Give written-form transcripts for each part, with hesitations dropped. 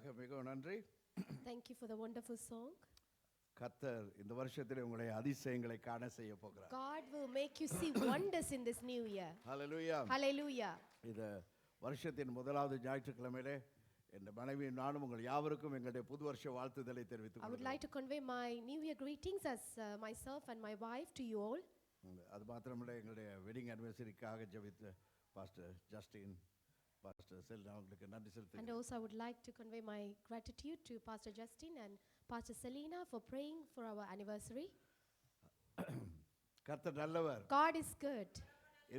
பாடலுக்காக மிகவும் நன்றி. Thank you for the wonderful song. கர்த்தர் இந்த வருஷத்திலே உங்களை அதிசயங்களை காண செய்ய போகிறார். God will make you see wonders in this new year. Hallelujah. Hallelujah. இந்த வருஷத்தின் முதலாவது ஞாயிற்றுக்கிழமையிலே என் மனைவியும் நானும் உங்கள் யாவருக்கும் எங்களுடைய புது வருஷ வாழ்த்துதலை தெரிவித்துக் I would like to convey my new year greetings as myself and my wife to you all. அது மாத்திரமல்ல எங்களுடைய வெட்டிங் அனிவர்சரிக்காக ஜெபித்த பாஸ்டர் ஜஸ்டின் பாஸ்டர் செலினா அவங்களுக்கு நன்றி செலுத்துகிறேன். And also I would like to convey my gratitude to Pastor Justin and Pastor Selina for praying for our anniversary. கர்த்தர் நல்லவர். God is good.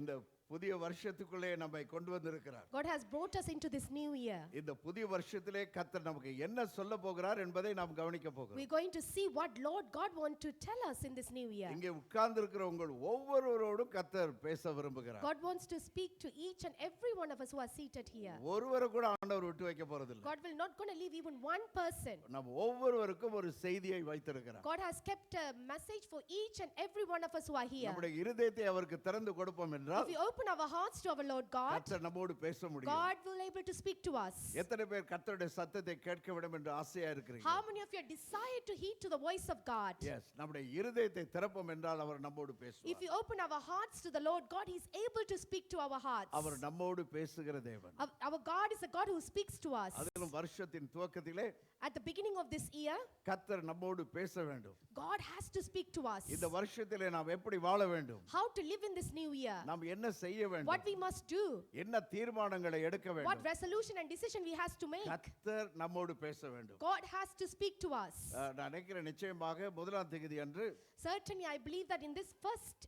இந்த புதிய வருஷத்துக்குள்ளே நம்மை கொண்டு வந்திருக்கிறார். God has brought us into this new year. இந்த புதிய வருஷத்திலே கர்த்தர் நமக்கு என்ன சொல்ல போகிறார் என்பதை நாம் கவனிக்க போகிறோம். We are going to see what Lord God want to tell us in this new year. இங்கே உட்கார்ந்திருக்கிற உங்கள் ஒவ்வொருவரோடும் கர்த்தர் பேச விரும்புகிறார். God wants to speak to each and every one of us who are seated here. ஒருவரை கூட ஆண்டவர் விட்டு வைக்க போறதில்லை. God will not going to leave even one person. நாம் ஒவ்வொருவருக்கும் ஒரு செய்தியை வைத்திருக்கிறார். God has kept a message for each and every one of us who are here. நம்முடைய இருதயத்தை அவருக்கு திறந்து கொடுப்போம் என்றால் If we open our hearts to our Lord God, கர்த்தர் நம்மோடு பேச முடியும். God will able to speak to us. எத்தனை பேர் கர்த்தருடைய சத்தத்தை கேட்க வேண்டும் என்று ஆசையா இருக்கிறீங்க? How many of you desire to heed to the voice of God? Yes, நம்முடைய இருதயத்தை திறப்போம் என்றால் அவர் நம்மோடு பேசுவார். If we open our hearts to the Lord God, he is able to speak to our hearts. அவர் நம்மோடு பேசுகிற தேவன். Our God is a God who speaks to us. அதிலும் வருஷத்தின் துவக்கத்திலே At the beginning of this year, கர்த்தர் நம்மோடு பேச வேண்டும். God has to speak to us. இந்த வருஷத்திலே நாம் எப்படி வாழ வேண்டும்? How to live in this new year? நாம் என்ன செய்ய வேண்டும்? What we must do? என்ன தீர்மானங்களை எடுக்க வேண்டும்? What resolution and decision we has to make? கர்த்தர் நம்மோடு பேச வேண்டும். God has to speak to us. நான் நினைக்கிறேன் நிச்சயமாக முதலாம் தேதி அன்று Certainly I believe that in this first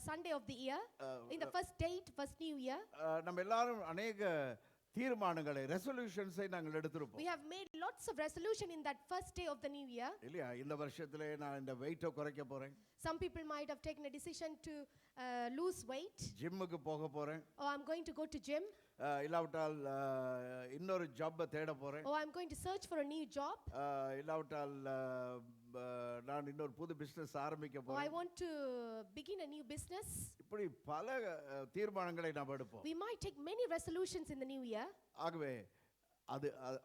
Sunday of the year, in the first date, first new year, நம்ம எல்லாரும் अनेक தீர்மானங்களை ரெசல்யூஷன்ஸை நாங்கள் எடுத்திருப்போம். we have made lots of resolution in that first day of the new year. இல்லையா? இந்த வருஷத்திலே நான் இந்த வெயிட்டை குறைக்க போறேன். Some people might have taken a decision to lose weight. ஜிம்முக்கு போக போறேன். Or I'm going to go to gym. இல்லாவிட்டால் இன்னொரு ஜாப் தேட போறேன். Or I'm going to search for a new job. இல்லாவிட்டால் நான் இன்னொரு புது பிசினஸ் ஆரம்பிக்க Or போறேன். I want to begin a new business. இப்படி பல தீர்மானங்களை நாம் எடுப்போம். We might take many resolutions in the new year. ஆகவே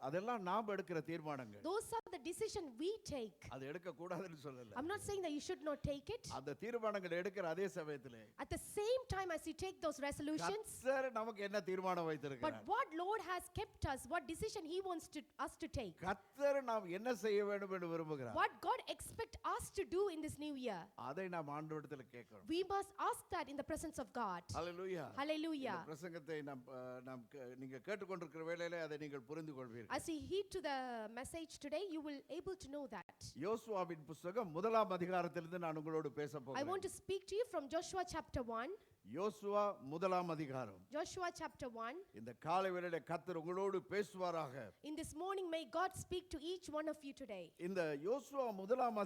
அதெல்லாம் நாம் எடுக்கிற தீர்மானங்கள். Those are the decision we take. அது எடுக்க கூடாதுன்னு சொல்லல. I'm not saying that you should not take it. அந்த தீர்மானங்களை எடுக்கிற அதே சமயத்திலே At the same time as you take those resolutions, கர்த்தர் நமக்கு என்ன தீர்மானம் வைத்திருக்கிறார்? but what Lord has kept us, what decision he wants us to take, கர்த்தர் நாம் என்ன செய்ய வேண்டும் என்று விரும்புகிறார்? what God expect us to do in this new year, அதை நாம் ஆண்டவரிடத்தில் கேட்கணும். we must ask that in the presence of God. Hallelujah. Hallelujah. இந்த பிரசங்கத்தை நாம் நீங்க கேட்டுக்கொண்டிருக்கிற வேளையிலே அதை நீங்கள் புரிந்து கொள்வீர்கள். As we heed to the message today, you will able to know that. யோசுவாவின் புத்தகம் முதலாம் அதிகாரத்திலிருந்து நான் உங்களோடு பேச I போகிறேன். want to speak to you from Joshua chapter 1. யோசுவா முதலாம் அதிகாரம். Joshua chapter 1. இந்த காலை வேளையிலே கர்த்தர் உங்களோடு பேசுவாராக. In this morning may God speak to each one of you today. இந்த யோசுவா முதலாம்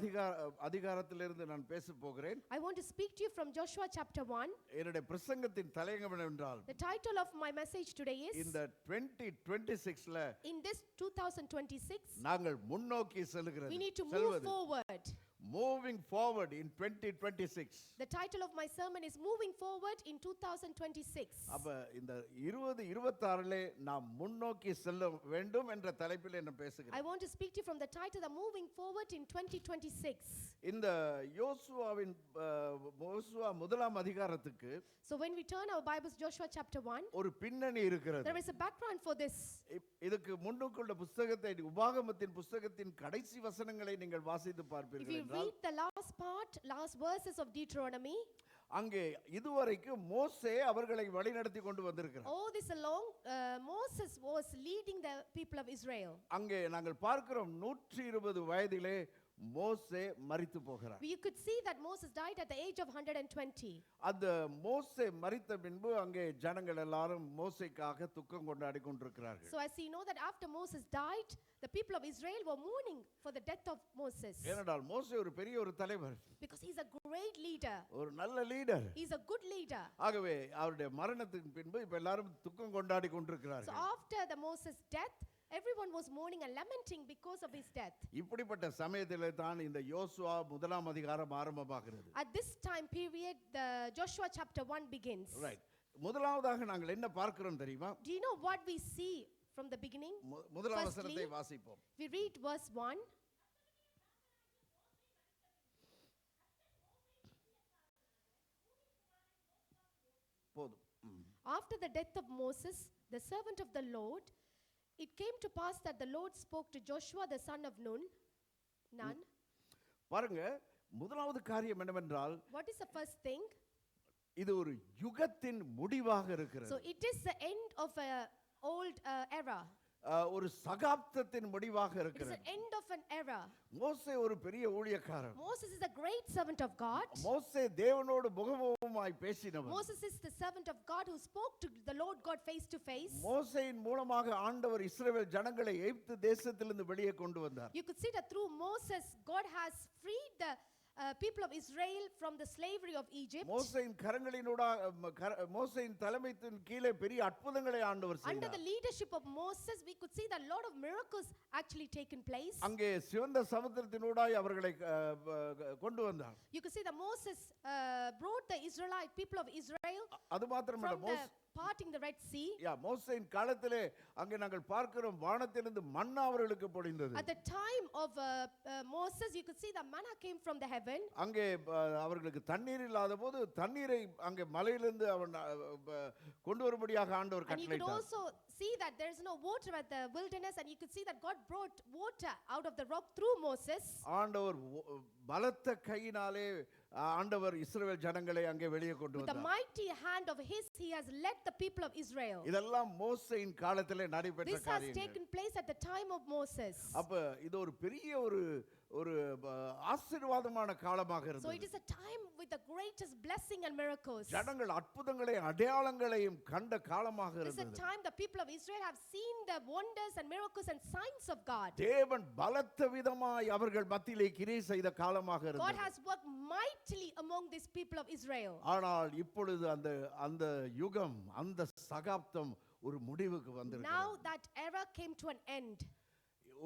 அதிகாரத்திலிருந்து நான் பேச போகிறேன். I want to speak to you from Joshua chapter 1. என்னுடைய பிரசங்கத்தின் தலையங்கம் என்னவென்றால், The title of my message today is, இந்த 2026ல in this 2026 நாங்கள் முன்னோக்கி செல்கிறது. we need to move forward. Moving forward in 2026. The title of my sermon is Moving Forward in 2026. அப்ப இந்த 2026லே நாம் முன்னோக்கி செல்ல வேண்டும் என்ற தலைப்பில் நான் பேசுகிறேன். I want to speak to you from the title the Moving Forward in 2026. இந்த யோசுவா முதலாம் அதிகாரத்துக்கு So when we turn our Bibles Joshua chapter 1, ஒரு பின்னணி இருக்கிறது. there is a background for this. இதுக்கு முன்னுக்குள்ள புத்தகத்தை உபாகமத்தின் புத்தகத்தின் கடைசி வசனங்களை நீங்கள் வாசித்து If பார்ப்பீர்கள் you read the last verses of Deuteronomy, அங்கே இதுவரைக்கும் மோசே அவர்களை வழிநடத்தி கொண்டு வந்திருக்கிறார். all this along Moses was leading the people of Israel. அங்கே நாங்கள் பார்க்கிறோம் 120 வயதிலே மோசே மரித்து போகிறார். You could see that Moses died at the age of 120. அந்த மோசே மரித்த பின்பு அங்கே ஜனங்கள் எல்லாரும் மோசேக்காக துக்கம் கொண்டாடி கொண்டிருக்கிறார்கள். So as you know that after Moses died, the people of Israel were mourning for the death of Moses. ஏனென்றால் மோசே ஒரு பெரிய ஒரு தலைவர். Because he's a great leader. ஒரு நல்ல leader. He's a good leader. ஆகவே அவருடைய மரணத்தின் பின்பு இப்ப எல்லாரும் துக்கம் கொண்டாடி So கொண்டிருக்கிறார்கள். after the Moses death, everyone was mourning and lamenting because of his death. இப்படிப்பட்ட சமயத்திலே தான் இந்த யோசுவா முதலாம் அதிகாரம் ஆரம்பமாகிறது. At this time period, the Joshua chapter 1 begins. Right. முதலாவதாக நாங்கள் என்ன பார்க்கிறோம் தெரியுமா? Do you know what we see from the beginning. முதலாம் Firstly, வசனத்தை வாசிப்போம். We read verse 1. போதும். After the death of Moses, the servant of the Lord, it came to pass that the Lord spoke to Joshua the son of Nun. பாருங்க, முதலாவது காரியம் என்னவென்றால், What is the first thing? இது ஒரு யுகத்தின் முடிவாக இருக்கிறது. So it is the end of a old era. ஒரு சகாப்தத்தின் முடிவாக It is இருக்கிறது. the end of an era. மோசே ஒரு பெரிய ஊழியக்காரன். Moses is a great servant of God. மோசே தேவனோடு முகமுகமாய் பேசினவர். Moses is the servant of God who spoke to the Lord God face to face. மோசேயின் மூலமாக ஆண்டவர் இஸ்ரவேல் ஜனங்களை எகிப்து தேசத்திலிருந்து வெளியே கொண்டு வந்தார். You could see that through Moses, God has freed the people of Israel from the slavery of Egypt. மோசேயின் மோசேயின் தலைமையின் கீழே பெரிய அற்புதங்களை ஆண்டவர் Under செய்தார். the leadership of Moses, we could see that a lot of miracles actually taken place. அங்கே சிவந்த சமுத்திரத்தினூடாய் அவர்களை கொண்டு வந்தார். You could see that Moses brought the Israelite people of Israel அது மாத்திரமல்ல, from the parting the Red Sea. மோசேயின் காலத்திலே அங்கே நாங்கள் பார்க்கிறோம் வானத்திலிருந்து மன்னா அவர்களுக்கு பொழிந்தது. At the time of Moses, you could see that manna came from the heaven. அங்கே அவர்களுக்கு தண்ணீர் இல்லாத போது தண்ணீரை அங்கே மலையிலிருந்து அவன் கொண்டு வரும்படியாக ஆண்டவர் And you could கட்டளையிட்டார். also see that there is no water at the wilderness, and you could see that God brought water out of the rock through Moses. ஆண்டவர் பலத்த கையினாலே ஆண்டவர் இஸ்ரவேல் ஜனங்களை அங்கே வெளியே கொண்டு With the வந்தார். mighty hand of his, he has led the people of Israel. இதெல்லாம் மோசேயின் காலத்திலே நடைபெற்ற This has காரியங்கள். taken place at the time of Moses. அப்ப இது ஒரு பெரிய ஒரு ஆசீர்வாதமான காலமாக So it இருந்தது. is a time with the greatest blessing and miracles. ஜனங்கள் அற்புதங்களையும் அடையாளங்களையும் கண்ட காலமாக This is a இருந்தது. time the people of Israel have seen the wonders and miracles and signs of God. தேவன் பலத்த விதமாய் அவர்கள் மத்தியிலே கிரியை செய்த காலமாக God இருந்தது. has worked mightily among these people of Israel. ஆனால் இப்பொழுது அந்த யுகம் அந்த சகாப்தம் ஒரு முடிவுக்கு Now வந்திருக்கிறது. that era came to an end.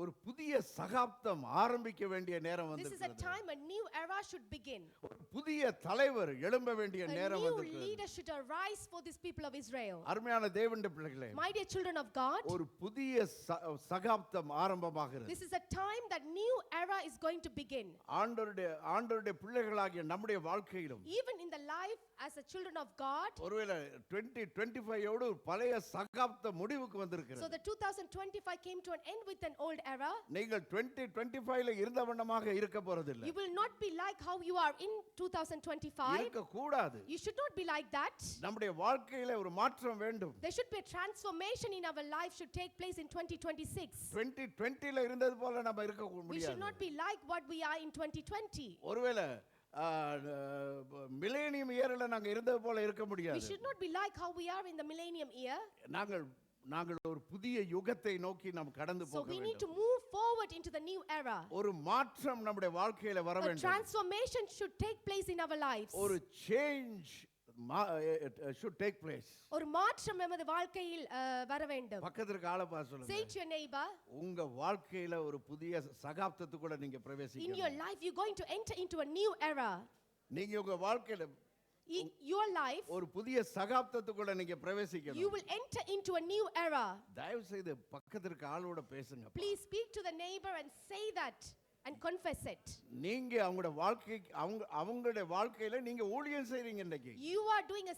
ஒரு புதிய சகாப்தம் ஆரம்பிக்க வேண்டிய நேரம் This is a வந்திருக்கிறது. time a new era should begin. ஒரு புதிய தலைவர் எழும்ப வேண்டிய A நேரம் new வந்திருக்கிறது. leader should arise for these people of Israel. அருமையான தேவனுடைய பிள்ளைகளே, My dear children of God, ஒரு புதிய சகாப்தம் ஆரம்பமாகிறது. this is a time that new era is going to begin. ஆண்டவருடைய பிள்ளைகளாகிய நம்முடைய வாழ்க்கையிலும் Even in the life as a children of God. ஒருவேளை 2025 ஓடு பழைய சகாப்த முடிவுக்கு So வந்திருக்கிறது. the 2025 came to an end with an old era. நீங்கள் 2025ல இருந்த வண்ணமாக இருக்க போறதில்லை. You will not be like how you are in 2025. இருக்க கூடாது. You should not be like that. நம்முடைய வாழ்க்கையில ஒரு மாற்றம் வேண்டும். There should be a transformation in our life should take place in 2026. 2020ல இருந்தது போல நம்ம இருக்க We should முடியாது. not be like what we are in 2020. ஒருவேளை மிலேனியம் இயர்ல நாங்க இருந்தது போல இருக்க We முடியாது. should not be like how we are in the millennium year. நாங்கள் ஒரு புதிய யுகத்தை நோக்கி நாம் கடந்து So போக we need to வேண்டும். move forward into the new era. ஒரு மாற்றம் நம்முடைய வாழ்க்கையில வர A வேண்டும். transformation should take place in our lives. ஒரு சேஞ்ச் should take place. ஒரு மாற்றம் நமது வாழ்க்கையில் வர வேண்டும். பக்கத்துக்கு ஆளை பார்த்து Say சொல்லுங்க, to your neighbor, உங்க வாழ்க்கையில ஒரு புதிய சகாப்தத்துக்குள்ள நீங்க in your பிரவேசிக்கணும். life you're going to enter into a new era. நீங்க உங்க வாழ்க்கையில In your life ஒரு புதிய சகாப்தத்துக்குள்ள நீங்க you பிரவேசிக்கணும். will enter into a new era. தயவு செய்து பக்கத்துக்கு ஆளோட பேசுங்க. Please speak to the neighbor and say that and confess it. நீங்க அவங்களுடைய வாழ்க்கையில நீங்க ஊழியம் செய்றீங்க இன்னைக்கு. You are doing a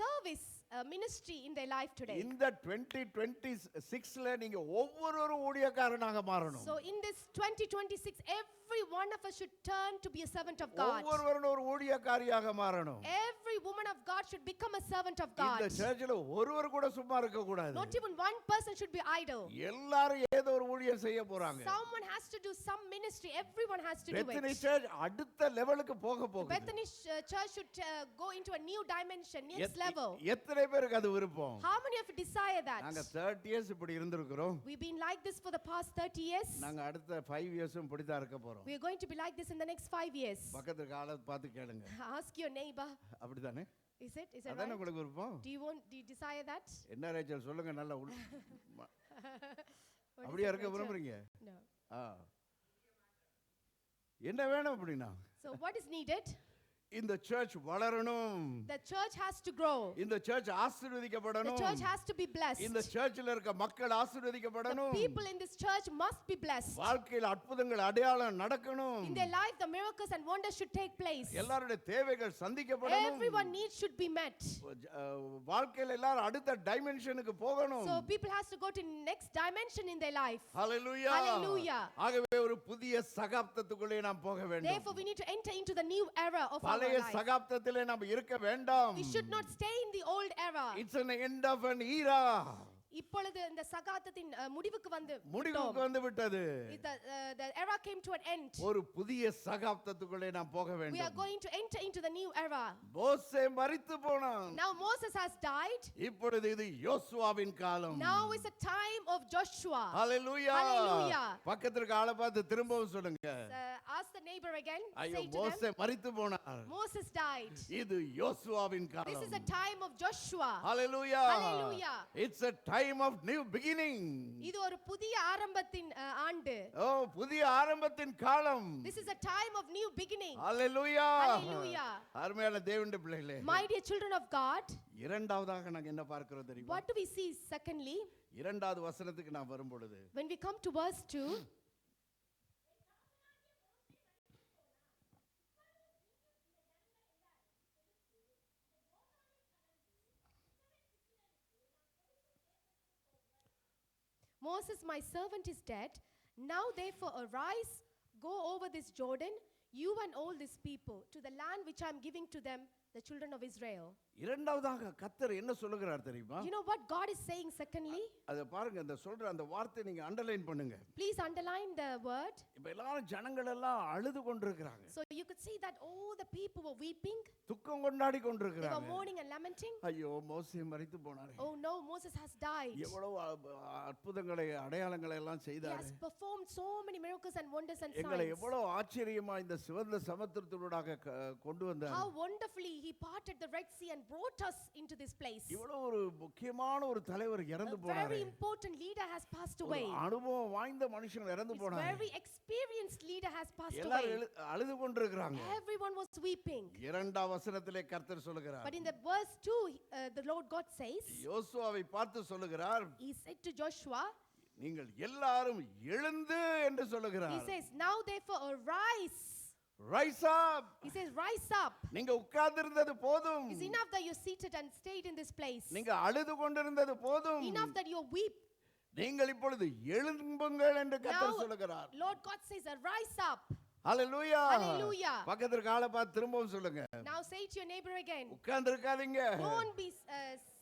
service ministry in their life today. இந்த 2026ல நீங்க ஒவ்வொருவரும் ஊழியக்காரனாக மாறணும். So in this 2026 every one of us should turn to be a servant of God. ஒவ்வொருவரும் ஒரு ஊழியக்காரியாக மாறணும். Every woman of God should become a servant of God. இந்த சர்ச்சில் ஒருவர் கூட சும்மா இருக்க கூடாது. Not even one person should be idle. எல்லாரும் ஏதோ ஒரு ஊழியம் செய்ய போறாங்க. Someone has to do some ministry. Everyone has to do Bethany it. Church அடுத்த லெவலுக்கு போக போகுது. Bethany Church should go into a new dimension, next level. எத்தனை பேருக்கு அது விருப்பம்? How many of you desire that? நாங்க 30 years இப்படி இருந்திருக்கிறோம். We've been like this for the past 30 years. நாங்க அடுத்த 5 yearsம் இப்படி தான் இருக்க போறோம். We are going to be like this in the next 5 years. பக்கத்துக்கு ஆளை பார்த்து கேளுங்க. Ask your neighbor. அப்படிதானே? Is it அதானே right? உங்களுக்கு விருப்பம்? Do you desire that? என்ன ரேச்சல் சொல்லுங்க நல்லா What is அப்படியே it, இருக்க Rachel? விரும்புறீங்க? No. என்ன வேணும் அப்படின்னா? So what is needed? இந்த சர்ச் வளரணும், The church has to grow. இந்த சர்ச் The ஆசீர்வதிக்கப்படணும், church has to be blessed. இந்த சர்ச்சில் இருக்க மக்கள் The ஆசீர்வதிக்கப்படணும், people in this church must be blessed. வாழ்க்கையில் அற்புதங்கள் அடையாளம் நடக்கணும், In their life, the miracles and wonders should take place. எல்லாருடைய தேவைகள் சந்திக்கப்படணும், Everyone needs should be met. வாழ்க்கையில் எல்லாரும் அடுத்த டைமென்ஷனுக்கு போகணும். So people has to go to next dimension in their life. Hallelujah. Hallelujah. ஆகவே ஒரு புதிய சகாப்தத்துக்குள்ளே நாம் போக வேண்டும். Therefore, we need to enter into the new era of our பழைய life. சகாப்தத்திலே நாம் இருக்க வேண்டாம். We should not stay in the old era. It's an end of an era. இப்பொழுது இந்த சகாப்தத்தின் முடிவுக்கு முடிவுக்கு வந்து விட்டது. The era came to an end. ஒரு புதிய சகாப்தத்துக்குள்ளே நாம் போக We are வேண்டும். going to enter into the new era. மோசே மரித்து போனான். Now Moses has died. இப்பொழுது இது யோசுவாவின் காலம். Now is a time of Joshua. Hallelujah. Hallelujah. பக்கத்துல இருக்க ஆளை பார்த்து திரும்பவும் சொல்லுங்க. Ask the neighbor again. ஐயோ Say to them, மோசே மரித்து போனார். Moses died. இது யோசுவாவின் காலம். This is a time of Joshua. Hallelujah. Hallelujah. It's a time of new beginning. இது ஒரு புதிய ஆரம்பத்தின் ஆண்டு. ஓ புதிய ஆரம்பத்தின் காலம். This is a time of new beginning. Hallelujah. Hallelujah. அருமையான தேவனுடைய பிள்ளைகளே, My dear children of God, இரண்டாவதாக நாங்க என்ன பார்க்கிறோம் தெரியுமா? what do we see secondly? இரண்டாவது வசனத்துக்கு நான் வரும் பொழுது When we come to verse 2, Moses, my servant, is dead. Now therefore arise, go over this Jordan, you and all these people, to the land which I am giving to them, the children of Israel. இரண்டாவதாக கர்த்தர் என்ன சொல்லுகிறார் தெரியுமா? You know what God is saying secondly? அத பாருங்க, அந்த சொல்ற அந்த வார்த்தை நீங்க அண்டர்லைன் பண்ணுங்க. Please underline the word. இப்ப எல்லாரும் ஜனங்கள் எல்லாம் அழுது கொண்டிருக்கிறாங்க. So you could see that all the people were weeping. துக்கம் கொண்டாடி They were கொண்டிருக்கிறாங்க. mourning and lamenting. ஐயோ மோசே மரித்து போனாரே. Oh no, Moses has died. எவ்வளவு அற்புதங்களை அடையாளங்களை எல்லாம் He செய்தாரே. has performed so many miracles and wonders and எங்களை signs. எவ்வளவு ஆச்சரியமா இந்த சிவந்த சமுத்திரத்தினூடாக கொண்டு வந்தார். How wonderfully he parted the Red Sea and brought us into this place. இவ்வளவு ஒரு முக்கியமான ஒரு தலைவர் இறந்து A போனாரே. very important leader has passed ஒரு away. அனுபவம் வாய்ந்த மனுஷன் இறந்து This போனாரே. very experienced leader has passed away. எல்லாரும் அழுது கொண்டிருக்கிறாங்க. Everyone was weeping. இரண்டாம் வசனத்திலே கர்த்தர் சொல்லுகிறார். But in the verse 2, the Lord God says, யோசுவாவை பார்த்து சொல்லுகிறார், He said to Joshua, நீங்கள் எல்லாரும் எழுந்து என்று He சொல்லுகிறார். says, now therefore arise. Rice up. He says, rise up. நீங்க உட்கார்ந்திருந்தது போதும். It's enough that you seated and stayed in this place. நீங்க அழுது கொண்டிருந்தது போதும். Enough that you weep. நீங்கள் இப்பொழுது எழும்புங்கள் என்று கர்த்தர் Now, சொல்லுகிறார். Lord God says, rise up. ஹalleluya. Hallelujah. பக்கத்துல காலை பார்த்து திரும்பவும் சொல்லுங்க. Now say to your neighbor again, உட்கார்ந்து இருக்காதீங்க. don't be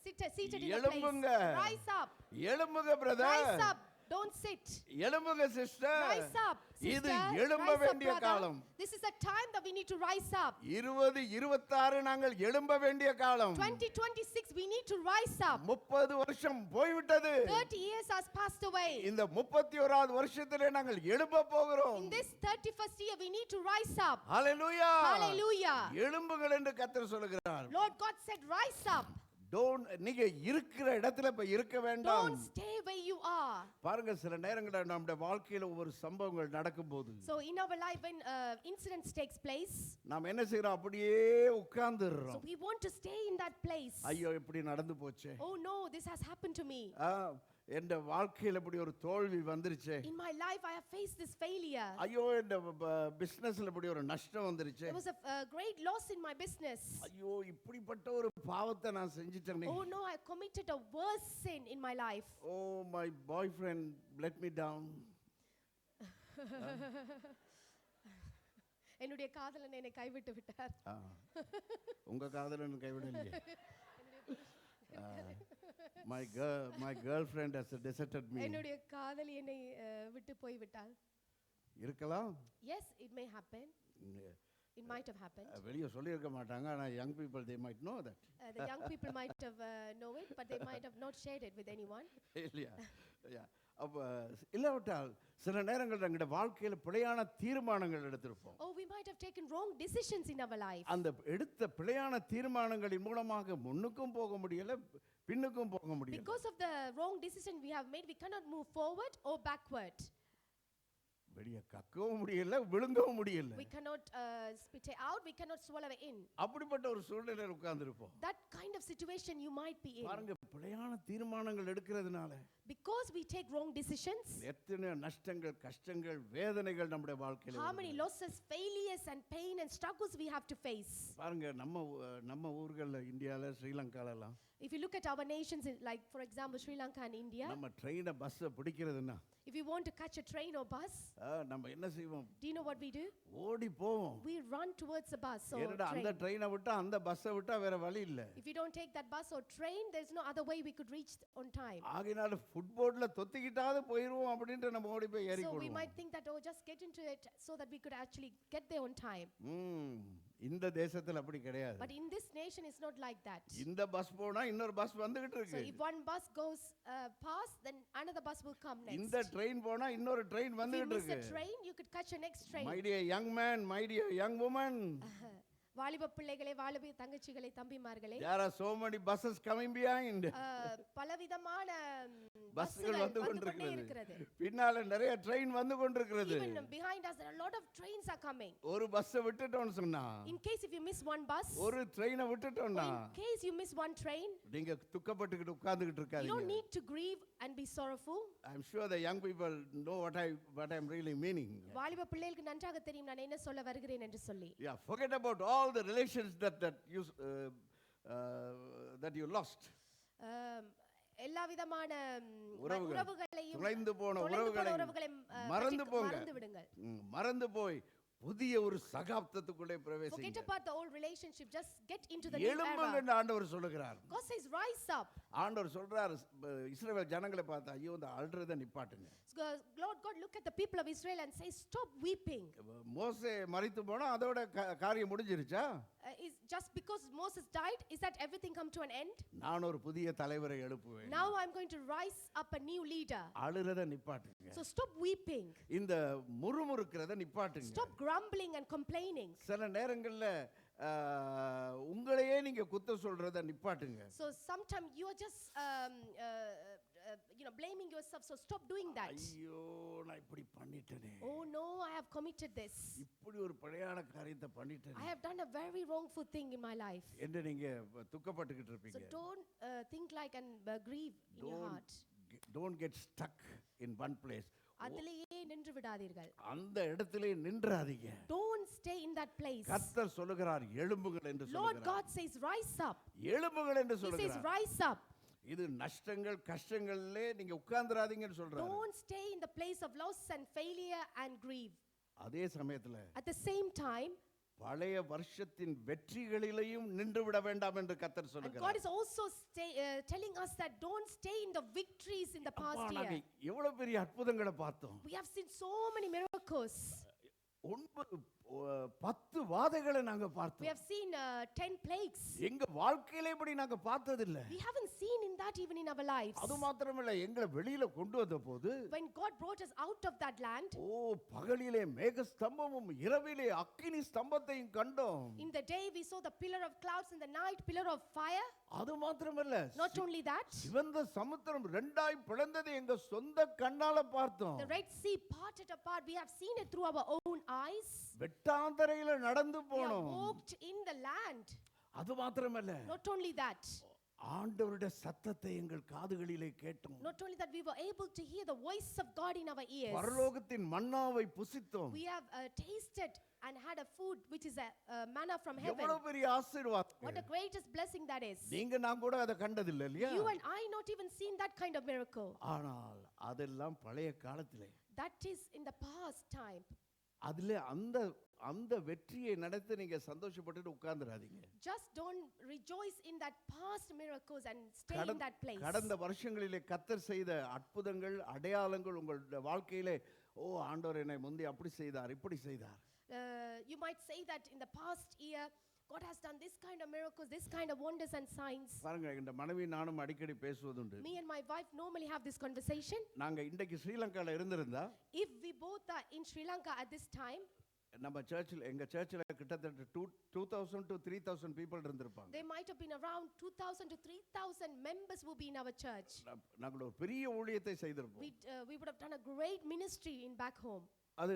seated in a எழும்புங்க. place. Rise up. எழும்புங்க brother. Rise up. Don't sit. எழும்புங்க சிஸ்டர். Rise up. இது Sister, எழும்ப rise up, வேண்டிய brother. காலம். This is a time that we need to rise up. 2026 நாங்கள் எழும்ப வேண்டிய காலம். 2026 we need to rise up. 30 வருஷம் போய்விட்டது. 30 years has passed away. இந்த 31வது வருஷத்திலே நாங்கள் எழும்ப போகிறோம். In this 31st year we need to rise up. Hallelujah. Hallelujah. எழும்புங்கள் என்று கர்த்தர் சொல்கிறார். Lord God said, rise up. நீங்க இருக்கிற இடத்துல இப்ப இருக்க வேண்டாம். Don't stay where you are. பாருங்க, சில நேரங்களில் நம்முடைய வாழ்க்கையில ஒவ்வொரு சம்பவங்கள் நடக்கும்போது So in our life when incidents takes place, நாம் என்ன செய்றோம்? அப்படியே so உட்கார்ந்துறோம். we want to stay in that place. ஐயோ இப்படி நடந்து போச்சே. Oh no, this has happened to me. என் வாழ்க்கையில இப்படி ஒரு தோல்வி வந்துருச்சே. In my life I have faced this failure. ஐயோ என் பிசினஸ்ல இப்படி ஒரு நஷ்டம் வந்துருச்சே. There was a great loss in my business. ஐயோ இப்படிப்பட்ட ஒரு பாவத்தை நான் செஞ்சிட்டேனே. Oh no, I committed a worse sin in my life. Oh, my boyfriend let me down. என்னுடைய காதலன் என்னை கைவிட்டு விட்டார். உங்க காதலன் கைவிடலையே. My girlfriend has deserted me. என்னுடைய காதலி என்னை விட்டு போய் விட்டாள். இருக்கலாம். Yes, it may happen. It might have happened. வெளிய சொல்லி இருக்க மாட்டாங்க, ஆனா young people they might know that. The young people might have know it, but they might have not shared it with anyone. இல்லையா? அப்ப இல்லாவிட்டால் சில நேரங்கள் நம்முடைய வாழ்க்கையில பிழையான தீர்மானங்கள் எடுத்திருப்போம். Oh, we might have taken wrong decisions in our life. அந்த எடுத்த பிழையான தீர்மானங்களின் மூலமாக முன்னுக்கும் போக முடியல, பின்னுக்கும் போக முடியல. Because of the wrong decision we have made, we cannot move forward or backward. வெளியே கக்கவும் முடியல, விழுங்கவும் முடியல. We cannot spit it out, we cannot swallow it in. அப்படிப்பட்ட ஒரு சூழ்நிலையில் உட்கார்ந்திருப்போம். That kind of situation you might be in. பாருங்க, பிழையான தீர்மானங்கள் எடுக்கிறதுனால Because we take wrong decisions. எத்தனை நஷ்டங்கள், கஷ்டங்கள், வேதனைகள் நம்முடைய வாழ்க்கையில How வருது. many losses, failures and pain and struggles we have to face. பாருங்க, நம்ம ஊர்கள்ல, இந்தியால, ஸ்ரீலங்கால எல்லாம் If you look at our nations, like for example Sri Lanka and India, நம்ம ட்ரெயினை பஸ்ஸை பிடிக்கிறதுன்னா if you want to catch a train or bus, நம்ம என்ன செய்வோம்? do you know what we do? ஓடி போவோம். We run towards a bus or ஏன்னா அந்த train. ட்ரெயினை விட்டா, அந்த பஸ்ஸை விட்டா வேற வழி இல்ல. If you don't take that bus or train, there's no other way we could reach on time. ஆகினால ஃபுட்போர்ட்ல தொத்திக்கிட்டாவது போயிருவோம் அப்படின்ட்டு நம்ம ஓடி போய் So we ஏறிக்கொள்வோம். might think that, oh, just get into it so that we could actually get there on time. இந்த தேசத்துல அப்படி கிடையாது. But in this nation, it's not like that. இந்த பஸ் போனா இன்னொரு பஸ் வந்துகிட்டு So இருக்கு. if one bus goes past, then another bus will come next. இந்த ட்ரெயின் போனா இன்னொரு ட்ரெயின் If you வந்துகிட்டு miss a இருக்கு. train, you could catch a next train. My dear young man, my dear young woman, வாலிப பிள்ளைகளே, வாலிப தங்கச்சிகளே, தம்பிமார்களே, there are so many buses coming behind. பலவிதமான பஸ்கள் வந்து கொண்டிருக்கிறது. இருக்கிறது. பின்னால நிறைய ட்ரெயின் வந்து கொண்டிருக்கிறது. Even behind us there are a lot of trains are coming. ஒரு பஸ்ஸை விட்டுட்டோம்னு சொன்னா, In case if you miss one bus, ஒரு ட்ரெயினை விட்டுட்டோம்னா, in case you miss one train, நீங்க துக்கப்பட்டுக்கிட்டு உட்கார்ந்துகிட்டு you don't இருக்காதீங்க. need to grieve and be sorrowful. I'm sure the young people know what I'm really meaning. வாலிப பிள்ளைகளுக்கு நன்றாக தெரியும் நான் என்ன சொல்ல வருகிறேன் என்று சொல்லி. Yeah, forget about all the relations that you lost. எல்லா விதமான உறவுகளையும், தொலைந்து போன உறவுகளையும் மறந்து விடுங்கள். மறந்து போய் புதிய ஒரு சகாப்தத்துக்குள்ளே forget பிரவேசிங்க. about the old relationship, just get into the new எழும்புங்க era. என்று ஆண்டவர் சொல்லுகிறார். God says rise up. ஆண்டவர் சொல்றார், இஸ்ரவேல் ஜனங்களை பார்த்து, ஐயோ இந்த அழுறதை நிப்பாட்டுங்க. Lord God look at the people of Israel and say stop weeping. மோசே மரித்து போனா அதோட காரியம் முடிஞ்சிருச்சா? Is just because Moses died, is that everything come to an end? நான் ஒரு புதிய தலைவரை எழுப்புவேன். Now I'm going to rise up a new leader. அழுறதை நிப்பாட்டுங்க. So stop weeping. இந்த முறுமுறுக்கிறதை நிப்பாட்டுங்க. Stop grumbling and complaining. சில நேரங்கள்ல உங்களையே நீங்க குத்த சொல்றதை நிப்பாட்டுங்க. So sometimes you are just blaming yourself, so stop doing that. ஐயோ நான் இப்படி பண்ணிட்டேனே. Oh no, I have committed this. இப்படி ஒரு பழையான காரியத்தை பண்ணிட்டேனே. I have done a very wrongful thing in my life. என்று நீங்க துக்கப்பட்டுக்கிட்டு இருப்பீங்க. So don't think like and grieve in your heart. Don't get stuck in one place. அதிலேயே நின்று விடாதீர்கள். அந்த இடத்திலே நின்றாதீங்க. Don't stay in that place. கர்த்தர் சொல்லுகிறார், எழும்புங்கள் என்று சொல்லுகிறார். Lord God says rise up. எழும்புங்கள் என்று He says சொல்லுகிறார். rise up. இது நஷ்டங்கள், கஷ்டங்களிலே நீங்க உட்கார்ந்துராதீங்கன்னு சொல்றாரு. Don't stay in the place of loss and failure and grieve. அதே சமயத்துல At the same time, பழைய வருஷத்தின் வெற்றிகளிலேயும் நின்று விட வேண்டாம் என்று கர்த்தர் and God சொல்லுகிறார். is also telling us that don't stay in the victories in the past நாங்க year. எவ்வளவு பெரிய அற்புதங்களை பார்த்தோம். We have seen so many miracles. 10 வாதைகளை நாங்க We பார்த்தோம். have seen 10 plagues. எங்க வாழ்க்கையில இப்படி நாங்க பார்த்ததில்லை. We haven't seen in that even in our lives. அது மாத்திரமல்ல, எங்களை வெளியில கொண்டு வந்த போது, When God brought us out of that land, பகலிலே மேக ஸ்தம்பமும் இரவிலே அக்கினி ஸ்தம்பத்தையும் கண்டோம். in the day we saw the pillar of clouds, in the night pillar of fire. அது மாத்திரமல்ல, Not only that, சிவந்த சமுத்திரம் ரெண்டாய் பிளந்ததை எங்க சொந்த கண்ணால பார்த்தோம். the Red Sea parted apart. We have seen it through our own eyes. வெட்டாந்தரையில நடந்து We have போனோம். walked in the land. அது மாத்திரமல்ல, Not only that, ஆண்டவருடைய சத்தத்தை எங்கள் காதுகளிலே கேட்டோம். not only that, we were able to hear the voice of God in our ears. பரலோகத்தின் மன்னாவை புசித்தோம். We have tasted and had a food which is a manna from heaven. எவ்வளவு பெரிய ஆசீர்வாதம். What a greatest blessing that is. நீங்க நான் கூட அதை கண்டதில்லை இல்லையா? You and I not even seen that kind of miracle. ஆனால் அதெல்லாம் பழைய காலத்திலே. That is in the past time. அதுல அந்த வெற்றியை நடத்தி நீங்க சந்தோஷப்பட்டு உட்கார்ந்துராதீங்க. Just don't rejoice in that past miracles and stay in that place. கடந்த வருஷங்களிலே கர்த்தர் செய்த அற்புதங்கள், அடையாளங்கள் உங்களுடைய வாழ்க்கையிலே, ஆண்டவர் என்னை முந்தி அப்படி செய்தார், இப்படி செய்தார். You might say that in the past year God has done this kind of miracles, this kind of wonders and signs. பாருங்க, இந்த மனைவி நானும் அடிக்கடி பேசுவதுண்டு. Me and my wife normally have this conversation. நாங்க இன்றைக்கு ஸ்ரீலங்கால இருந்திருந்தா, If we both are in Sri Lanka at this time, நம்ம எங்க சர்ச்சில் கிட்டத்தட்ட 2000 to 3000 people இருந்திருப்பாங்க. there might have been around 2000 to 3000 members would be in our church. நாங்க ஒரு பெரிய ஊழியத்தை செய்திருப்போம். We would have done a great ministry in back home. அது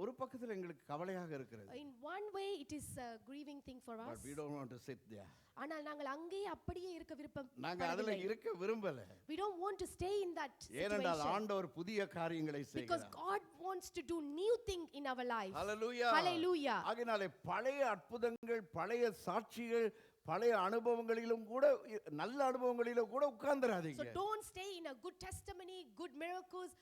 ஒரு பக்கத்துல எங்களுக்கு கவலையாக இருக்கிறது. In one way it is a grieving thing for us. But we don't want to sit there. ஆனால் நாங்கள் அங்கேயே அப்படியே இருக்க விருப்பம் நாங்க அதுல இருக்க விரும்பல. We don't want to stay in that ஏனென்றால் situation. ஆண்டவர் புதிய காரியங்களை Because செய்கிறார். God wants to do new thing in our life. Hallelujah. Hallelujah. ஆகையாலே பழைய அற்புதங்கள், பழைய சாட்சிகள், பழைய அனுபவங்களிலும் கூட, நல்ல அனுபவங்களிலும் கூட உட்கார்ந்துராதீங்க. So don't stay in a good testimony, good miracles,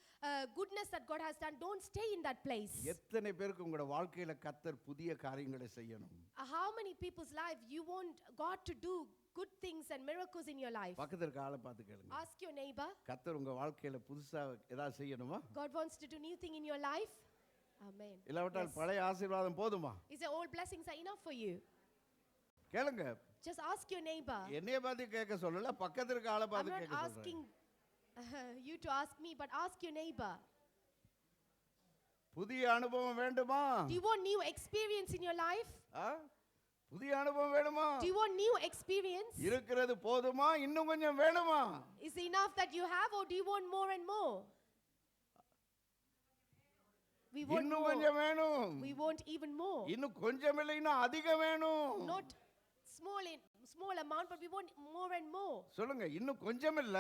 goodness that God has done. Don't stay in that place. எத்தனை பேருக்கு உங்களோட வாழ்க்கையில கர்த்தர் புதிய காரியங்களை செய்யணும்? How many people's life you want God to do good things and miracles in your life? பக்கத்துல இருக்க ஆளை பார்த்து கேளுங்க. Ask your neighbor. கர்த்தர் உங்க வாழ்க்கையில புதுசா ஏதாவது செய்யணுமா? God wants to do new thing in your life. Amen. இல்லாவிட்டால் பழைய ஆசீர்வாதம் போதுமா? Is the old blessings are enough for you? கேளுங்க. Just ask your neighbor. என்னைய பார்த்து கேட்க சொல்லல, பக்கத்துல இருக்க ஆளை I'm பார்த்து not கேட்க சொல்றேன். asking you to ask me, but ask your neighbor. புதிய அனுபவம் வேண்டுமா? Do you want new experience in your life? புதிய அனுபவம் வேணுமா? Do you want new experience? இருக்கிறது போதுமா? இன்னும் கொஞ்சம் வேணுமா? Is it enough that you have, or do you want more and more? We want இன்னும் more. கொஞ்சம் வேணும். We want even more. இன்னும் கொஞ்சம் இல்லை, இன்னும் அதிகம் வேணும். Not small amount, but we want more and more. சொல்லுங்க, இன்னும் கொஞ்சம் இல்ல,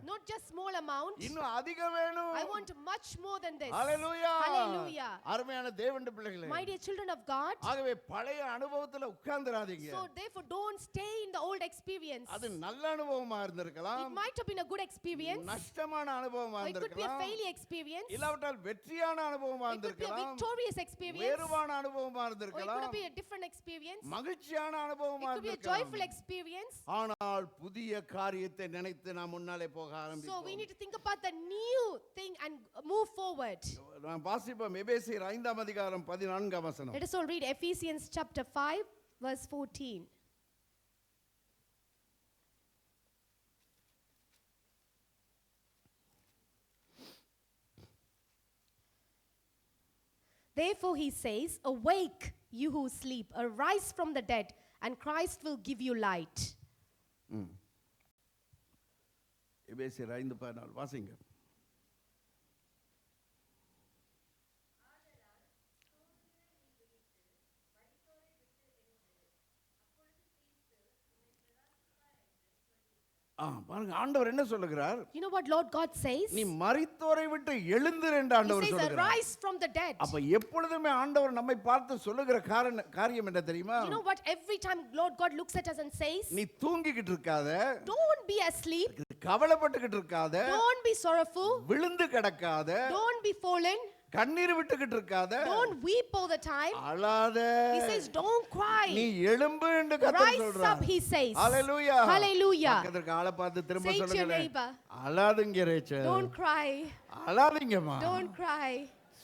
Not just small amount. இன்னும் அதிகம் வேணும். I want much more than this. Hallelujah. Hallelujah. அருமையான தேவனுடைய பிள்ளைகளே, My dear children of God. ஆகவே பழைய அனுபவத்துல உட்கார்ந்துராதீங்க. So therefore don't stay in the old experience. அது நல்ல அனுபவமா It இருந்திருக்கலாம், might have been a good experience. நஷ்டமான அனுபவமா Or it could be a இருந்திருக்கலாம், failure experience. இல்லாவிட்டால் வெற்றியான அனுபவமா It could be a இருந்திருக்கலாம், victorious experience. வேறுபான அனுபவமா Or it இருந்திருக்கலாம், could be a different experience. மகிழ்ச்சியான It அனுபவமா could be a இருந்திருக்கலாம். joyful experience. ஆனால் புதிய காரியத்தை நினைத்து நாம் முன்னாலே போக So we ஆரம்பிப்போம். need to think about the new thing and move forward. நாம் வாசிப்போம் எபேசியர் 5ஆம் அதிகாரம் 14ஆம் வசனம். Let us all read Ephesians chapter 5 verse 14. Therefore he says, awake, you who sleep, arise from the dead, and Christ will give you light. எபேசியர் 5:14 வாசிங்க. பாருங்க, ஆண்டவர் என்ன சொல்லுகிறார்? You know what Lord God says? நீ மரித்தோரை விட்டு எழுந்திரு என்று He ஆண்டவர் says, சொல்லுகிறார். arise from the dead. அப்ப எப்பொழுதுமே ஆண்டவர் நம்மை பார்த்து சொல்லுகிற காரியம் என்ன தெரியுமா? You know what? Every time Lord God looks at us and says, நீ தூங்கிக்கிட்டு இருக்காத, don't be asleep, கவலைப்பட்டுக்கிட்டு இருக்காத, don't be sorrowful, விழுந்து கிடக்காத, don't be fallen, கண்ணீர் விட்டுக்கிட்டு இருக்காத, don't weep all the time. அழாத. He says, don't cry. நீ எழும்பு என்று கர்த்தர் Rise சொல்றார். up, he says. Hallelujah. Hallelujah. பக்கத்துல ஆளை பார்த்து திரும்ப Say to your சொல்லுங்க. neighbor, அழாதீங்க Rachel. don't cry. அழாதீங்கம்மா. Don't cry.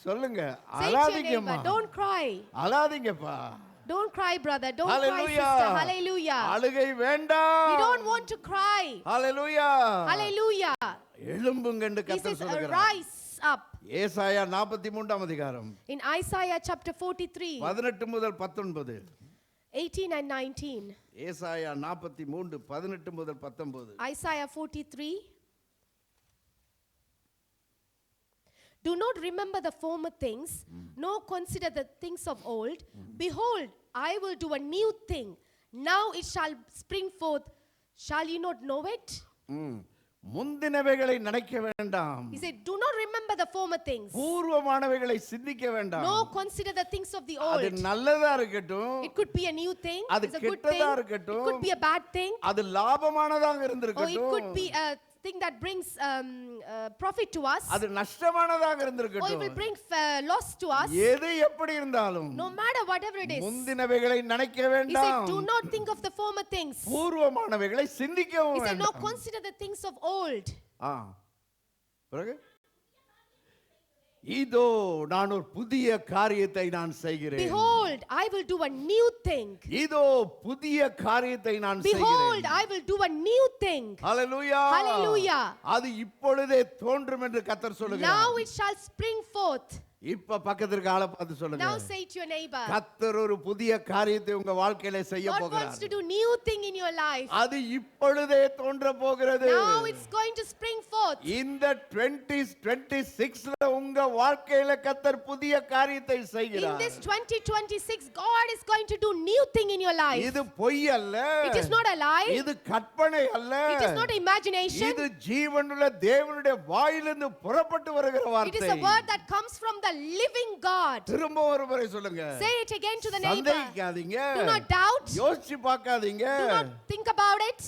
சொல்லுங்க. Say to your அழாதீங்கம்மா. neighbor, don't cry. அழாதீங்கப்பா. Don't cry, brother. Don't cry, Hallelujah. sister. Hallelujah. அழுகை வேண்டாம். We don't want to cry. Hallelujah. Hallelujah. எழும்புங்க என்று He கர்த்தர் says, சொல்கிறார். arise up. ஏசாயா 43ஆம் அதிகாரம் In Isaiah chapter 43, 18 முதல் 19. 18 and 19. ஏசாயா 43 18 முதல் 19. Isaiah 43. Do not remember the former things, nor consider the things of old. Behold, I will do a new thing. Now it shall spring forth. Shall you not know it? முந்தினவைகளை நினைக்க வேண்டாம். He said, do not remember the former things, பூர்வமானவைகளை சிந்திக்க வேண்டாம். nor consider the things of the அது old. நல்லதா இருக்கட்டும், It could be a new thing, அது it's a good thing. கெட்டதா It இருக்கட்டும், could be a bad thing, அது லாபமானதாக or it இருந்திருக்கட்டும், could be a thing that brings profit to us, அது நஷ்டமானதாக or it will இருந்திருக்கட்டும். bring loss to us. எது எப்படி இருந்தாலும் No matter whatever it is. முந்தினவைகளை நினைக்க He said, வேண்டாம். do not think of the former things. பூர்வமானவைகளை சிந்திக்கவும் He said, no, வேண்டாம். consider the things of old. பிறகு இதோ நான் ஒரு புதிய காரியத்தை நான் செய்கிறேன். Behold, I will do a new thing. இதோ புதிய காரியத்தை நான் Behold, செய்கிறேன். I will do a new thing. Hallelujah. Hallelujah. அது இப்பொழுதே தோன்றும் என்று கர்த்தர் சொல்லுகிறார். Now it shall spring forth. இப்ப பக்கத்திற்கு ஆளை பார்த்து சொல்லுங்க, Now say to your neighbor, கர்த்தர் ஒரு புதிய காரியத்தை உங்க வாழ்க்கையில செய்ய God போகிறார். wants to do new thing in your life. அது இப்பொழுதே தோன்ற போகிறது. Now it's going to spring forth. இந்த 2026ல உங்க வாழ்க்கையில கர்த்தர் புதிய காரியத்தை In செய்கிறார். this 2026, God is going to do new thing in your life. இது பொய் அல்ல, It is not a lie. இது கற்பனை அல்ல, It is not imagination. இது ஜீவனுள்ள தேவனுடைய வாயிலிருந்து புறப்பட்டு வருகிற It is வார்த்தை. a word that comes from the living God. திரும்ப ஒரு முறை சொல்லுங்க, Say it again to the neighbor. சந்தேகிக்காதீங்க, Do not doubt. யோசிச்சு பார்க்காதீங்க. Do not think about it.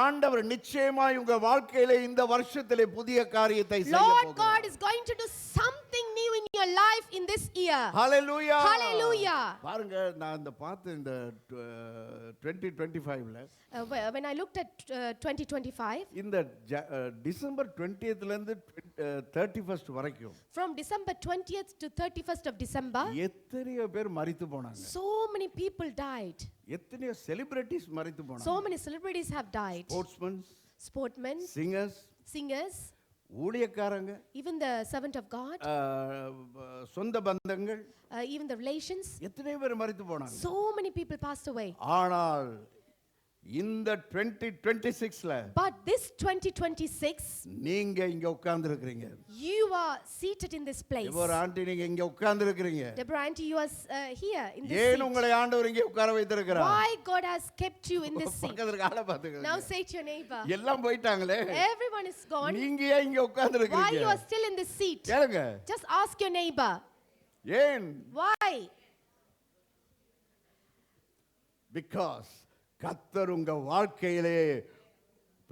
ஆண்டவர் நிச்சயமாய் உங்க வாழ்க்கையில இந்த வருஷத்திலே புதிய காரியத்தை செய்ய Lord போகிறார். God is going to do something new in your life in this year. Hallelujah. Hallelujah. பாருங்க, நான் இந்த பார்த்த இந்த 2025ல When I looked at 2025, இந்த டிசம்பர் 20th ல இருந்து 31st வரைக்கும் from December 20th to 31st of December, எத்தனையோ பேர் மரித்து போனாங்க. so many people died. எத்தனையோ செலிபிரிட்டிஸ் மரித்து போனாங்க. So many celebrities have died. Sportsman, Sportmen, singers, singers, ஊழியக்காரங்க, even the servant of God, சொந்த பந்தங்கள், even the relations. எத்தனையோ பேர் மரித்து போனாங்க. So many people passed away. ஆனால் இந்த 2026ல But this 2026, நீங்க இங்க உட்கார்ந்து இருக்கிறீங்க. you are seated in this place. ஒரு ஆண்டி நீங்க இங்க உட்கார்ந்து இருக்கிறீங்க. Deborah auntie, you are here in this ஏன் seat. உங்களை ஆண்டவர் இங்கே உட்கார வைத்திருக்கிறார்? Why God has kept you in this seat? பக்கத்துல ஆளை பாத்துக்கங்க. Now say to your neighbor, எல்லாம் போயிட்டாங்களே, everyone is gone. நீங்க ஏன் இங்க உட்கார்ந்து Why இருக்கீங்க? you are still in this seat? கேளுங்க. Just ask your neighbor. ஏன்? Why? Because கர்த்தர் உங்க வாழ்க்கையிலே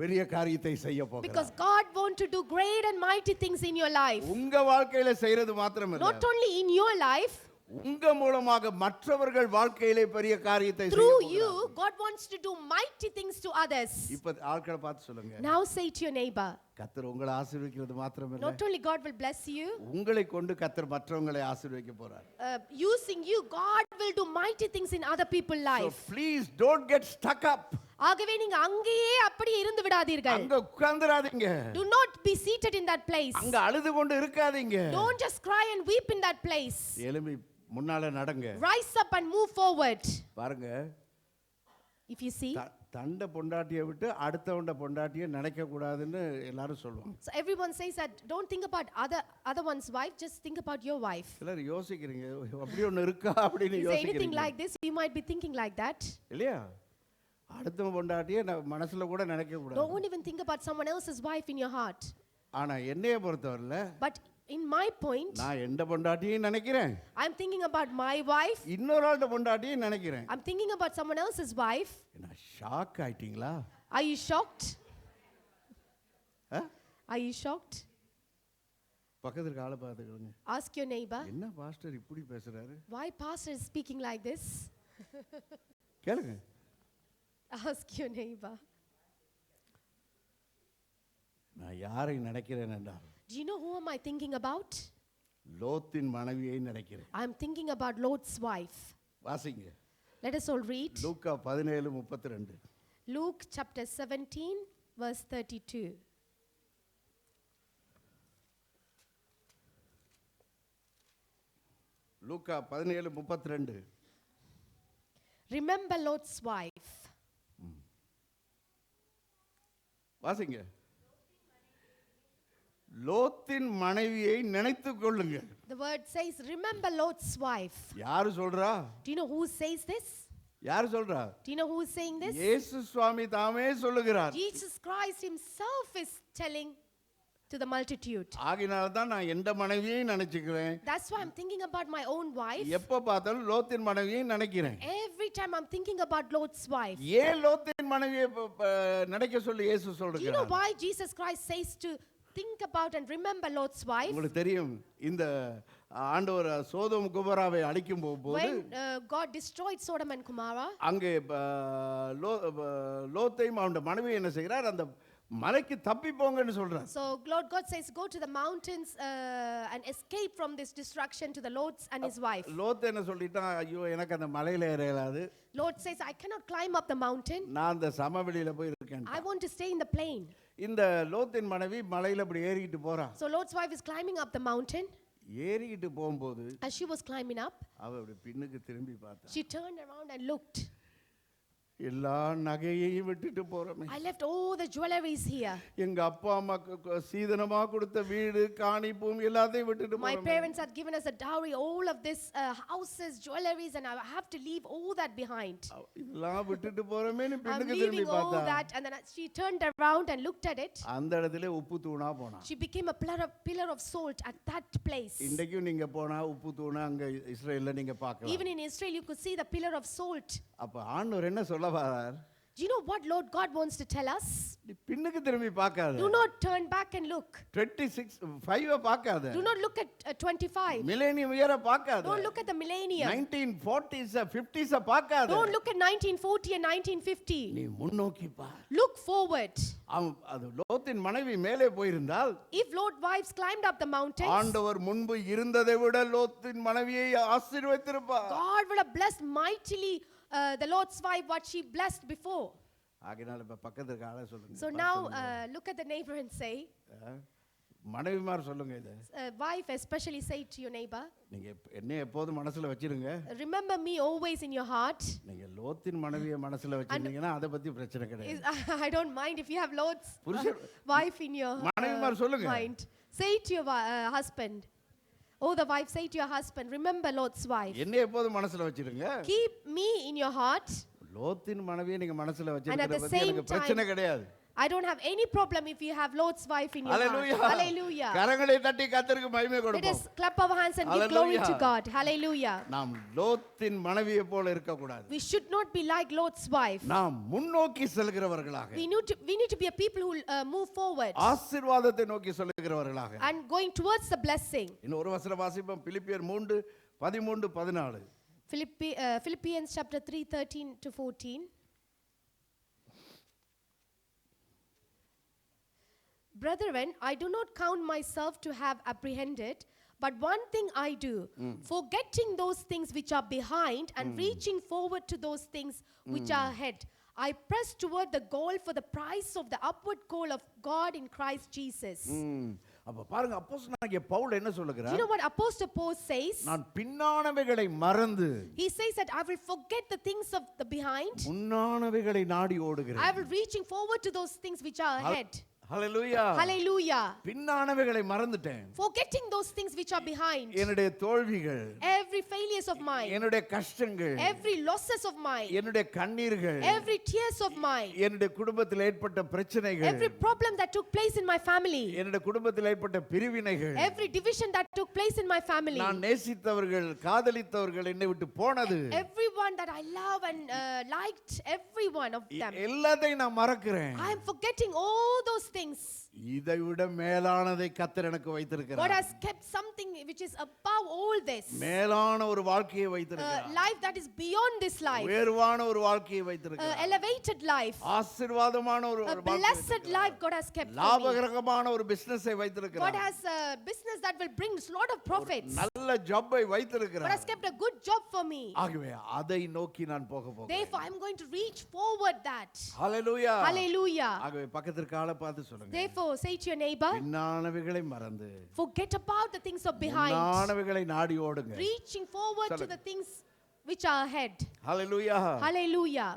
பெரிய காரியத்தை செய்ய போகிறார். Because God want to do great and mighty things in your life. உங்க வாழ்க்கையில செய்யறது மாத்திரமல்ல, Not only in your life, உங்க மூலமாக மற்றவர்கள் வாழ்க்கையிலே பெரிய காரியத்தை செய்ய through போகிறார். you, God wants to do mighty things to others. இப்ப ஆட்களை பார்த்து சொல்லுங்க, Now say to your neighbor, கர்த்தர் உங்களை ஆசீர்வதிக்கிறது மாத்திரமல்ல, not only God will bless you, உங்களை கொண்டு கர்த்தர் மற்றவங்களை ஆசீர்வதிக்க போறார். using you, God will do mighty things in other people's So life. please don't get stuck up. ஆகவே நீங்க அங்கேயே அப்படியே இருந்து விடாதீர்கள். அங்க உட்கார்ந்துராதீங்க. Do not be seated in that place. அங்க அழுது கொண்டு இருக்காதீங்க. Don't just cry and weep in that place. எழும்பி முன்னால நடங்க. Rise up and move forward. பாருங்க, If you see, தண்ட பொண்டாட்டியை விட்டு அடுத்தவண்ட பொண்டாட்டியை நினைக்க கூடாதுன்னு எல்லாரும் சொல்லுவாங்க. so everyone says that don't think about other one's wife, just think about your wife. சிலர் யோசிக்கிறீங்க, அப்படி ஒண்ணு இருக்கா அப்படின்னு Is there anything யோசிக்கிறீங்க like this? You might be thinking like that. இல்லையா? அடுத்தவன் பொண்டாட்டியை மனசுல கூட நினைக்க கூடாது. Don't even think about someone else's wife in your heart. ஆனா என்னைய பொறுத்தவரையில But in my point, நான் எந்த பொண்டாட்டியும் நினைக்கிறேன், I'm thinking about my wife. இன்னொரு ஆள்ட பொண்டாட்டியும் நினைக்கிறேன். I'm thinking about someone else's wife. என்ன ஷாக் ஆயிட்டீங்களா? Are you shocked? Ah? Are you shocked? பக்கத்துல ஆளை பார்த்துக்கோங்க. Ask your neighbor. என்ன பாஸ்டர் இப்படி பேசுறாரு? Why pastor is speaking like this? கேளுங்க. Ask your neighbor. நான் யாரை நினைக்கிறேன் என்றால், Do you know who am I thinking about? லோத்தின் மனைவியை நினைக்கிறேன். I'm thinking about Lot's wife. வாசிங்க. Let us all read. லூக்கா 17:32. Luke chapter 17 verse 32. லூக்கா 17:32. Remember Lot's wife. வாசிங்க. லோத்தின் மனைவியை நினைத்துக் கொள்ளுங்கள். The word says, remember Lot's wife. யாரு சொல்றா? Do you know who says this? யாரு சொல்றா? Do you know who is saying this? இயேசு சுவாமி தாமே சொல்லுகிறார். Jesus Christ himself is telling to the multitude. ஆகினால தான் நான் எந்த மனைவியை நினைச்சுக்கிறேன். That's why I'm thinking about my own wife. எப்ப பார்த்தாலும் லோத்தின் மனைவியை நினைக்கிறேன். Every time I'm thinking about Lot's wife. ஏன் லோத்தின் மனைவியை நினைக்க சொல்லி இயேசு Do you know சொல்றார்? why Jesus Christ says to think about and remember Lot's wife? உங்களுக்கு தெரியும், இந்த ஆண்டவர் சோதோம் குமராவை அழிக்கும் போது When God destroyed Sodom and Gomorrah, அங்கே லோத்தையும் அவனுடைய மனைவி என்ன செய்கிறார்? அந்த மலைக்கு தப்பி போங்கன்னு சொல்றார். so Lord God says, go to the mountains and escape from this destruction to the Lot and his wife. Lot என்ன சொல்லிட்டான்? ஐயோ, எனக்கு அந்த மலையில ஏற இயலாது. Lord says, I cannot climb up the mountain. நான் அந்த சமவெளியில போய் இருக்கேன். I want to stay in the plain. இந்த லோத்தின் மனைவி மலையில அப்படி ஏறிட்டு போறா. So Lot's wife is climbing up the mountain. ஏறிக்கிட்டு போகும்போது as she was climbing up, அவ அப்படி பின்னுக்கு திரும்பி பார்த்தா. she turned around and looked. எல்லா நகையையும் விட்டுட்டு போறமே. I left all the jewelries here. எங்க அப்பா அம்மாக்கு சீதனமா கொடுத்த வீடு காணி பூமி எல்லாத்தையும் விட்டுட்டு My போறமே. parents had given us a dowry, all of this houses, jewelries, and I have to leave all that behind. இதெல்லாம் விட்டுட்டு போறமேன்னு I'm பின்னுக்கு திரும்பி leaving all பார்த்தா. that, and then she turned around and looked at it. அந்த இடத்துல உப்பு தூணா போனா. She became a pillar of salt at that place. இன்றைக்கும் நீங்க போனா உப்பு தூணா அங்க இஸ்ரேல்ல நீங்க பார்க்கலாம். Even in Israel, you could see the pillar of salt. அப்ப ஆண்டவர் என்ன சொல்ல வரார்? Do you know what Lord God wants to tell us? நீ பின்னுக்கு திரும்பி பார்க்காத. Do not turn back and look. 26:5 பார்க்காத. Do not look at 25. Millennium இயரை பார்க்காத. Don't look at the millennium. 1940s 50s பார்க்காத. Don't look at 1940 and 1950. நீ முன்னோக்கி பார். Look forward. அது லோத்தின் மனைவி மேலே போயிருந்தால் If Lord's wives climbed up the mountains, ஆண்டவர் முன்பு இருந்ததை விட லோத்தின் மனைவியை ஆசீர்வதித்திருப்பார். God would have blessed mightily the Lord's wife what she blessed before. ஆகினால இப்ப பக்கத்துக்கு ஆள சொல்லுங்க. So now look at the neighbor and say, மனைவிமார் சொல்லுங்க இத. Wife especially say to your neighbor, நீங்க என்ன எப்போதும் மனசுல வச்சிருங்க. remember me always in your heart. நீங்க லோத்தின் மனைவியை மனசுல வச்சிருந்தீங்கன்னா அத பத்தி பிரச்சனை கிடையாது. I don't mind if you have Lord's புருஷன் wife in your மனைவிமார் சொல்லுங்க. mind. Say to your husband. Oh, the wife, say to your husband, remember Lord's wife. என்ன எப்போதும் மனசுல வச்சிருங்க. Keep me in your heart. லோத்தின் மனைவியை நீங்க மனசுல And at வச்சிருக்கிறது the பத்தி same எனக்கு பிரச்சனை கிடையாது. I don't have any problem if you have Lord's wife in your Hallelujah. heart. Hallelujah. கரங்களை தட்டி கர்த்தருக்கு மகிமை Let கொடுப்போம். us clap our hands and give glory to Hallelujah. God. Hallelujah. நாம் லோத்தின் மனைவியை போல இருக்க கூடாது. We should not be like Lord's wife. நாம் முன்னோக்கி செல்கிறவர்களாக We need to be a people who move forward ஆசீர்வாதத்தை நோக்கி செல்கிறவர்களாக. and going towards the blessing. இன்னும் ஒரு வசனம் வாசிப்போம். பிலிப்பியர் 3:13-14. Philippians chapter 3:13 to 14. Brethren, I do not count myself to have apprehended, but one thing I do, forgetting those things which are behind and reaching forward to those things which are ahead. I press toward the goal for the prize of the upward call of God in Christ Jesus. அப்ப பாருங்க அப்போஸ்தலனாகிய பவுல் என்ன Do you சொல்லுகிறார்? know what Apostle Paul says? நான் பின்னானவைகளை மறந்து He says that I will forget the things of the behind. முன்னானவைகளை நாடி ஓடுகிறேன். I will reaching forward to those things which are ahead. Hallelujah. Hallelujah. பின்னானவைகளை மறந்துட்டேன். Forgetting those things which are behind. என்னுடைய தோல்விகள், Every failures of mine. என்னுடைய கஷ்டங்கள், Every losses of mine. என்னுடைய கண்ணீர்கள், Every tears of mine. என்னுடைய குடும்பத்தில் ஏற்பட்ட பிரச்சனைகள், Every problem that took place in my family. என்னுடைய குடும்பத்தில் ஏற்பட்ட பிரிவினைகள், Every division that took place in my family. நான் நேசித்தவர்கள் காதலித்தவர்கள் என்னை விட்டு போனது, Everyone that I love and liked, every one of them. எல்லாத்தையும் நான் மறக்கிறேன். I am forgetting all those things. இதை விட மேலானதை கர்த்தர் எனக்கு God வைத்திருக்கிறார். has kept something which is above all this. மேலான ஒரு வாழ்க்கையை வைத்திருக்கிறார். Life that is beyond this life. உயர்வான ஒரு வாழ்க்கையை வைத்திருக்கிறார். Elevated life. ஆசீர்வாதமான ஒரு A blessed life God has kept for me. லாபகரமான ஒரு பிசினஸை God வைத்திருக்கிறார். has a business that will bring a lot of profits. நல்ல ஜாபை God வைத்திருக்கிறார். has kept a good job for me. ஆகவே அதை நோக்கி நான் போக போகிறேன். Therefore, I am going to reach forward that. Hallelujah. Hallelujah. ஆகவே பக்கத்திற்கு ஆளை பார்த்து சொல்லுங்க. Therefore, say to your neighbor, பின்னானவைகளை மறந்து forget about the things of behind. முன்னானவைகளை நாடி ஓடுங்க. Reaching forward to the things which are ahead. Hallelujah. Hallelujah.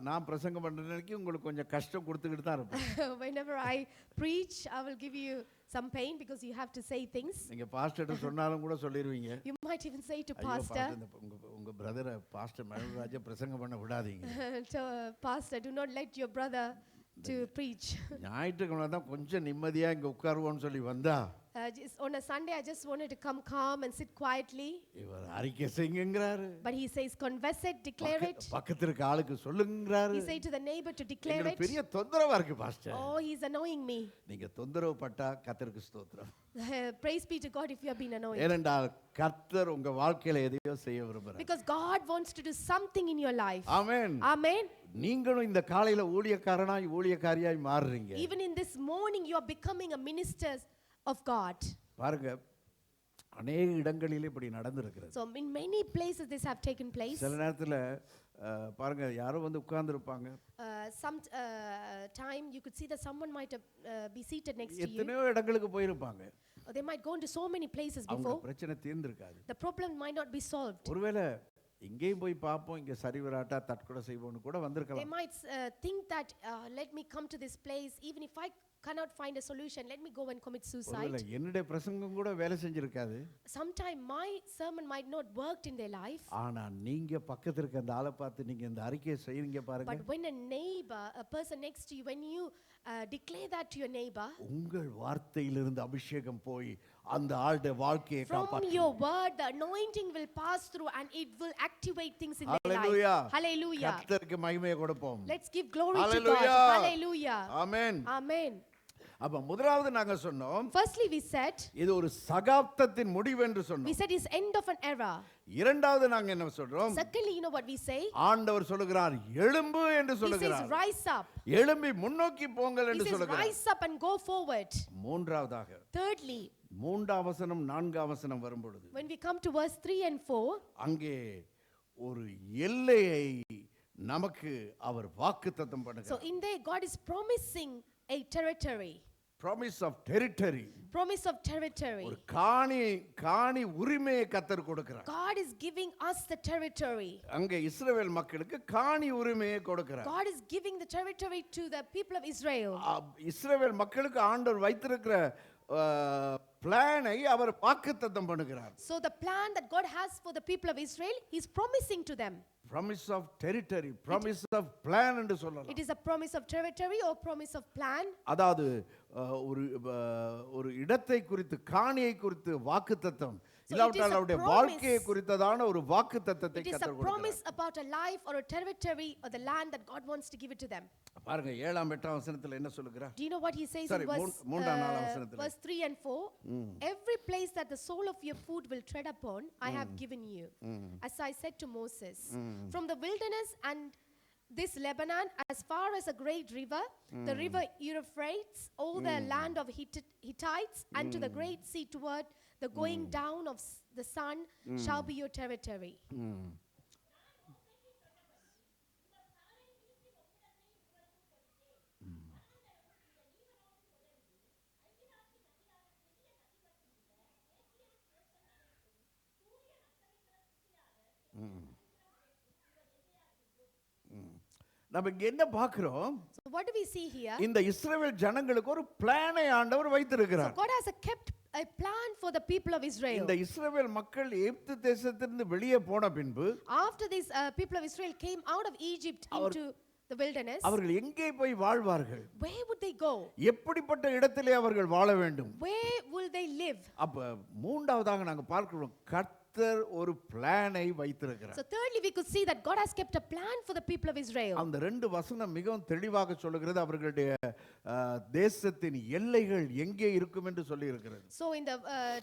நான் பிரசங்கம் பண்றேன்னு உங்களுக்கு கொஞ்சம் கஷ்டம் கொடுத்துக்கிட்டு தான் இருப்பேன். Whenever I preach, I will give you some pain because you have to say things. நீங்க பாஸ்டர் சொன்னாலும் கூட சொல்லிருவீங்க. You might even say to ஐயோ, pastor, உங்க பிரதரை பாஸ்டர் மனோராஜ பிரசங்கம் பண்ண விடாதீங்க. to pastor, do not let your brother to preach. ஞாயிற்றுக்கிழமை தான் கொஞ்சம் நிம்மதியா இங்க உட்காருவோம்னு சொல்லி வந்தா On a Sunday, I just wanted to come calm and sit quietly. இவர் அறிக்கை செய்யுங்கறாரு. But he says, confess it, declare it. பக்கத்திற்கு ஆளுக்கு சொல்லுங்கறாரு. He says to the neighbor to declare it. பெரிய தொந்தரவா இருக்கு pastor. Oh, he's annoying me. நீங்க தொந்தரவு பட்டா கர்த்தருக்கு ஸ்தோத்திரம். Praise be to God if you have been annoyed. ஏனென்றால் கர்த்தர் உங்க வாழ்க்கையில எதையோ செய்ய விரும்புறார். Because God wants to do something in your life. Amen. Amen. நீங்களும் இந்த காலையில ஊழியக்காரனாய் ஊழியக்காரியாய் மாறுறீங்க. Even in this morning, you are becoming a minister of God. பாருங்க அநேக இடங்களிலே இப்படி நடந்திருக்கிறது. So in many places this have taken place. சில நேரத்துல பாருங்க யாரோ வந்து உட்கார்ந்து இருப்பாங்க. Some time you could see that someone might be seated next to you. எத்தனையோ இடங்களுக்கு போயிருப்பாங்க. Or they might go into so many places அவங்க before. பிரச்சனை தீர்ந்திருக்காது. The problem might not be solved. ஒருவேளை இங்கேயும் போய் பார்ப்போம், இங்க சரி வராட்டா தற்கொலை செய்வோம்னு கூட They வந்திருக்கலாம். might think that let me come to this place, even if I cannot find a solution, let me go and commit suicide. ஒருவேளை என்னுடைய பிரசங்கம் கூட வேலை செஞ்சிருக்காது. Sometime my sermon might not worked in their life. ஆனா நீங்க பக்கத்துல இருக்க அந்த ஆளை பார்த்து நீங்க இந்த அறிக்கையை செய்யுங்க பாருங்க. But when a neighbor, a person next to you, when you declare that to your neighbor, உங்கள் வார்த்தையிலிருந்து அபிஷேகம் போய் அந்த ஆளுடைய வாழ்க்கையை from காப்பாற்றும். your word, the anointing will pass through and it will activate things in their Hallelujah. life. Hallelujah. கர்த்தருக்கு மகிமையை கொடுப்போம். Let's give glory to God. Hallelujah. Hallelujah. Amen. Amen. அப்ப முதலாவது நாங்க சொன்னோம், Firstly, we said இது ஒரு சகாப்தத்தின் முடிவு என்று we சொன்னோம். said it's end of an era. இரண்டாவது நாங்க என்ன சொல்றோம்? Secondly, you know what we say? ஆண்டவர் சொல்லுகிறார் எழும்பு என்று He says சொல்லுகிறார். rise up. எழும்பி முன்னோக்கி போங்கள் He என்று says சொல்லுகிறார். rise up and go forward. மூன்றாவதாக Thirdly, மூன்றாம் வசனம் நான்காம் வசனம் வரும்பொழுது when we come to verse 3 and 4, அங்கே ஒரு எல்லையை நமக்கு அவர் வாக்குத்தத்தம் so பண்ணுகிறார். in there God is promising a territory. Promise of territory. Promise of territory. ஒரு காணி உரிமையை கர்த்தர் கொடுக்கிறார். God is giving us the territory. அங்கே இஸ்ரவேல் மக்களுக்கு காணி உரிமையை கொடுக்கிறார். God is giving the territory to the people of Israel. இஸ்ரவேல் மக்களுக்கு ஆண்டவர் வைத்திருக்கிற பிளானை அவர் வாக்குத்தத்தம் பண்ணுகிறார். So the plan that God has for the people of Israel, He is promising to them. Promise of territory, promise of plan என்று சொல்லலாம். It is a promise of territory or promise of plan. அதாவது ஒரு இடத்தை குறித்து காணியை குறித்து வாக்குத்தத்தம் இல்லாவிட்டால் அவருடைய வாழ்க்கையை குறித்ததான ஒரு வாக்குத்தத்தத்தை It is a கர்த்தர் கொடுக்கிறார். promise about a life or a territory or the land that God wants to give it to them. பாருங்க 7ஆம் 8ஆம் வசனத்துல என்ன சொல்லுகிறார்? Do you know what he says Sorry, in verse, மூன்றாம் நாலாம் வசனத்துல. verse 3 and 4? Every place that the sole of your foot will tread upon, I have given you. As I said to Moses, from the wilderness and this Lebanon, as far as a great river, the river Euphrates, all the land of Hittites, and to the great sea toward the going down of the sun shall be your territory. நம்ம இங்க என்ன பார்க்கிறோம்? So what do we see here? இந்த இஸ்ரவேல் ஜனங்களுக்கு ஒரு பிளானை ஆண்டவர் So வைத்திருக்கிறார். God has kept a plan for the people of Israel. இந்த இஸ்ரவேல் மக்கள் எகிப்து தேசத்திலிருந்து வெளியே போன பின்பு After these people of Israel came out of Egypt into the wilderness, அவர்கள் எங்கே போய் வாழ்வார்கள்? where would they go? எப்படிப்பட்ட இடத்திலே அவர்கள் வாழ வேண்டும்? Where will they live? அப்ப மூன்றாவதாக நாங்க பார்க்கிறோம் கர்த்தர் ஒரு பிளானை வைத்திருக்கிறார். So thirdly, we could see that God has kept a plan for the people of Israel. அந்த ரெண்டு வசனம் மிகவும் தெளிவாக சொல்லுகிறது அவர்களுடைய தேசத்தின் எல்லைகள் எங்கே இருக்கும் என்று சொல்லி இருக்கிறது. So in the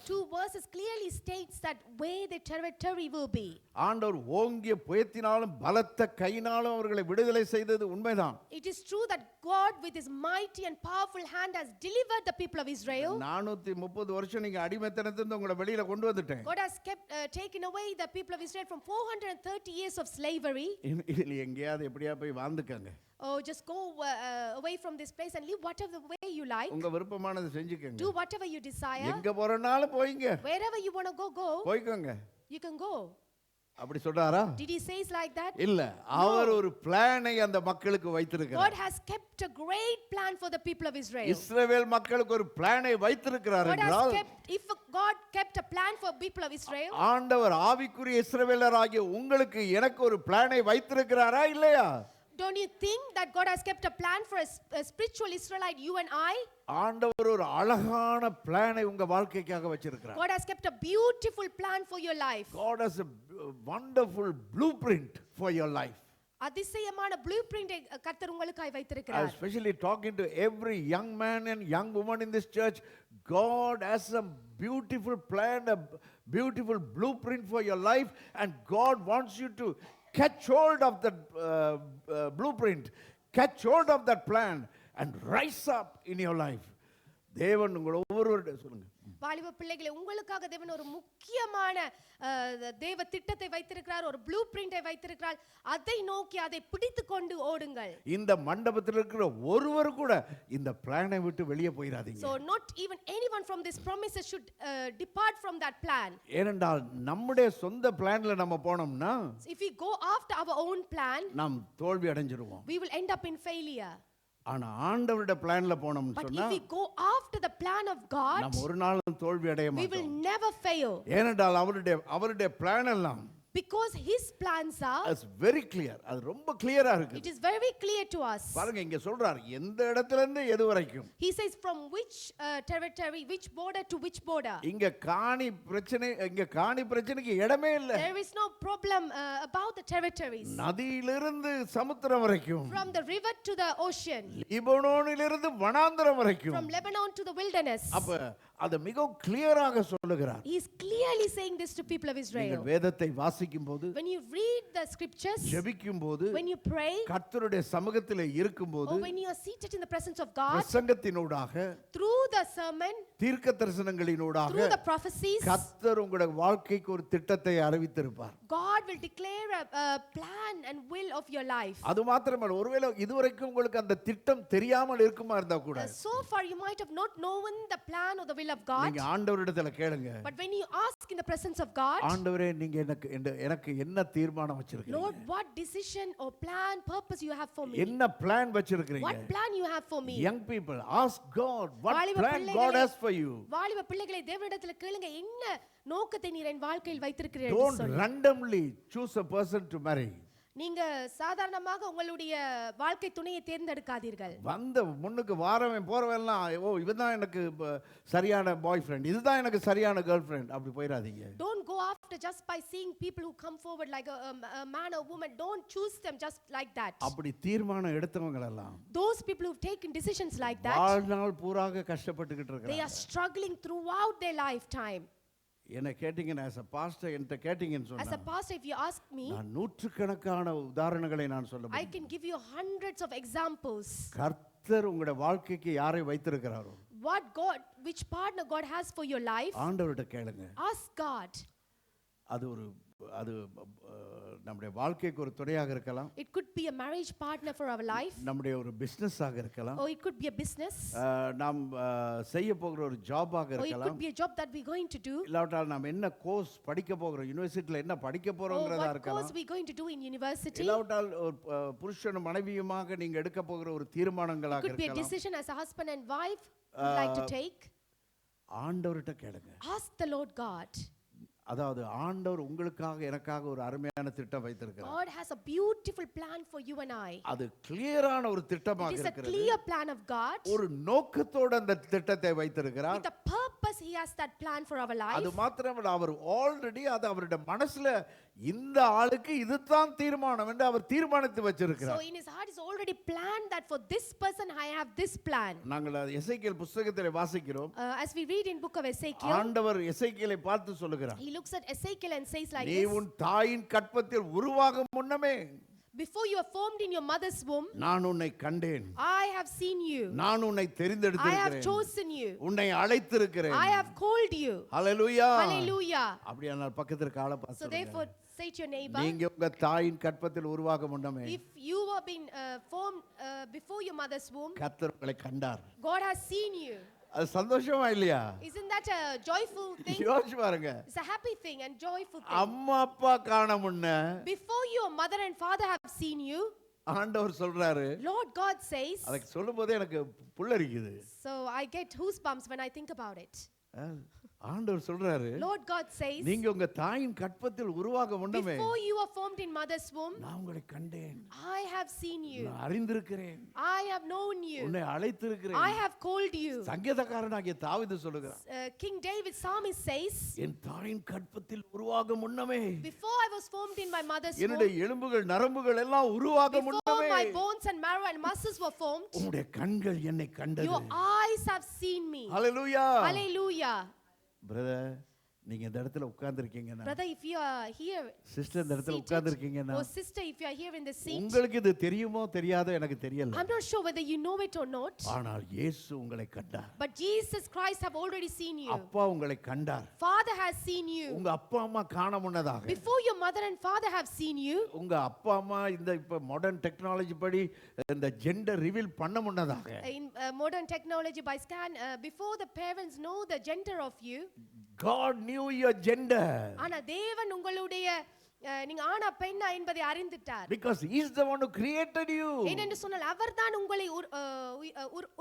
two verses clearly states that where the territory will be. ஆண்டவர் ஓங்கிய புயத்தினாலும் பலத்த கையினாலும் அவர்களை விடுதலை செய்தது உண்மைதான். It is true that God with his mighty and powerful hand has delivered the people of Israel. 430 வருஷம் நீங்க அடிமைத்தனத்திலிருந்து உங்களை வெளியில கொண்டு வந்துட்டேன். God has kept taken away the people of Israel from 430 years of slavery. இதுல எங்கேயாவது எப்படியா போய் வாழ்ந்துக்கங்க. Oh, just go away from this place and live whatever way you like. உங்க விருப்பமானதை செஞ்சுக்கங்க. Do whatever you desire. எங்க போறனாலும் போய்ங்க. Wherever you want to go. போய்க்கோங்க. You can go. அப்படி சொல்றாரா? Did he say like that? இல்ல. அவர் ஒரு பிளானை அந்த மக்களுக்கு வைத்திருக்கிறார். God has kept a great plan for the people of Israel. இஸ்ரவேல் மக்களுக்கு ஒரு பிளானை வைத்திருக்கிறார் என்றால் If God kept a plan for people of Israel, ஆண்டவர் ஆவிக்குரிய இஸ்ரவேலராகிய உங்களுக்கு எனக்கு ஒரு பிளானை வைத்திருக்கிறாரா இல்லையா? don't you think that God has kept a plan for a spiritual Israelite, you and I? ஆண்டவர் ஒரு அழகான பிளானை உங்க வாழ்க்கைக்காக வச்சிருக்கிறார். God has kept a beautiful plan for your life. God has a wonderful blueprint for your life. அதிசயமான blueprint கர்த்தர் உங்களுக்காய் I வைத்திருக்கிறார். especially talking to every young man and young woman in this church. God has a beautiful plan, a beautiful blueprint for your life, and God wants you to catch hold of that blueprint, catch hold of that plan and rise up in your life. தேவன் உங்களை ஒவ்வொருவருடைய சொல்லுங்க. வாலிப பிள்ளைகளே, உங்களுக்காக தேவன் ஒரு முக்கியமான தேவ திட்டத்தை வைத்திருக்கிறார், ஒரு ப்ளூ பிரிண்டை வைத்திருக்கிறார். அதை நோக்கி அதை பிடித்துக் கொண்டு ஓடுங்கள். இந்த மண்டபத்தில் இருக்கிற ஒருவர் கூட இந்த பிளானை விட்டு வெளியே போயிடாதீங்க. So not even anyone from this promises should depart from that plan. ஏனென்றால் நம்முடைய சொந்த பிளான்ல நம்ம போனோம்னா If we go after our own plan, நாம் தோல்வி அடைஞ்சிருவோம். we will end up in failure. ஆனா ஆண்டவருடைய பிளான்ல போனோம்னு But சொன்னா if we go after the plan of God, நம்ம ஒரு நாளும் தோல்வி அடைய we will மாட்டோம். never fail. ஏனென்றால் அவருடைய பிளான் எல்லாம் Because his plans are, it's very clear. அது ரொம்ப கிளியரா இருக்கு. it is very clear to us. பாருங்க இங்க சொல்றார் எந்த இடத்துல இருந்து எது வரைக்கும். He says from which territory, which border to which border. இங்க காணி பிரச்சனைக்கு இடமே இல்ல. There is no problem about the territories. நதியிலிருந்து சமுத்திரம் வரைக்கும். From the river to the ocean. லீபனோனிலிருந்து வனாந்தரம் வரைக்கும். From Lebanon to the wilderness. அப்ப அது மிகவும் கிளியராக சொல்லுகிறார். He is clearly saying this to people of Israel. நீங்கள் வேதத்தை வாசிக்கும்போது, When you read the scriptures, ஜெபிக்கும்போது, when you pray, கர்த்தருடைய சமூகத்திலே இருக்கும்போது, or when you are seated in the presence of God, பிரசங்கத்தினூடாக, through the sermon, தீர்க்க தரிசனங்களினூடாக, through the prophecies, கர்த்தர் உங்களுடைய வாழ்க்கைக்கு ஒரு திட்டத்தை அறிவித்திருப்பார். God will declare a plan and will of your life. அது மாத்திரமல்ல, ஒருவேளை இதுவரைக்கும் உங்களுக்கு அந்த திட்டம் தெரியாமல் இருக்குமா இருந்தா கூட, So far you might have not known the plan or the will of God. நீங்க ஆண்டவரிடத்துல கேளுங்க. But when you ask in the presence of God, ஆண்டவரே நீங்க எனக்கு என்ன தீர்மானம் வச்சிருக்கீங்க? Lord, what decision or plan, purpose you have for me? என்ன பிளான் வச்சிருக்கீங்க? What plan you have for me? Young people, ask God what வாலிப plan பிள்ளைகளே, God has for you. வாலிப பிள்ளைகளை தேவனிடத்தில் கேளுங்க, என்ன நோக்கத்தை நீர் என் வாழ்க்கையில் வைத்திருக்கிறீர்கள் Don't என்று சொல்லி. randomly choose a person to marry. நீங்க சாதாரணமாக உங்களுடைய வாழ்க்கை துணையை தேர்ந்தெடுக்காதீர்கள். வந்த முன்னுக்கு வாரவன் போறவெல்லாம் இவன் தான் எனக்கு சரியான பாய் ஃப்ரெண்ட், இதுதான் எனக்கு சரியான கேர்ள் ஃப்ரெண்ட், அப்படி போயிடாதீங்க. Don't go after just by seeing people who come forward like a man or woman. Don't choose them just like that. அப்படி தீர்மானம் எடுத்தவங்க எல்லாம் Those people who've taken decisions like that, வாழ்நாள் பூராக கஷ்டப்பட்டுக்கிட்டு they இருக்காங்க. are struggling throughout their lifetime. என்ன கேட்டீங்கன்னா as a pastor என்கிட்ட கேட்டீங்கன்னு As a சொன்னா pastor, if you ask me, நான் நூற்றுக்கணக்கான உதாரணங்களை நான் சொல்ல I முடியும். can give you hundreds of examples. கர்த்தர் உங்களுடைய வாழ்க்கைக்கு யாரை வைத்திருக்கிறாரோ Which partner God has for your life, ஆண்டவர்கிட்ட கேளுங்க. ask God. அது நம்முடைய வாழ்க்கைக்கு ஒரு துணையாக இருக்கலாம். It could be a marriage partner for our life, நம்முடைய ஒரு பிசினஸ் ஆக இருக்கலாம். or it could be a business, நாம் செய்ய போகிற ஒரு ஜாப் ஆக or it could இருக்கலாம். be a job that we're going to do, இல்லாவிட்டால் நாம் என்ன கோர்ஸ் படிக்க போகிறோம், யுனிவர்சிட்டியில் என்ன படிக்க or போறோம்ங்கறதா what course இருக்கலாம். we're going to do in university. இல்லாவிட்டால் ஒரு புருஷனும் மனைவியுமாக நீங்க எடுக்க போகிற ஒரு It தீர்மானங்களாக could be a இருக்கலாம். decision as a husband and wife you'd like to take. ஆண்டவர்கிட்ட கேளுங்க. Ask the Lord God. அதாவது ஆண்டவர் உங்களுக்காக எனக்காக ஒரு அருமையான திட்டம் வைத்திருக்கிறார். God has a beautiful plan for you and I. அது கிளியரான ஒரு It திட்டமாக is a இருக்கிறது. clear plan of God. ஒரு நோக்கத்தோட அந்த திட்டத்தை வைத்திருக்கிறார். With a purpose he has that plan for our life. அது மாத்திரமல்ல, அவர் ஆல்ரெடி அது அவருடைய மனசுல இந்த ஆளுக்கு இதுதான் தீர்மானம் என்று அவர் தீர்மானித்து So வச்சிருக்கிறார். in his heart is already planned that for this person I have this plan. நாங்கள் எசேக்கியேல் புத்தகத்திலே வாசிக்கிறோம். As we read in book of Ezekiel, ஆண்டவர் எசேக்கியேலை பார்த்து சொல்லுகிறார், he looks at Ezekiel and says like நீ this: உன் தாயின் கற்பத்தில் உருவாகும் முன்னமே Before you are formed in your mother's womb, நான் உன்னை கண்டேன், I have seen you. நான் உன்னை I have தெரிந்தெடுத்திருக்கிறேன், chosen you. உன்னை அழைத்திருக்கிறேன். I have called you. Hallelujah. Hallelujah. அப்படியானால் பக்கத்துல ஆளை பார்த்து So சொல்லுங்க, therefore say to your neighbor, நீங்க உங்க தாயின் கற்பத்தில் உருவாகும் முன்னமே if you were being formed before your mother's womb, கர்த்தர் உங்களை கண்டார். God has seen you. அது சந்தோஷமா இல்லையா? Isn't that a joyful thing? யோசிச்சு பாருங்க. It's a happy thing and joyful thing. அம்மா அப்பா காண முன்ன Before your mother and father have seen you, ஆண்டவர் சொல்றாரு, Lord God says, அதுக்கு சொல்லும்போதே எனக்கு புல்லரிக்குது. so I get goosebumps when I think about it. ஆண்டவர் சொல்றாரு, Lord God says, நீங்க உங்க தாயின் கற்பத்தில் உருவாக முன்னமே before you were formed in mother's womb, நான் உங்களை கண்டேன், I have seen you. நான் அறிந்திருக்கிறேன், I have known you. உன்னை அழைத்திருக்கிறேன். I have called you. சங்கீதக்காரனாகிய தாவீது சொல்லுகிறார், King David psalmist says, என் தாயின் கற்பத்தில் உருவாக முன்னமே, before I was formed in my mother's என்னுடைய womb, எலும்புகள் நரம்புகள் எல்லாம் உருவாக before முன்னமே my bones and marrow and muscles were formed, உம்முடைய கண்கள் என்னை கண்டது. your eyes have seen me. Hallelujah. Hallelujah. Brother, நீங்க இந்த இடத்துல உட்கார்ந்திருக்கீங்கன்னா, Brother, if you are here, sister இந்த இடத்துல seated, உட்கார்ந்திருக்கீங்கன்னா, or sister, if you are here in the seat, உங்களுக்கு இது தெரியுமோ தெரியாதோ எனக்கு தெரியல. I'm not sure whether you know it or not, ஆனால் இயேசு உங்களை கண்டார். but Jesus Christ have already seen you. அப்பா உங்களை கண்டார். Father has seen you. உங்க அப்பா அம்மா காண முன்னதாக, Before your mother and father have seen you, உங்க அப்பா அம்மா இந்த இப்ப மாடர்ன் டெக்னாலஜி படி இந்த ஜெண்டர் ரிவீல் பண்ண முன்னதாக, in modern technology by scan, before the parents know the gender of you, God knew your gender ஆனா தேவன் உங்களுடைய நீங்க ஆணா பெண்ணா என்பதை அறிந்துட்டார். because he is the one who created you. ஏனென்று சொன்னால் அவர்தான் உங்களை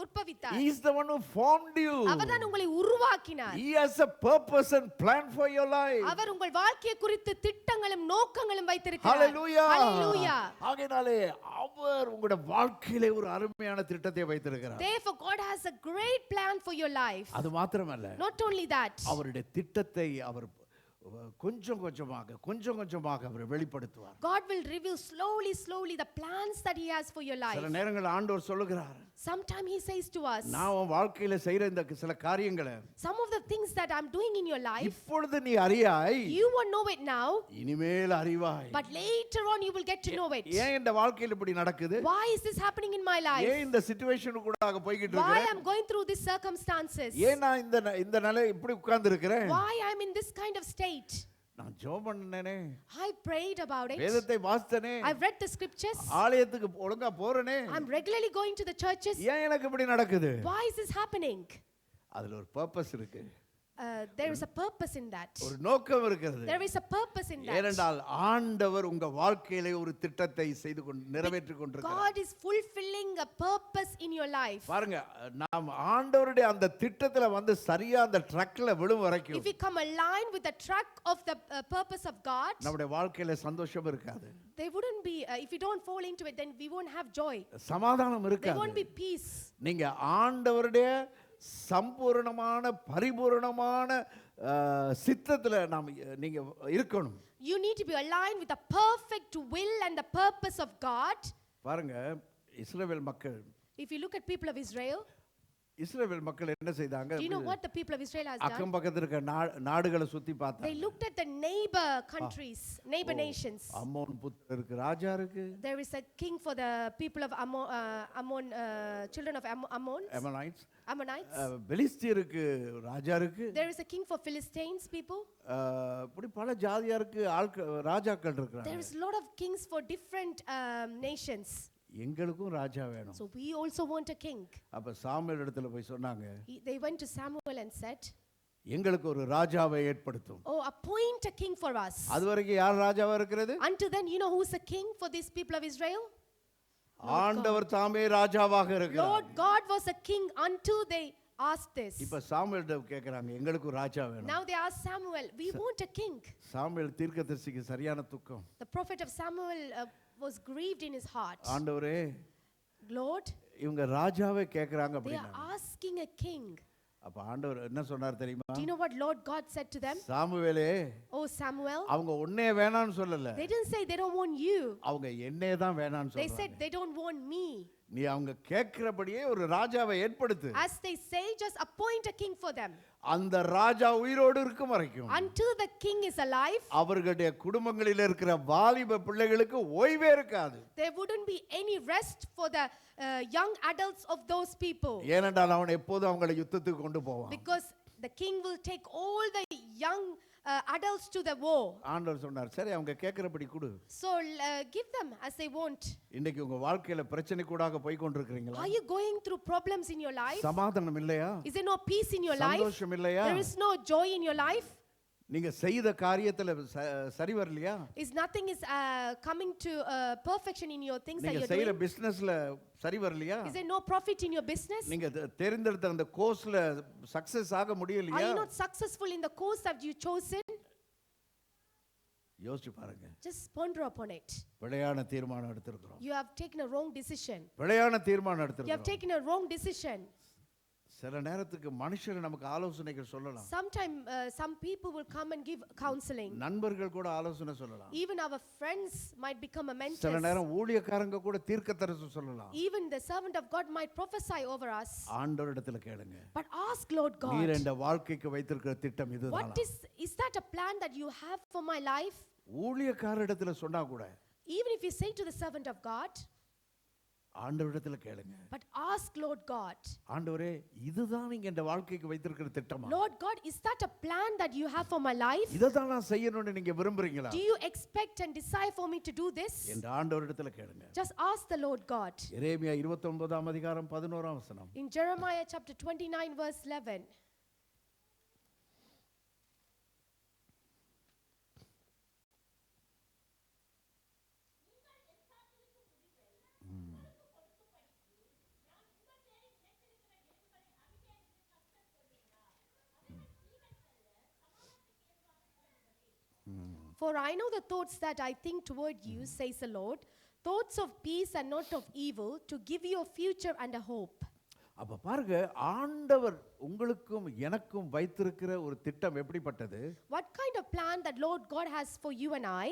உற்பவித்தார். He is the one who formed you. அவர்தான் உங்களை உருவாக்கினார். He has a purpose and plan for your life. அவர் உங்கள் வாழ்க்கையை குறித்து திட்டங்களும் நோக்கங்களும் வைத்திருக்கிறார். Hallelujah. Hallelujah. ஆகையாலே அவர் உங்களுடைய வாழ்க்கையிலே ஒரு அருமையான திட்டத்தை வைத்திருக்கிறார். Therefore God has a great plan for your life. அது மாத்திரமல்ல, Not only that, அவருடைய திட்டத்தை அவர் கொஞ்சம் கொஞ்சமாக அவர் வெளிப்படுத்துவார். God will reveal slowly the plans that he has for your life. சில நேரங்கள் ஆண்டவர் சொல்லுகிறார், Sometime he says to us, நான் உன் வாழ்க்கையில செய்யற இந்த சில காரியங்களை some of the things that I'm doing in your life, இப்பொழுது நீ அறியாய், you won't know it now, இனிமேல் அறிவாய். but later on you will get to know it. ஏன் இந்த வாழ்க்கையில இப்படி நடக்குது? Why is this happening in my life? ஏன் இந்த சிச்சுவேஷன் கூட போயிட்டு Why இருக்கேன்? I'm going through these circumstances? ஏன் நான் இந்த நிலை இப்படி உட்கார்ந்து இருக்கிறேன்? Why I'm in this kind of state? நான் ஜெபம் பண்ணனே, I prayed about it. வேதத்தை வாசித்தனே, I've read the scriptures. ஆலயத்துக்கு ஒழுங்கா போறனே, I'm regularly going to the churches. ஏன் எனக்கு இப்படி நடக்குது? Why is this happening? அதுல ஒரு பர்பஸ் இருக்கு. There is a purpose in that. ஒரு நோக்கம் இருக்கிறது. There is a purpose in that. ஏனென்றால் ஆண்டவர் உங்க வாழ்க்கையிலே ஒரு திட்டத்தை செய்து நிறைவேற்றிக் கொண்டிருக்கிறார். God is fulfilling a purpose in your life. பாருங்க, நாம் ஆண்டவருடைய அந்த திட்டத்துல வந்து சரியா அந்த ட்ரக்ல விழும் வரைக்கும், If we come aligned with the track of the purpose of God, நம்முடைய வாழ்க்கையில சந்தோஷம் இருக்காது. there wouldn't be if we don't fall into it, then we won't have joy. சமாதானம் There இருக்காது. won't be peace. நீங்க ஆண்டவருடைய சம்பூர்ணமான பரிபூர்ணமான சித்தத்துல நீங்க இருக்கணும். You need to be aligned with the perfect will and the purpose of God. பாருங்க, இஸ்ரவேல் மக்கள், If you look at people of Israel, இஸ்ரவேல் மக்கள் என்ன செய்தாங்க? do you know what the people of Israel has done? அக்கம் பக்கத்துல இருக்க நாடுகளை சுத்தி பார்த்தாங்க. They looked at the neighbor countries, neighbor nations. Ammon புத்திரருக்கு ராஜா இருக்கு. There is a king for the people of Ammon, children of Ammon. Ammonites. பெலிஸ்தியருக்கு ராஜா இருக்கு. There is a king for Philistines people. இப்படி பல ஜாதியாருக்கு ராஜாக்கள் இருக்காங்க. There is a lot of kings for different nations. எங்களுக்கும் ராஜா வேணும். So we also want a king. அப்ப Samuel இடத்துல போய் சொன்னாங்க, They went to Samuel and said, எங்களுக்கு ஒரு ராஜாவை ஏற்படுத்தும். oh, appoint a king for us. அதுவரைக்கும் யார் ராஜாவா இருக்கிறது? Until then, you know who's a king for these people of Israel? ஆண்டவர் தாமே ராஜாவாக இருக்கிறார். Lord God was a king until they asked this. இப்ப சாமுவேல்ட்ட கேக்குறாங்க, எங்களுக்கு ஒரு ராஜா வேணும். Now they ask Samuel, we want a king. Samuel தீர்க்கதரிசிக்கு சரியான துக்கம். The prophet of Samuel was grieved in his heart. ஆண்டவரே, Lord, இவங்க ராஜாவே கேக்குறாங்க they அப்படினா, are asking a king. அப்ப ஆண்டவர் என்ன சொன்னார் தெரியுமா? Do you know what Lord God said to them? சாமுவேலே, Oh Samuel, அவங்க உன்னைய வேணாம்னு சொல்லல. they didn't say they don't want you. அவங்க என்னைய தான் வேணாம்னு They சொல்றாங்க. said they don't want me. நீ அவங்க கேக்குறபடியே ஒரு ராஜாவை ஏற்படுத்து. As they say, just appoint a king for them. அந்த ராஜா உயிரோடு இருக்கும் வரைக்கும், Until the king is alive, அவர்களுடைய குடும்பங்களில் இருக்கிற வாலிப பிள்ளைகளுக்கு ஓய்வே இருக்காது. there wouldn't be any rest for the young adults of those people. ஏனென்றால் அவன் எப்போதும் அவங்களை யுத்தத்துக்கு கொண்டு போவான். Because the king will take all the young adults to the war. ஆண்டவர் சொன்னார், சரி அவங்க கேக்குறபடி கொடு. So give them as they want. இன்னைக்கு உங்க வாழ்க்கையில பிரச்சனை கூடாக போய் கொண்டிருக்கீங்களா? Are you going through problems in your life? சமாதானம் இல்லையா? Is there no peace in your life? சந்தோஷம் இல்லையா? There is no joy in your life? நீங்க செய்த காரியத்துல சரி வரலையா? Is nothing is coming to perfection in your things that நீங்க you're செய்யற doing? பிசினஸ்ல சரி வரலையா? Is there no profit in your business? நீங்க தேர்ந்தெடுத்த அந்த கோர்ஸ்ல சக்சஸ் ஆக Are முடியலையா? you not successful in the course that you chosen? யோசிச்சு பாருங்க. Just ponder upon it. பிழையான தீர்மானம் எடுத்திருக்கிறோம். You have taken a wrong decision. பிழையான தீர்மானம் You have எடுத்திருக்கிறோம். taken a wrong decision. சில நேரத்துக்கு மனுஷர் நமக்கு ஆலோசனைகள் சொல்லலாம். Sometimes some people will come and give counseling. நண்பர்கள் கூட ஆலோசனை சொல்லலாம். Even our friends might become a mentor. சில நேரம் ஊழியக்காரங்க கூட தீர்க்கதரிசனம் சொல்லலாம். Even the servant of God might prophesy over us. ஆண்டவரிடத்துல கேளுங்க. But ask Lord God. நீர் இந்த வாழ்க்கைக்கு வைத்திருக்கிற திட்டம் இதுதான். What is that a plan that you have for my life? ஊழியக்காரரிடத்துல சொன்னா கூட, Even if you say to the servant of God, ஆண்டவரிடத்துல கேளுங்க. but ask Lord God. ஆண்டவரே, இதுதான் நீங்க இந்த வாழ்க்கைக்கு வைத்திருக்கிற திட்டமா? Lord God, is that a plan that you have for my life? இததான் நான் செய்யணும்னு நீங்க விரும்புறீங்களா? Do you expect and desire for me to do this? இந்த ஆண்டவரிடத்துல கேளுங்க. Just ask the Lord God. எரேமியா 29ஆம் அதிகாரம் 11ஆம் வசனம். In Jeremiah chapter 29 verse 11. For I know the thoughts that I think toward you, says the Lord, thoughts of peace and not of evil, to give you a future and a hope. அப்ப பாருங்க, ஆண்டவர் உங்களுக்கும் எனக்கும் வைத்திருக்கிற ஒரு திட்டம் எப்படிப்பட்டது? What kind of plan that Lord God has for you and I?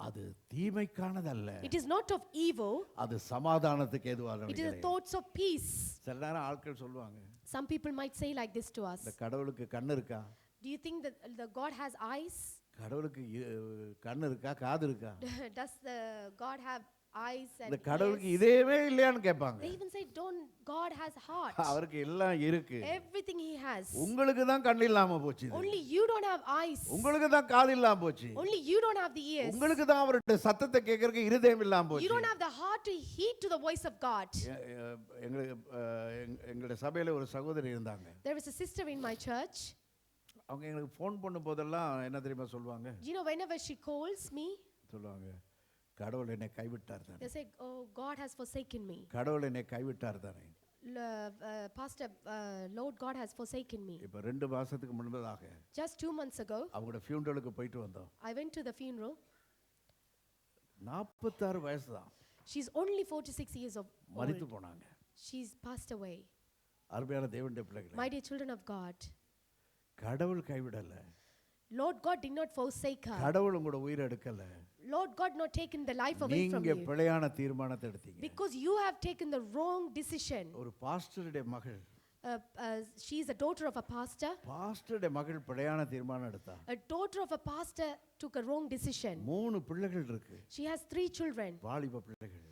அது தீமைக்கானதல்ல. It is not of evil. அது சமாதானத்துக்கு ஏதுவானது. It is the thoughts of peace. சில நேரம் ஆட்கள் சொல்லுவாங்க, Some people might say like this to us. இந்த கடவுளுக்கு கண்ணு இருக்கா? Do you think that the God has eyes? கடவுளுக்கு கண்ணு இருக்கா, காது இருக்கா? Does the God have eyes and இந்த கடவுளுக்கு ears? இதேவே இல்லையான்னு கேட்பாங்க. They even say, don't God has heart. அவருக்கு எல்லாம் இருக்கு. Everything he has. உங்களுக்கு தான் கண்ணு இல்லாம போச்சு. Only you don't have eyes. உங்களுக்கு தான் காது இல்லாம போச்சு. Only you don't have the ears. உங்களுக்கு தான் அவருடைய சத்தத்தை கேட்கறதுக்கு இருதயம் இல்லாம போச்சு. You don't have the heart to heed to the voice of God. எங்களுடைய சபையில ஒரு சகோதரி இருந்தாங்க. There was a sister in my church. அவங்க எங்களுக்கு ஃபோன் பண்ணும் போதெல்லாம் என்ன தெரியுமா சொல்லுவாங்க? You know, whenever she calls me, சொல்லுவாங்க, கடவுள் என்னை கைவிட்டார் தானே. they say, oh, God has forsaken me. கடவுள் என்னை கைவிட்டார் தானே. Pastor, Lord God has forsaken me. இப்போ 2 மாசத்துக்கு முன்பதாக Just 2 months ago, அவங்களோட ஃபியூனரலுக்கு போயிட்டு வந்தோம். I went to the funeral. 46 வயசு தான். She's only 46 years of மரித்து old. போனாங்க. She's passed away. அருமையான தேவனுடைய பிள்ளைகளே, My dear children of God, கடவுள் கைவிடல. Lord God did not forsake her. கடவுள் உங்களோட உயிரை எடுக்கல. Lord God not taken the life away from நீங்க you. பிழையான தீர்மானத்தை எடுத்தீங்க. Because you have taken the wrong decision. ஒரு பாஸ்டருடைய மகள், She is a daughter of a pastor. பாஸ்டருடைய மகள் பிழையான தீர்மானம் எடுத்தா. A daughter of a pastor took a wrong decision. 3 பிள்ளைகள் இருக்கு. She has 3 children, வாலிப பிள்ளைகள்.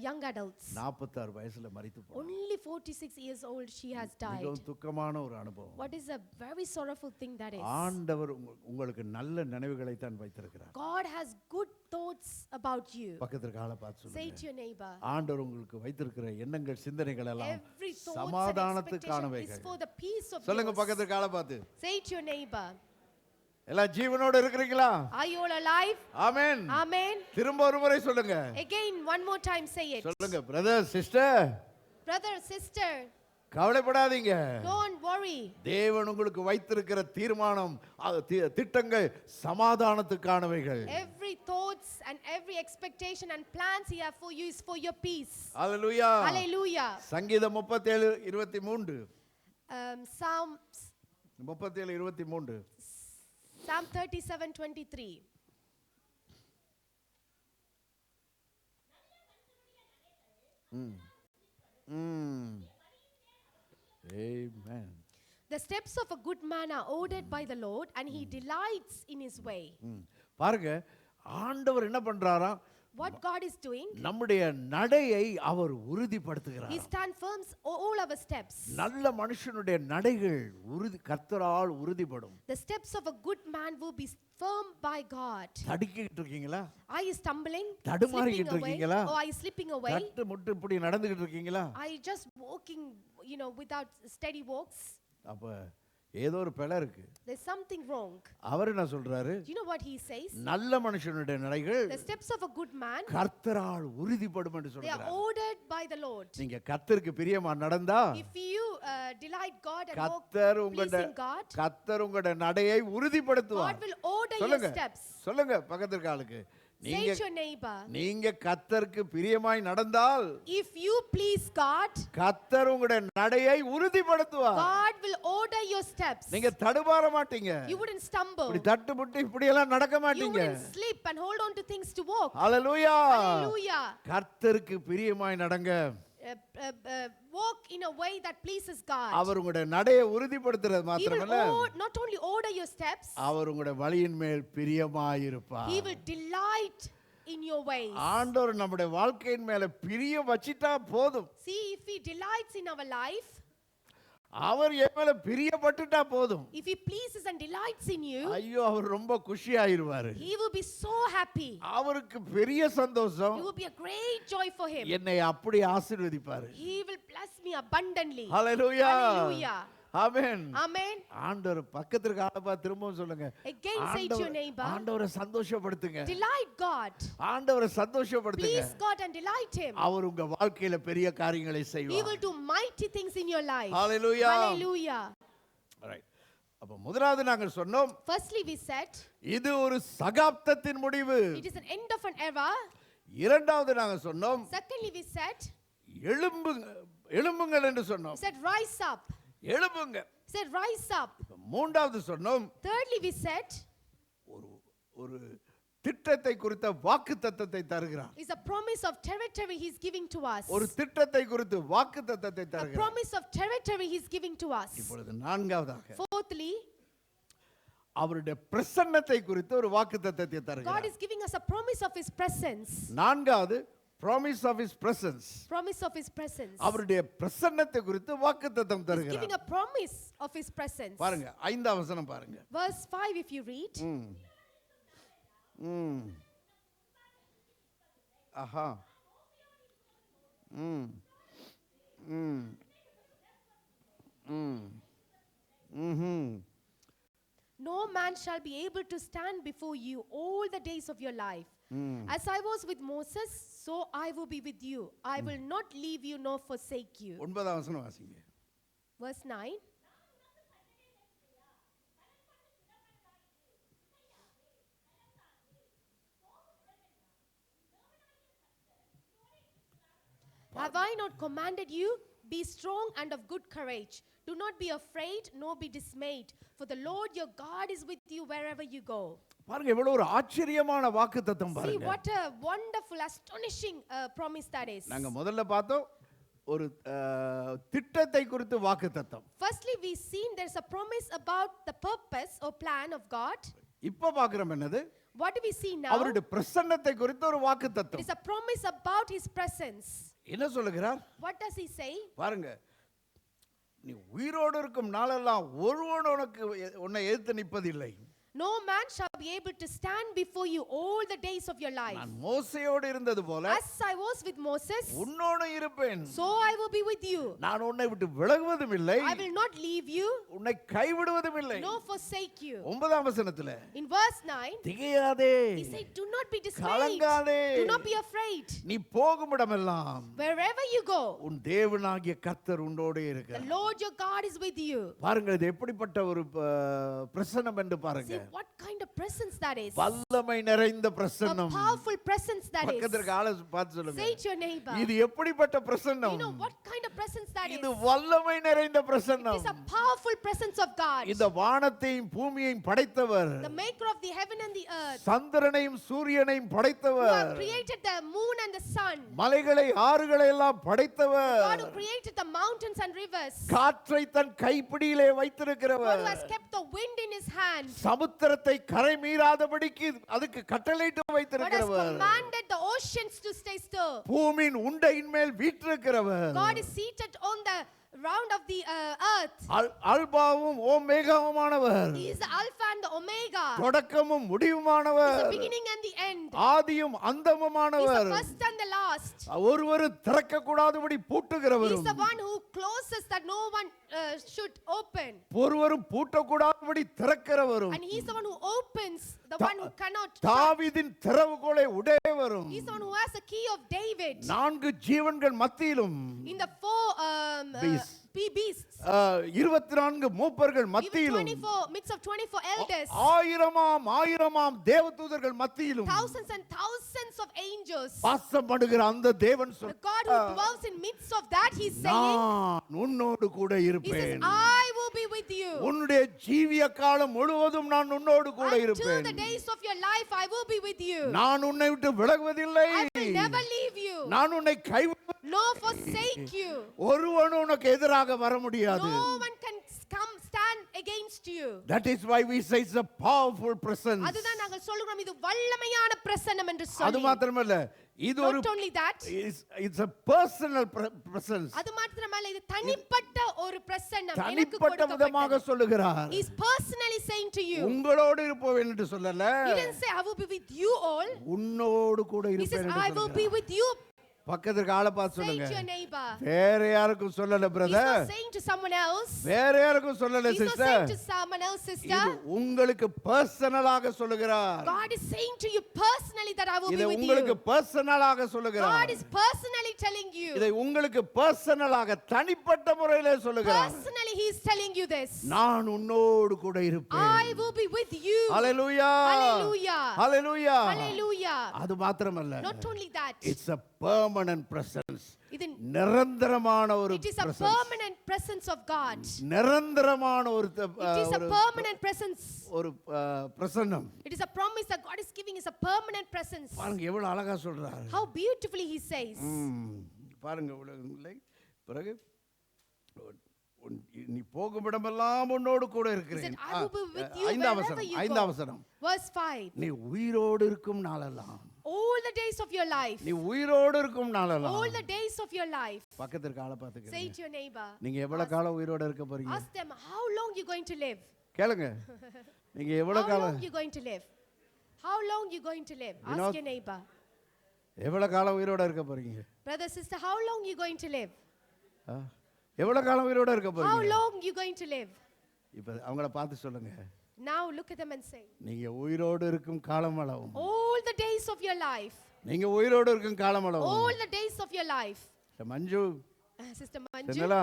young adults. 46 வயசுல மரித்து போனாங்க. Only 46 years old she has died. மிகவும் துக்கமான ஒரு அனுபவம். What is a very sorrowful thing that is. ஆண்டவர் உங்களுக்கு நல்ல நினைவுகளை தான் வைத்திருக்கிறார். God has good thoughts about you. பக்கத்துல காலை பார்த்து Say சொல்லுங்க, to your neighbor, ஆண்டவர் உங்களுக்கு வைத்திருக்கிற எண்ணங்கள் சிந்தனைகள் எல்லாம் every thought and expectation சமாதானத்துக்கானவைகள். is for the peace of சொல்லுங்க, yours. பக்கத்துல காலை பார்த்து. Say to your neighbor, எல்லாம் ஜீவனோட இருக்கிறீங்களா? are you all alive? Amen. Amen. திரும்ப ஒரு முறை சொல்லுங்க. Again, one more time say it. சொல்லுங்க, பிரதர் சிஸ்டர், Brother, sister, கவலைப்படாதீங்க. don't worry. தேவன் உங்களுக்கு வைத்திருக்கிற தீர்மானம், திட்டங்கள் சமாதானத்துக்கானவைகள். Every thoughts and every expectation and plans he have for you is for your peace. Hallelujah. Hallelujah. சங்கீதம் 37:23. Psalm 37:23. Psalm 37:23. Amen. The steps of a good man are ordered by the Lord, and he delights in his way. பாருங்க, ஆண்டவர் என்ன பண்றாராம்? What God is doing, நம்முடைய நடையை அவர் உறுதிப்படுத்துகிறார். he stand firm all our steps. நல்ல மனுஷனுடைய நடைகள் கர்த்தரால் உறுதிப்படும். The steps of a good man will be firm by God. தடுக்கிட்டு இருக்கீங்களா? Are you stumbling? தடுமாறிக்கிட்டு Slipping away? இருக்கீங்களா? Or are you slipping away? தட்டு முட்டு இப்படி நடந்துகிட்டு இருக்கீங்களா? Are you just walking, without steady walks? அப்ப ஏதோ ஒரு பிழை இருக்கு. There's something wrong. அவர் என்ன சொல்றாரு? You know what he says? நல்ல மனுஷனுடைய நடைகள் The steps of a good man, கர்த்தரால் உறுதிப்படும் என்று they are சொல்றார். ordered by the Lord. நீங்க கர்த்தருக்கு பிரியமா நடந்தா, If you delight God and walk கர்த்தர் உங்களுடைய pleasing God, கர்த்தர் உங்களுடைய நடையை உறுதிப்படுத்துவார். God will order your சொல்லுங்க, steps. சொல்லுங்க பக்கத்துல இருக்க ஆளுக்கு, Say நீங்க to your neighbor, நீங்க கர்த்தருக்கு பிரியமாய் நடந்தால் if you please God, கர்த்தர் உங்களுடைய நடையை உறுதிப்படுத்துவார். God will order your steps. நீங்க தடுமாற மாட்டீங்க. You wouldn't stumble. இப்படி தட்டுப்புட்டு இப்படி எல்லாம் நடக்க You மாட்டீங்க. wouldn't slip and hold on to things to walk. Hallelujah. Hallelujah. கர்த்தருக்கு பிரியமாய் நடங்க. Walk in a way that pleases God. அவர் உங்களுடைய நடையை உறுதிப்படுத்துறது He will மாத்திரமல்ல, not only order your steps, அவர் உங்களுடைய வழியின் மேல் பிரியமாய் இருப்பார். He will delight in your ways. ஆண்டவர் நம்முடைய வாழ்க்கையின் மேல பிரியம் வச்சிட்டா போதும். See, if He delights in our life, அவர் என் மேல பிரியப்பட்டுட்டா போதும். if He pleases and delights in you, ஐயோ அவர் ரொம்ப குஷியாயிருவாரு. He will be so happy. அவருக்கு பெரிய சந்தோஷம். It will be a great joy for Him. என்னை அப்படி ஆசீர்வதிப்பாரு. He will bless me abundantly. Hallelujah. Hallelujah. Amen. Amen. ஆண்டவர் பக்கத்துக்கு ஆளப்பா திரும்பவும் சொல்லுங்க. Again say to your neighbor, ஆண்டவரை சந்தோஷப்படுத்துங்க. delight God. ஆண்டவரை சந்தோஷப்படுத்துங்க. Please God and delight Him. அவர் உங்க வாழ்க்கையில பெரிய காரியங்களை He செய்வார். will do mighty things in your life. Hallelujah. Hallelujah. Alright. அப்ப முதலாவது நாங்கள் சொன்னோம், Firstly, we said இது ஒரு சகாப்தத்தின் முடிவு. it is an end of an era. இரண்டாவது நாங்கள் சொன்னோம், Secondly, we said எழும்புங்கள் என்று சொன்னோம். rise up. எழும்புங்க. Rise up. மூன்றாவது சொன்னோம், Thirdly, we said ஒரு திட்டத்தை குறித்த வாக்குத்தத்தத்தை தருகிறார். is a promise of territory He's giving to us. ஒரு திட்டத்தை குறித்து வாக்குத்தத்தத்தை A தருகிறார். promise of territory He's giving to us. இப்பொழுது நான்காவதாக Fourthly, அவருடைய பிரசன்னத்தை குறித்து ஒரு வாக்குத்தத்தத்தை God தருகிறார். is giving us a promise of His presence. நான்காவது promise of his presence. Promise of His presence. அவருடைய பிரசன்னத்தை குறித்து வாக்குத்தத்தம் He's தருகிறார். giving a promise of His presence. பாருங்க 5ஆம் வசனம் பாருங்க. Verse 5, if you read. Aha. No man shall be able to stand before you all the days of your life. As I was with Moses, so I will be with you. I will not leave you nor forsake you. 9ஆம் வசனம் வாசிங்க. Verse 9. Have I not commanded you? Be strong and of good courage. Do not be afraid nor be dismayed, for the Lord your God is with you wherever you go. பாருங்க எவ்வளவு ஒரு ஆச்சரியமான வாக்குத்தத்தம் See பாருங்க. what a wonderful, astonishing promise that is. நாங்க முதல்ல பார்த்தோம் ஒரு திட்டத்தை குறித்து வாக்குத்தத்தம். Firstly, we seen there's a promise about the purpose or plan of God. இப்போ பார்க்கிறோம் என்னது? What do we see now? அவருடைய பிரசன்னத்தை குறித்து ஒரு It வாக்குத்தத்தம். is a promise about His presence. என்ன சொல்லுகிறார்? What does He say? பாருங்க நீ உயிரோடு இருக்கும் நாளெல்லாம் ஒருவன் உன்னை எதிர்த்து நிற்பதில்லை. No man shall be able to stand before you all the days of your life. நான் மோசேயோடு இருந்தது போல As I was with Moses, உன்னோடு இருப்பேன். so I will be with you. நான் உன்னை விட்டு விலகுவதும் இல்லை, I will not leave you, உன்னை கைவிடுவதும் இல்லை. nor forsake you. 9ஆம் வசனத்திலே In verse 9, திகையாதே, He said, do not be dismayed. கலங்காதே, Do not be afraid. நீ போகும் இடமெல்லாம் Wherever you go, உன் தேவனாகிய கர்த்தர் உன்னோடு the இருக்கிறார். Lord your God is with you. பாருங்க இது எப்படிப்பட்ட ஒரு பிரசன்னம் என்று பாருங்க. See what kind of presence that is. வல்லமை நிறைந்த A பிரசன்னம். powerful presence that is. பக்கத்திற்கு ஆளை பார்த்து சொல்லுங்க. Say to your neighbor, இது எப்படிப்பட்ட you பிரசன்னம்? know what kind of presence that is. இது வல்லமை நிறைந்த It பிரசன்னம். is a powerful presence of God. இந்த வானத்தையும் பூமியையும் படைத்தவர், The maker of the heaven and the earth, சந்திரனையும் சூரியனையும் who படைத்தவர், have created the moon and the sun, மலைகளை ஆறுகளை எல்லாம் படைத்தவர், God who created the mountains and rivers, காற்றை தன் கைப்பிடியிலே God வைத்திருக்கிறவர், who has kept the wind in His hand, சமுத்திரத்தை கரை மீறாதபடிக்கு அதுக்கு கட்டளையிட்டு God has வைத்திருக்கிறவர், commanded the oceans to stay still. பூமியின் உண்டையின் மேல் வீற்றிருக்கிறவர், God is seated on the round of the earth. அல்பாவும் ஓமேகாவுமானவர், He is the Alpha and the Omega. தொடக்கமும் He is முடிவுமானவர், the beginning and the end. ஆதியும் He is அந்தமுமானவர், the first and the last. ஒருவரும் திறக்க கூடாதபடி He is பூட்டுகிறவரும், the one who closes that no one should open. ஒருவரும் பூட்டக்கூடாதபடி திறக்கிறவரும், And He is the one who opens, the one who cannot shut. தாவீதின் திறவுகோலை உடையவரும், He is the one who has the key of David. 4 ஜீவன்கள் மத்தியிலும் In the four beasts. beasts. 24 மூப்பர்கள் Even மத்தியிலும் 24, midst of 24 elders. ஆயிரமாம் தேவதூதர்கள் மத்தியிலும் Thousands and thousands of angels. வாசம் பண்ணுகிற அந்த தேவன் The God who dwells in midst of that, he's saying, நான் உன்னோடு கூட he says, இருப்பேன். I will be with you. உன்னுடைய ஜீவிய காலம் முழுவதும் நான் உன்னோடு கூட Until இருப்பேன். the days of your life, I will be with you. நான் உன்னை விட்டு விலகுவதில்லை. I will never leave you, நான் உன்னை கைவிடுவதில்லை. nor forsake you. ஒருவனும் உனக்கு எதிராக வர முடியாது. No one can come stand against you. That is why we say it's a powerful presence. அதுதான் நாங்கள் சொல்லுகிறோம், இது வல்லமையான பிரசன்னம் என்று அது சொல்லி. மாத்திரமல்ல, இது ஒரு Not only that, it's a personal presence. அது மாத்திரமல்ல, இது தனிப்பட்ட ஒரு பிரசன்னம் எனக்கு தனிப்பட்ட விதமாக கொடுக்கப்பட்டது. சொல்லுகிறார். He is personally saying to you. உங்களோடு இருப்பேன் என்று சொல்லல, He didn't say I will be with you all. உன்னோடு கூட He says இருப்பேன் I என்று will be சொல்லுகிறார். with you. பக்கத்துக்கு ஆளை பார்த்து Say சொல்லுங்க. to your neighbor. வேற யாருக்கும் சொல்லல He's brother. not saying to someone else. வேற யாருக்கும் சொல்லல He's not sister. saying to someone else, sister. இது உங்களுக்கு பர்சனலாக சொல்லுகிறார். God is saying to you personally that I will இதை be with உங்களுக்கு you. பர்சனலாக God சொல்லுகிறார். is personally telling you. இதை உங்களுக்கு பர்சனலாக தனிப்பட்ட முறையிலே சொல்லுகிறார். Personally, He is telling you this. நான் உன்னோடு கூட இருப்பேன். I will be with you. Hallelujah. Hallelujah. Hallelujah. Hallelujah. அது மாத்திரமல்ல. Not only that. It's a permanent presence. இது நிரந்தரமான ஒரு It is a presence. permanent presence of God. நிரந்தரமான ஒரு It is a permanent presence. ஒரு பிரசன்னம். It is a promise that God is giving is a permanent presence. பாருங்க எவ்வளவு அழகா சொல்றாரு. How beautifully He says. பாருங்க இல்லை பிறகு நீ போகும் இடமெல்லாம் உன்னோடு கூட He இருக்கிறேன். said, I will be with you ஐந்தாம் wherever வசனம், you ஐந்தாம் go. வசனம். Verse 5. நீ உயிரோடு இருக்கும் நாளெல்லாம். All the days of your life. நீ உயிரோடு இருக்கும் நாளெல்லாம். All the days of your life. பக்கத்துக்கு ஆளை Say பார்த்துக்கிறேன். to your neighbor. நீங்க எவ்வளவு காலம் உயிரோட இருக்க போறீங்க? Ask them, how long you going to live? கேளுங்க. நீங்க எவ்வளவு How காலம் long you going to live? How long you going to live? You know- Ask your neighbor. எவ்வளவு காலம் உயிரோட இருக்க போறீங்க? Brother, sister, how long you going to live? ஆ? எவ்வளவு காலம் உயிரோட இருக்க How போறீங்க? long you going to live? இப்ப அவங்கள பார்த்து சொல்லுங்க. Now look at them and say, நீங்க உயிரோடு இருக்கும் காலம் அளவும். all the days of your life. நீங்க உயிரோடு இருக்கும் காலம் அளவும். All the days of your life. Manju Sister Manju, என்னலா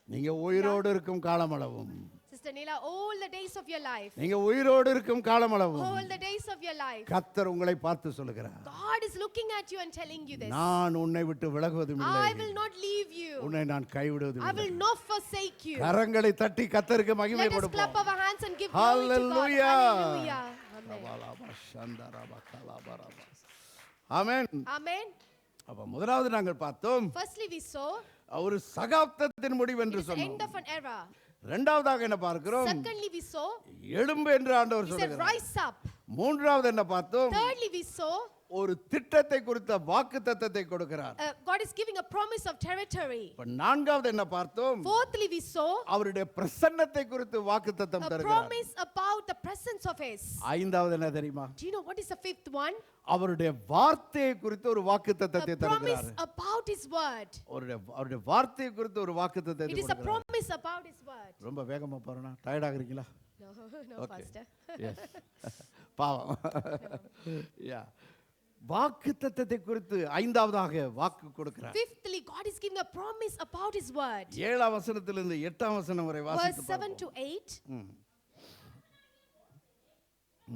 நீங்க உயிரோடு இருக்கும் காலம் அளவும். Sister Neela, all the days of your life. நீங்க உயிரோடு இருக்கும் காலம் அளவும். All the days of your life. கர்த்தர் உங்களை பார்த்து சொல்லுகிறார். God is looking at you and telling you this. நான் உன்னை விட்டு விலகுவதும் I இல்லை. will not leave you. உன்னை நான் கைவிடுவதும் I இல்லை. will not forsake you. கரங்களை தட்டி கர்த்தருக்கு மகிமை Let us clap கொடுப்போம். our hands and give glory to God. Hallelujah. Hallelujah. Amen. Amen. Amen. அப்ப முதலாவது நாங்கள் பார்த்தோம் Firstly, we saw ஒரு சகாப்தத்தின் முடிவு என்று it's the end சொன்னோம். of an era. இரண்டாவதாக என்ன பார்க்கிறோம்? Secondly, we saw எழும்பு என்று ஆண்டவர் he said, சொல்லுகிறார். rise up. மூன்றாவது என்ன பார்த்தோம்? Thirdly, we saw ஒரு திட்டத்தை குறித்த வாக்குத்தத்தத்தை கொடுக்கிறார். God is giving a promise of territory. இப்ப நான்காவது என்ன பார்த்தோம்? Fourthly, we saw அவருடைய பிரசன்னத்தை குறித்து வாக்குத்தத்தம் a தருகிறார். promise about the presence of His. ஐந்தாவது என்ன தெரியுமா? Do you know what is the fifth one? அவருடைய வார்த்தையை குறித்து ஒரு வாக்குத்தத்தத்தை A promise தருகிறார். about His word. அவருடைய வார்த்தையை குறித்து ஒரு வாக்குத்தத்தத்தை It is a கொடுக்கிறார். promise about His word. ரொம்ப வேகமா போறேனா? Tired ஆகுறீங்களா? No, no, Okay. Pastor. Yes. பாவம். Yeah. வாக்குத்தத்தத்தை குறித்து ஐந்தாவதாக வாக்கு கொடுக்கிறார். Fifthly, God is giving a promise about His word. 7ஆம் வசனத்திலிருந்து 8ஆம் வசனம் வரை Verse வாசித்து 7 பார்ப்போம். to 8. ம்.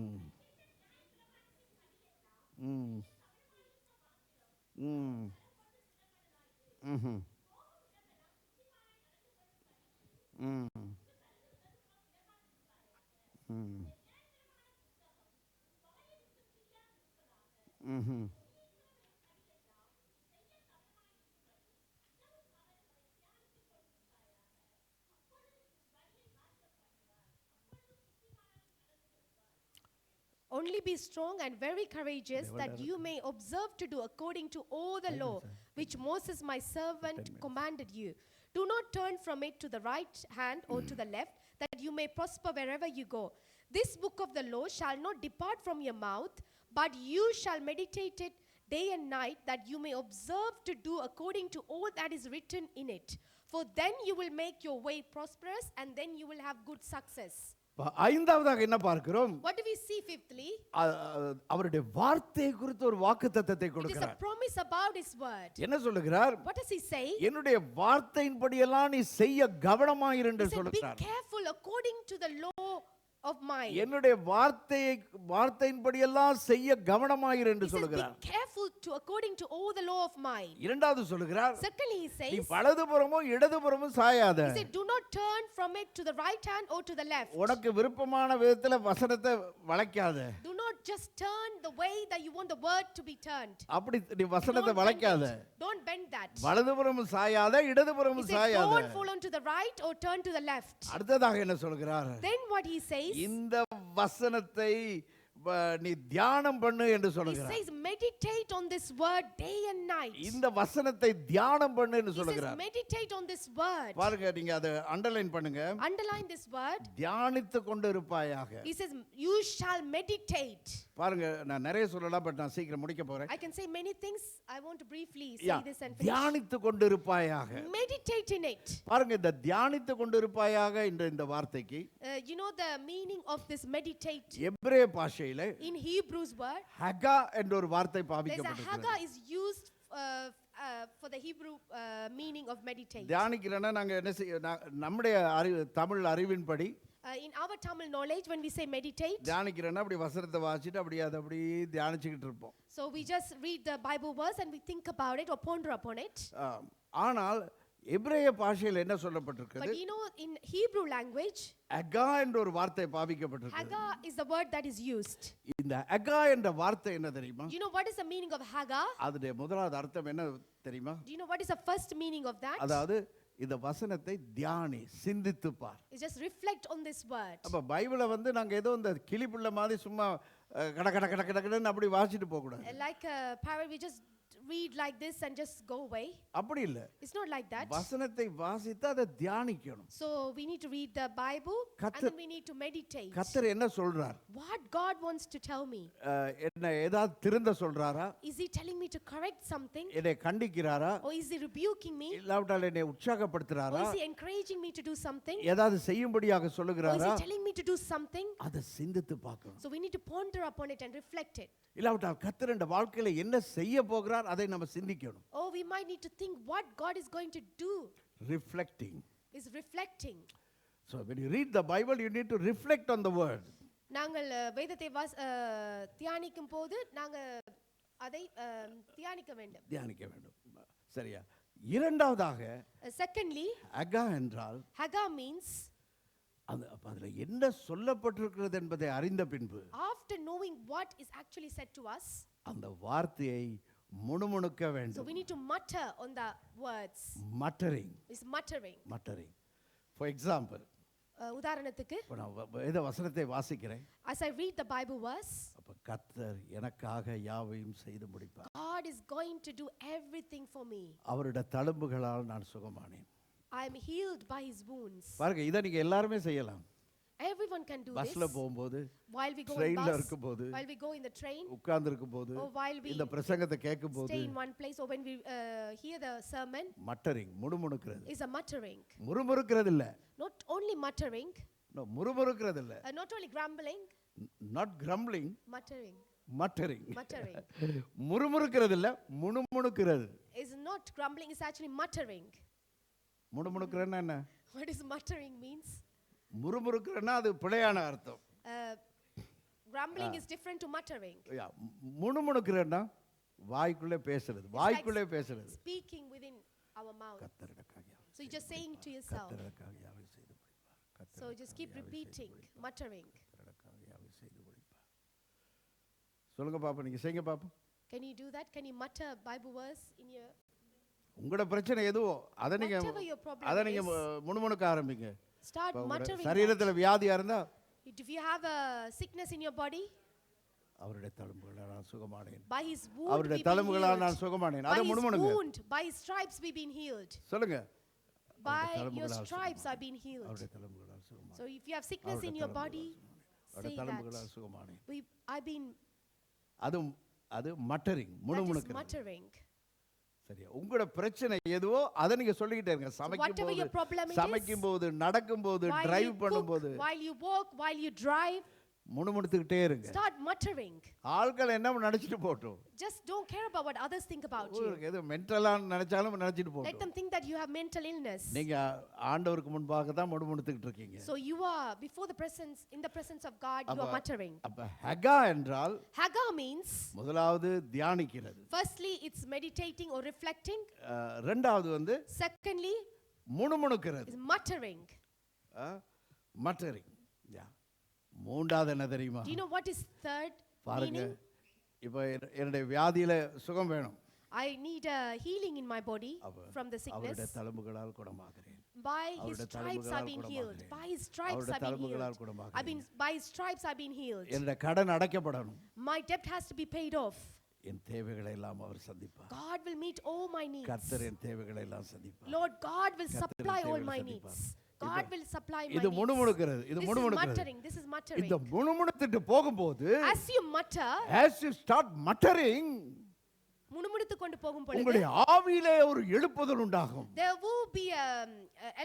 ம். ம். ம். ம்ஹும். ம். ம். ம்ஹும். Only be strong and very courageous, that you may observe to do according to all the law which Moses my servant commanded you. Do not turn from it to the right hand or to the left, that you may prosper wherever you go. This book of the law shall not depart from your mouth, but you shall meditate it day and night, that you may observe to do according to all that is written in it. For then you will make your way prosperous, and then you will have good success. ஐந்தாவதாக என்ன பார்க்கிறோம்? What do we see fifthly? அவருடைய வார்த்தையை குறித்து ஒரு வாக்குத்தத்தத்தை It is a கொடுக்கிறார். promise about his word. என்ன சொல்லுகிறார்? What does he say? என்னுடைய வார்த்தையின்படியெல்லாம் நீ செய்ய கவனமாயிரு என்று He said, be சொல்லுகிறார். careful according to the law of mine. என்னுடைய வார்த்தையின்படியெல்லாம் செய்ய கவனமாயிரு என்று He says, be சொல்லுகிறார். careful to according to all the law of mine. இரண்டாவது சொல்லுகிறார், Secondly, he நீ says, வலதுபுறமும் இடதுபுறமும் சாயாத. he said, do not turn from it to the right hand or to the left. உனக்கு விருப்பமான விதத்துல வசனத்தை வளைக்காத. Do not just turn the way that you want the word to be turned. அப்படி நீ வசனத்தை Don't bend வளைக்காத. it. Don't bend that. வலதுபுறமும் சாயாத, He இடதுபுறமும் said, சாயாத. don't fall onto the right or turn to the left. அடுத்ததாக என்ன சொல்கிறார்? Then what he says, இந்த வசனத்தை நீ தியானம் பண்ணு என்று he சொல்கிறார். says, meditate on this word day and night. இந்த வசனத்தை தியானம் பண்ணு என்று He says, சொல்கிறார். meditate on this word. பாருங்க, நீங்க அதை அண்டர்லைன் பண்ணுங்க. Underline this word. தியானித்து கொண்டு இருப்பாயாக. He says, you shall meditate. பாருங்க, நான் நிறைய சொல்லலாம், பட் நான் சீக்கிரம் முடிக்க போறேன். I can say many things. I want to briefly say this and finish. தியானித்து கொண்டு இருப்பாயாக. Meditate in it. பாருங்க, இந்த தியானித்து கொண்டு இருப்பாயாக என்ற இந்த வார்த்தைக்கு You know the meaning of this meditate எபிரேய பாஷையில in Hebrew's word. ஹகா என்ற ஒரு வார்த்தை There's a பாவிக்கப்பட்டிருக்கிறது. haga is used for the Hebrew meaning of meditate. தியானிக்கிறேன்னா நாங்க என்ன செய்ய, நம்முடைய Tamil அறிவின்படி In our Tamil knowledge, when we say meditate, தியானிக்கிறேன்னா அப்படி வசனத்தை வாசிட்டு அப்படியே அதை அப்படி தியானிச்சுக்கிட்டு இருப்போம். so we just read the Bible verse and we think about it or ponder upon it. ஆனால் எபிரேய பாஷையில் என்ன But சொல்லப்பட்டிருக்கிறது? you know, in Hebrew language, Agha என்ற ஒரு வார்த்தை பாவிக்கப்பட்டிருக்கிறது. haga is the word that is used. இந்த அகா என்ற வார்த்தை என்ன தெரியுமா? Do you know what is the meaning of haga? அதோட முதலாவது அர்த்தம் என்ன தெரியுமா? Do you know what is the first meaning of that? அதாவது இந்த வசனத்தை தியானி, சிந்தித்து பார். It's just reflect on this word. அப்ப பைபிளை வந்து நாங்க ஏதோ இந்த கிளிப்புள்ள மாதிரி சும்மா கட கட கட கடன்னு அப்படி வாசிட்டு போக கூடாது. Like a parrot, we just read like this and just go away. அப்படி இல்ல. It's not like that. வசனத்தை வாசித்து அதை தியானிக்கணும். So we need to read the Bible and then we need to meditate. கர்த்தர் என்ன சொல்றார்? What God wants to tell me. என்ன ஏதாவது திருந்த சொல்றாரா? Is he telling me to correct something? என்னை கண்டிக்கிறாரா? Or is he rebuking me? இல்லாவிட்டால் என்னை Or உற்சாகப்படுத்துறாரா? is he encouraging me to do something? ஏதாவது செய்யும்படியாக Or is சொல்லுகிறாரா? he telling me to do something? அதை சிந்தித்து பார்க்கணும். So we need to ponder upon it and reflect it. இல்லாவிட்டால் கர்த்தர் இந்த வாழ்க்கையில என்ன செய்ய போகிறார் அதை நம்ம சிந்திக்கணும். Or we might need to think what God is going to do. Reflecting. Is reflecting. So when you read the Bible, you need to reflect on the word. நாங்கள் வேதத்தை தியானிக்கும் போது நாங்கள் அதை தியானிக்க வேண்டும். தியானிக்க வேண்டும். சரியா? இரண்டாவதாக Secondly, அகா என்றால் haga means அதுல என்ன சொல்லப்பட்டிருக்கிறது என்பதை அறிந்த பின்பு after knowing what is actually said to us, அந்த வார்த்தையை முணுமுணுக்க so வேண்டும். we need to mutter on the words. மட்டரிங். Is muttering. மட்டரிங். For example, உதாரணத்துக்கு, இப்போ நான் வேத வசனத்தை வாசிக்கிறேன். as I read the Bible verse, அப்ப கர்த்தர் எனக்காக யாவையும் செய்து முடிப்பார். God is going to do everything for me. அவருடைய தழும்புகளால் நான் சுகமானேன். I am healed by his wounds. பாருங்க, இதை நீங்க எல்லாருமே செய்யலாம். Everyone can do this. பஸ்ல போகும்போது, While we go in ட்ரெயின்ல bus, இருக்கும்போது, while we go in the train, உட்கார்ந்து இருக்கும்போது, or while we இந்த பிரசங்கத்தை கேட்கும்போது, stay in one place, or when we hear the sermon, மட்டரிங், முணுமுணுக்கிறது. is a muttering. முறுமுறுக்கிறது இல்ல. Not only muttering, No, முறுமுறுக்கிறது இல்ல. not only grumbling, Not grumbling, muttering. muttering. Muttering முறுமுறுக்கிறது இல்ல, முணுமுணுக்கிறது. is not grumbling, it's actually muttering. முணுமுணுக்கிறேன்னா என்ன? What is muttering means? முறுமுறுக்கிறேன்னா அது பிழையான அர்த்தம். Grumbling is different to muttering. முணுமுணுக்கிறேன்னா வாய்க்குள்ளே பேசுறது, வாய்க்குள்ளே பேசுறது. Speaking within our mouth. கர்த்தருக்காக So you're just saying to yourself. கர்த்தருக்காக யாவை செய்து முடிப்பார். So just keep repeating, muttering. கர்த்தருக்காக யாவை செய்து முடிப்பார். சொல்லுங்க பாப்போம், நீங்க செய்யுங்க பாப்போம். Can you do that? Can you mutter Bible verse in your? உங்களோட பிரச்சனை எதுவோ அதை நீங்க Whatever your problem அதை நீங்க is, முணுமுணுக்க ஆரம்பிங்க. start muttering. சரீரத்துல வியாதியா இருந்தா, If you have a sickness in your body, அவருடைய தழும்புகளால் நான் சுகமானேன். by his wound அவருடைய we've been தழும்புகளால் healed. நான் சுகமானேன். By அதை his முணுமுணுங்க. wound, by his stripes we've been healed. சொல்லுங்க. By your தழும்புகளால் stripes I've been healed. அவருடைய தழும்புகளால் சுகமானேன். So if you have sickness in your body, அவருடைய say தழும்புகளால் that. சுகமானேன். I've been, அது மட்டரிங், that is முணுமுணுக்கிறது. muttering. சரியா, உங்களோட பிரச்சனை எதுவோ அதை நீங்க சொல்லிக்கிட்டே இருங்க. whatever your problem it is, சமைக்கும் போது, நடக்கும் போது, while டிரைவ் you பண்ணும்போது cook, while you walk, while you drive, முணுமுணுத்துக்கிட்டே இருங்க. start muttering. ஆட்கள் என்ன நினைச்சிட்டு போட்டும், Just don't care about what others think about you. உங்களுக்கு எது மென்டலா நினைச்சாலும் நினைச்சிட்டு Let போட்டும். them think that you have mental illness. நீங்க ஆண்டவருக்கு முன்பாக தான் முணுமுணுத்துக்கிட்டு இருக்கீங்க. So you are before the presence, in the presence of God, you are muttering. அப்ப ஹகா என்றால் Haggah means, முதலாவது தியானிக்கிறது, firstly, it's meditating or reflecting. ரெண்டாவது வந்து Secondly, முணுமுணுக்கிறது, is muttering. மட்டரிங். மூன்றாவது என்ன தெரியுமா? Do you know what is third பாருங்க, meaning? இப்போ என்னுடைய வியாதியில சுகம் வேணும். I need a healing in my body from the அவருடைய sickness. தழும்புகளால் குணமாகிறேன். By his அவருடைய stripes I've been healed. தழும்புகளால் By his stripes அவருடைய I've been தழும்புகளால் healed. குணமாகிறேன். By his stripes I've been healed. என்னுடைய கடன் அடைக்கப்படணும். My debt has to be paid off. என் தேவைகளை எல்லாம் அவர் சந்திப்பார். God will meet all my needs. கர்த்தர் என் தேவைகளை எல்லாம் சந்திப்பார். Lord God will supply all தேவைகளை my சந்திப்பார். needs. God will supply my இது needs. முணுமுணுக்கிறது, இது This is முணுமுணுக்கிறது. muttering. This is muttering. இந்த முணுமுணுத்துட்டு போகும்போது, As you mutter, as you start muttering, முணுமுணுத்து கொண்டு போகும் பொழுது, உங்களுடைய ஆவியிலே ஒரு எழுப்புதல் உண்டாகும். there will be a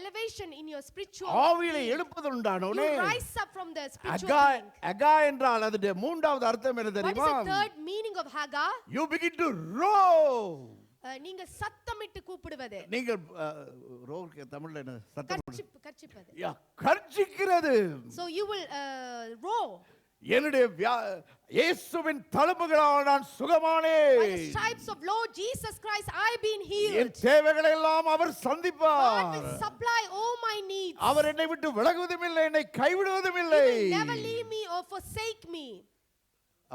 elevation in your spiritual ஆவியிலே being. எழுப்புதல் உண்டானோனே, You rise up from the spiritual Agha being. Agha என்றால் அதோட மூன்றாவது அர்த்தம் என்ன What is தெரியுமா? the third meaning of Haggah? You begin to roar. நீங்க சத்தமிட்டு கூப்பிடுவது. நீங்கள் ரோக்கு தமிழ்ல என்ன சத்தம்? கர்ச்சிப்பது. யா, கர்ச்சிக்கிறது. So you will roar. என்னுடைய இயேசுவின் தழும்புகளால் நான் சுகமானேன். By the stripes of Lord Jesus Christ I have been N healed. தேவைகளை எல்லாம் அவர் God சந்திப்பார். will supply all my needs. அவர் என்னை விட்டு விலகுவதும் இல்லை, என்னை கைவிடுவதும் He இல்லை. will never leave me or forsake me.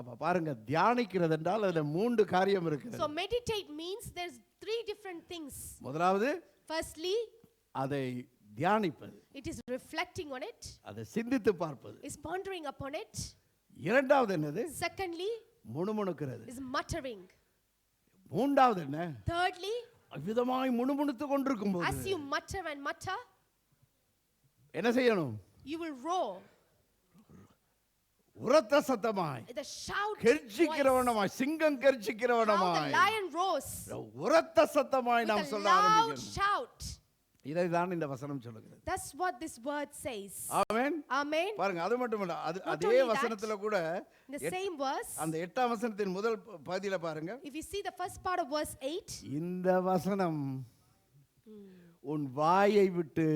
அப்ப பாருங்க, தியானிக்கிறது என்றால் அதுல மூன்று காரியம் இருக்குது. So meditate means there's three different things. முதலாவது Firstly, அதை தியானிப்பது, it is reflecting on it, அதை சிந்தித்து பார்ப்பது. is pondering upon it. இரண்டாவது என்னது? Secondly, முணுமுணுக்கிறது. is muttering. மூன்றாவது என்ன? Thirdly, அவ்விதமாய் முணுமுணுத்து கொண்டிருக்கும் as போது you mutter and mutter, என்ன செய்யணும்? you will roar. உரத்த சத்தமாய், The shout voice. கெர்ச்சிக்கிறவனமாய், சிங்கம் How the கெர்ச்சிக்கிறவனமாய், lion roars. உரத்த சத்தமாய் With நாம் a சொல்ல loud ஆரம்பிக்கணும். shout. இதைதான் இந்த வசனம் சொல்லுகிறது. That's what this word says. Amen. Amen. பாருங்க, அது மட்டும் இல்ல, Not அதே only that, வசனத்துல கூட In the same verse, அந்த 8ஆம் வசனத்தின் முதல் பகுதியில பாருங்க, if you see the first part of verse 8, இந்த வசனம் உன் வாயை விட்டு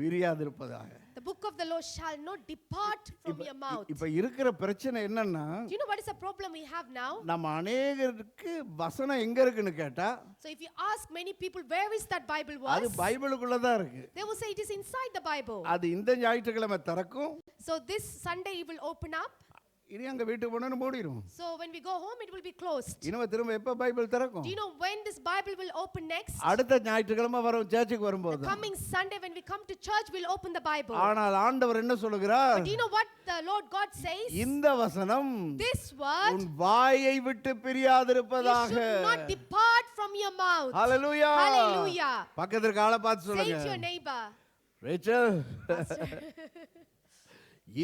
பிரியாதிருப்பதாக. the book of the Lord shall not depart from your mouth. இப்ப இருக்கிற பிரச்சனை என்னன்னா, Do you know what is the problem we have now? நம்ம அநேகருக்கு வசனம் எங்க இருக்குன்னு கேட்டா, So if you ask many people, where is that Bible அது verse? பைபிளுக்குள்ள தான் இருக்கு. They will say it is inside the Bible. அது இந்த ஞாயிற்றுக்கிழமை திறக்கும், So this Sunday it will open up. இனி அங்க வீட்டுக்கு போனோன்னு மூடிடும். So when we go home, it will be closed. இனிமே திரும்ப எப்ப பைபிள் திறக்கும்? Do you know when this Bible will open next? அடுத்த ஞாயிற்றுக்கிழமை வரும் சர்ச்சுக்கு வரும்போது. Coming Sunday when we come to church, we'll open the Bible. ஆனால் ஆண்டவர் என்ன சொல்லுகிறார்? But do you know what the Lord God says? இந்த வசனம் This word உன் வாயை விட்டு it பிரியாதிருப்பதாக. should not depart from your mouth. Hallelujah. Hallelujah. பக்கத்துல ஆளை பார்த்து Say சொல்லுங்க, to your neighbor, ரேச்சல்,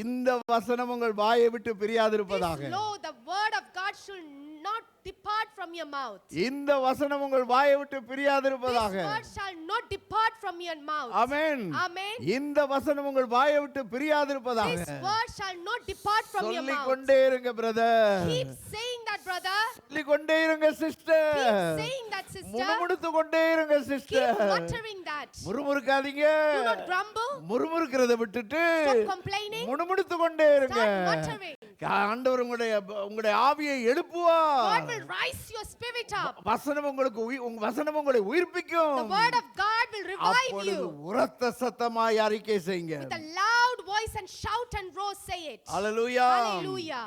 இந்த வசனம் உங்கள் வாயை விட்டு பிரியாதிருப்பதாக. this law, the word of God should not depart from your mouth. இந்த வசனம் உங்கள் வாயை விட்டு This பிரியாதிருப்பதாக. word shall not depart from your mouth. Amen. Amen. இந்த வசனம் உங்கள் வாயை விட்டு பிரியாதிருப்பதாக. This word shall not depart from your சொல்லிக் mouth. கொண்டே இருங்க brother. Keep saying that, brother. சொல்லிக் கொண்டே இருங்க sister. Keep saying that, sister. முணுமுணுத்து கொண்டே இருங்க Keep sister. muttering that. முறுமுறுக்காதீங்க. Do not grumble. முறுமுறுக்கிறத விட்டுட்டு Stop complaining. முணுமுணுத்து கொண்டே இருங்க. Start muttering. ஆண்டவர் உங்களுடைய ஆவியை எழுப்புவார். God will rise your spirit up. வசனம் உங்களுக்கு உங்க வசனம் உங்களை உயிர்ப்பிக்கும். The word of God will revive அப்பொழுது you. உரத்த சத்தமாய் அறிக்கை செய்யுங்க. With a loud voice and shout and roar, say it. Hallelujah. Hallelujah.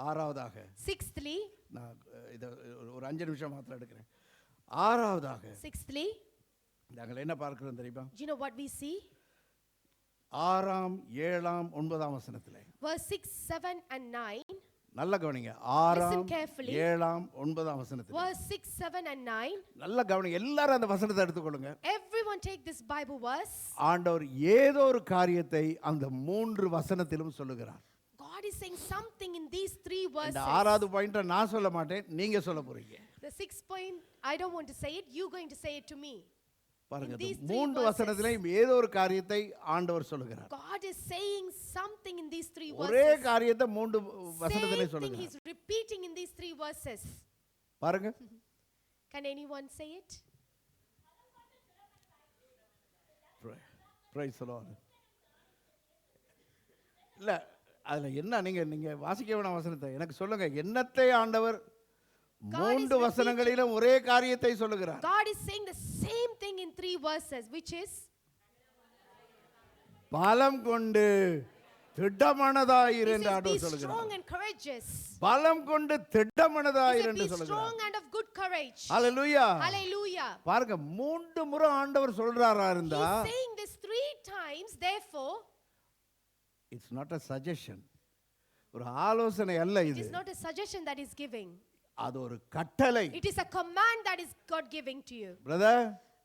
ஆறாவதாக, Sixthly, நான் இத ஒரு 5 நிமிஷம் மாத்திரம் எடுக்கிறேன். ஆறாவதாக sixthly, நாங்கள் என்ன பார்க்கிறோம் தெரியுமா? do you know what we see? 6ஆம் 7ஆம் 9ஆம் வசனத்திலே Verse 6, 7 and 9. நல்ல கவனிங்க. 6ஆம் carefully. 7ஆம் 9ஆம் வசனத்திலே Verse 6, 7 and 9. நல்ல கவனிங்க. எல்லாரும் அந்த வசனத்தை எடுத்துக்கொள்ளுங்க. Everyone take this Bible verse. ஆண்டவர் ஏதோ ஒரு காரியத்தை அந்த 3 வசனத்திலும் சொல்லுகிறார். God is saying something in these 3 இந்த verses. 6வது பாயிண்ட நான் சொல்ல மாட்டேன், நீங்க சொல்ல போறீங்க. The 6 point, I don't want to say it, you're going to say it to me. பாருங்க In these இந்த three மூன்று verses. வசனத்திலையும் ஏதோ ஒரு காரியத்தை ஆண்டவர் சொல்லுகிறார். God is saying something in these three ஒரே verses. காரியத்தை மூன்று வசனத்திலே Same thing சொல்லுகிறார். he's repeating in these three verses. பாருங்க. Can anyone say it? Praise the Lord. இல்ல அதுல என்ன நீங்க வாசிக்க வேணாம் வசனத்தை எனக்கு சொல்லுங்க என்னத்தை ஆண்டவர் மூன்று வசனங்களிலும் ஒரே காரியத்தை சொல்லுகிறார். God is saying the same thing in three verses, which is பலம் கொண்டு திடமனதாயிரு என்று be ஆண்டவர் strong சொல்லுகிறார். and courageous. பலம் கொண்டு திடமனதாயிரு என்று Be சொல்லுகிறார். strong and of good courage. Hallelujah. Hallelujah. பாருங்க மூன்று முறை ஆண்டவர் சொல்றாரா இருந்தா He's saying this three times, therefore it's not a suggestion. ஒரு ஆலோசனை அல்ல it இது. is not a suggestion that is giving. அது ஒரு கட்டளை. It is a command that is God giving to you. Brother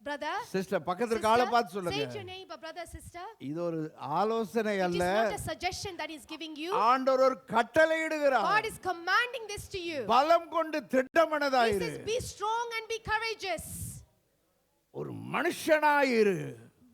Brother, sister பக்கத்துல காலை பார்த்து say சொல்லுங்க. to your neighbor, brother, sister. இது ஒரு ஆலோசனை It is அல்ல. not a suggestion that is giving you. ஆண்டவர் ஒரு கட்டளை இடுகிறார். God is commanding this to you. பலம் கொண்டு He திடமனதாயிரு. says, be strong and be courageous. ஒரு மனுஷனாயிரு.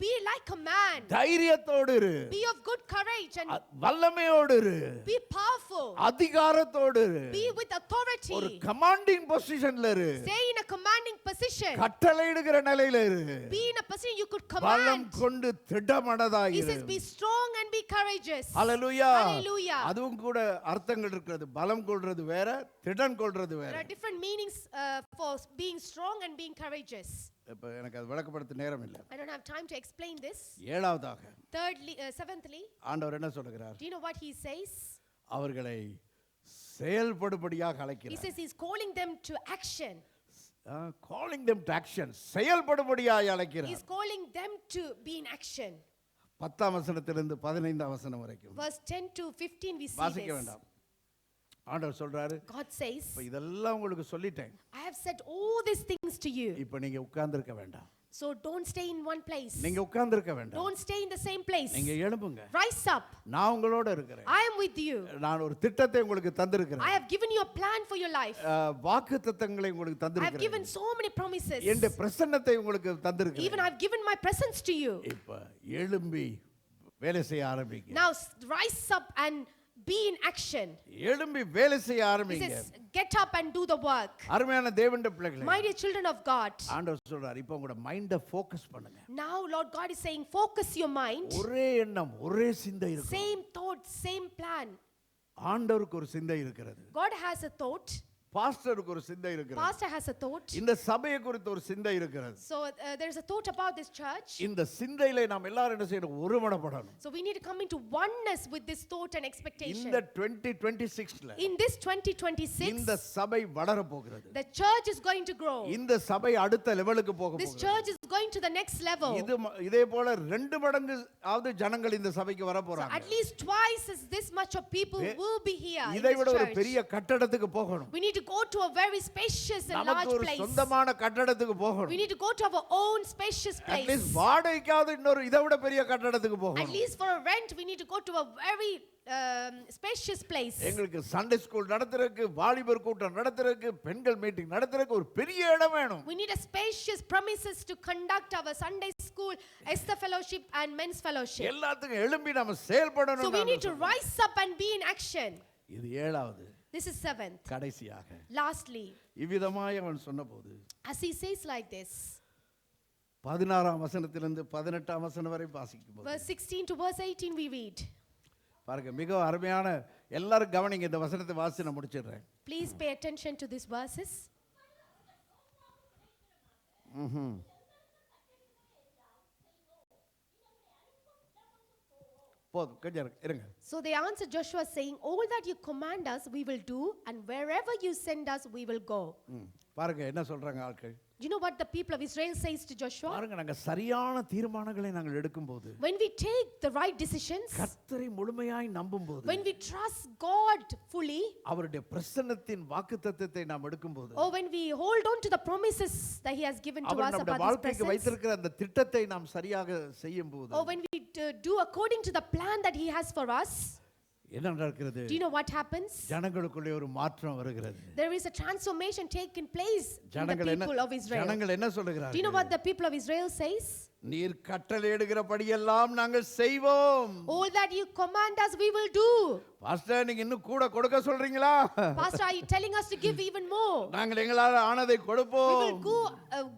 Be like a man. தைரியத்தோடு இரு. Be of good courage and வல்லமையோடு இரு. be powerful. அதிகாரத்தோடு இரு. Be with authority. ஒரு கமாண்டிங் பொசிஷன்ல இரு. Stay in a commanding position. கட்டளை இடுகிற நிலையில இரு. Be in a position you could பலம் command. கொண்டு He திடமனதாயிரு. says, be strong and be courageous. Hallelujah. Hallelujah. அதுவும் கூட அர்த்தங்கள் இருக்கிறது. பலம் கொள்றது வேற, திடன் கொள்றது வேற. There are different meanings for being strong and being courageous. இப்ப எனக்கு அது விளக்கப்படுத்த நேரம் இல்லை. I don't have time to explain this. ஏழாவதாக Seventhly, ஆண்டவர் என்ன சொல்லுகிறார்? do you know what he says? அவர்களை செயல்படும்படியாக He அழைக்கிறார். says he's calling them to action. calling them to action. செயல்படும்படியாக He's அழைக்கிறார். calling them to be in action. 10ஆம் வசனத்திலிருந்து 15ஆம் வசனம் வரைக்கும் Verse 10 to 15 we see வாசிக்க this. வேண்டாம். ஆண்டவர் சொல்றாரு, God says, இப்ப இதெல்லாம் உங்களுக்கு சொல்லிட்டேன். I have said all these things to you. இப்ப நீங்க உட்கார்ந்திருக்க வேண்டாம். So don't stay in one place. நீங்க உட்கார்ந்திருக்க வேண்டாம். Don't stay in the same place. நீங்க எழும்புங்க. Rise up. நான் உங்களோட இருக்கிறேன். I am with you. நான் ஒரு திட்டத்தை உங்களுக்கு தந்திருக்கிறேன். I have given you a plan for your life. வாக்குத்தத்தங்களை உங்களுக்கு I have தந்திருக்கிறேன். given so many promises. என் பிரசன்னத்தை உங்களுக்கு தந்திருக்கிறேன். Even I have given my presence to you. இப்ப எழும்பி வேலை செய்ய ஆரம்பிங்க. Now rise up and be in action. எழும்பி வேலை செய்ய He ஆரம்பிங்க. says, get up and do the work. அருமையான தேவனுடைய பிள்ளைகளே, My dear children of God. ஆண்டவர் சொல்றார், இப்போ உங்களோட மைண்ட ஃபோக்கஸ் பண்ணுங்க. Now Lord God is saying, focus your mind. ஒரே எண்ணம், ஒரே சிந்தை இருக்கு. Same thought, same plan. ஆண்டவருக்கு ஒரு சிந்தை இருக்கிறது. God has a thought. பாஸ்டருக்கு ஒரு சிந்தை இருக்கிறது. Pastor has a thought. இந்த சபையை குறித்து ஒரு சிந்தை இருக்கிறது. So there is a thought about this church. இந்த சிந்தையிலே நாம் எல்லாரும் என்ன செய்யணும்? ஒருமனப்படணும். So we need to come into oneness with this thought and expectation. இந்த 2026ல In this 2026, இந்த சபை வளர போகிறது. the church is going to grow. இந்த சபை அடுத்த லெவலுக்கு போக This போகிறது. church is going to the next level. இதே போல 2 மடங்கு ஆவது ஜனங்கள் இந்த சபைக்கு வர So போறாங்க. at least twice as this much of people will be here in இதை this விட ஒரு church. பெரிய கட்டடத்துக்கு போகணும். We need to go to a very spacious and நமக்கு large ஒரு place. சொந்தமான கட்டடத்துக்கு We போகணும். need to go to our own spacious place. At least வாடகைக்காவது இன்னொரு இதை விட பெரிய கட்டடத்துக்கு At போகணும். least for a rent, we need to go to a very spacious place. எங்களுக்கு சண்டே ஸ்கூல் நடத்துறதுக்கு, வாலிபர் கூட்டம் நடத்துறதுக்கு, பெண்கள் மீட்டிங் நடத்துறதுக்கு ஒரு பெரிய இடம் வேணும். We need a spacious premises to conduct our Sunday school, Esther fellowship and men's fellowship. எல்லாத்துக்கும் எழும்பி நாம செயல்படணும். So we need to rise up and be in action. இது ஏழாவது. This is seventh. கடைசியாக Lastly, இவ்விதமாய் அவன் சொன்னபோது as he says like this, 16ஆம் வசனத்திலிருந்து 18ஆம் வசனம் வரை வாசிக்கும்போது verse 16 to verse 18 we read. பாருங்க, மிக அருமையான, எல்லாரும் கவனிங்க, இந்த வசனத்தை வாசி நான் முடிச்சிடுறேன். Please pay attention to these verses. போதும், கொஞ்சம் இருங்க. So they answered Joshua saying, all that you command us we will do, and wherever you send us we will go. பாருங்க என்ன சொல்றாங்க ஆட்கள். Do you know what the people of Israel says to Joshua? பாருங்க, நாங்க சரியான தீர்மானங்களை நாங்கள் எடுக்கும்போது, When we take the right decisions, கர்த்தரை முழுமையாய் நம்பும்போது, when we trust God fully, அவருடைய பிரசன்னத்தின் வாக்குத்தத்தத்தை நாம் எடுக்கும்போது, or when we hold on to the promises that he has given to our us நம்முடைய about his வாழ்க்கைக்கு presence, வைத்திருக்கிற அந்த திட்டத்தை நாம் சரியாக செய்யும்போது, or when we do according to the plan that he has for us, என்ன நடக்கிறது? Do you know what happens? ஜனங்களுக்குள்ளே ஒரு மாற்றம் வருகிறது. There is a transformation taking place in the ஜனங்கள் என்ன people of Israel. ஜனங்கள் என்ன Do you know சொல்லுகிறார்கள்? what the people of Israel says? நீர் கட்டளையிடுகிறபடியெல்லாம் நாங்கள் செய்வோம். All that you command us, we will do. Pastor, நீங்க இன்னும் கூட கொடுக்க சொல்றீங்களா? Pastor, are you telling us to give even more? நாங்கள் எங்களால் ஆனதை We கொடுப்போம். will go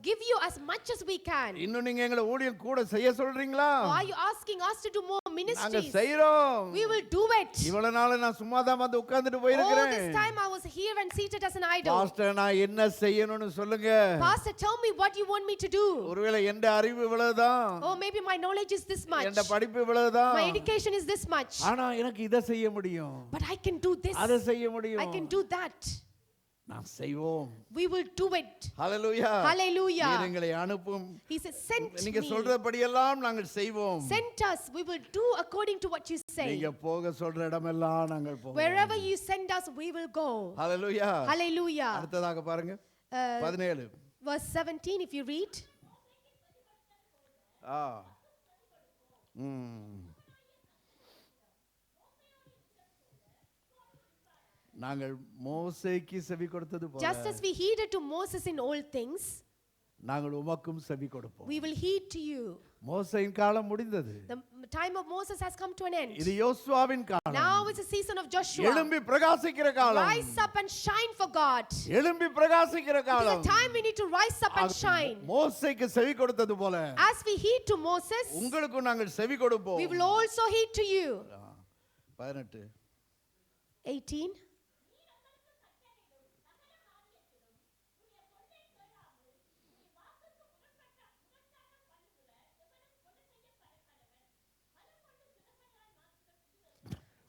give you as much as we can. இன்னும் நீங்க எங்களை ஊழியம் கூட செய்ய சொல்றீங்களா? Or are you asking us to do more நாங்க ministries? செய்றோம். We will do it. இவ்வளவு நாள் நான் சும்மா தான் வந்து உட்கார்ந்துட்டு All போயிருக்கிறேன். this time I was here and seated as an idol. Pastor, நான் என்ன செய்யணும்னு சொல்லுங்க. Pastor, tell me what you want me to do. ஒருவேளை எந்த அறிவு இவ்வளவுதான், Oh, maybe my knowledge is this much. எந்த படிப்பு இவ்வளவுதான், My education is this much. ஆனா எனக்கு இதை செய்ய முடியும், But I can do this. அதை செய்ய I முடியும். can do that. நாம் செய்வோம். We will do it. Hallelujah. Hallelujah. நீர் எங்களை அனுப்பும். He says, send நீங்க me. சொல்றபடியெல்லாம் நாங்கள் செய்வோம். Send us. We will do according to what you say. நீங்க போக சொல்ற இடமெல்லாம் நாங்கள் போவோம். Wherever you send us, we will go. Hallelujah. Hallelujah. அடுத்ததாக பாருங்க, 17. Verse 17, if you read. நாங்கள் மோசேக்கு செவி கொடுத்தது போல Just as we heeded to Moses in all things, நாங்கள் உமக்கும் செவி கொடுப்போம். we will heed to you. மோசேயின் காலம் முடிந்தது. The time of Moses has come to an end. இது யோசுவாவின் காலம். Now is the season of Joshua. எழும்பி பிரகாசிக்கிற காலம். Rise up and shine for God. எழும்பி பிரகாசிக்கிற It is காலம். a time we need to rise up and shine. மோசேக்கு செவி கொடுத்தது போல As we heed to Moses, உங்களுக்கும் நாங்கள் செவி கொடுப்போம். we will also heed to you. 18. 18.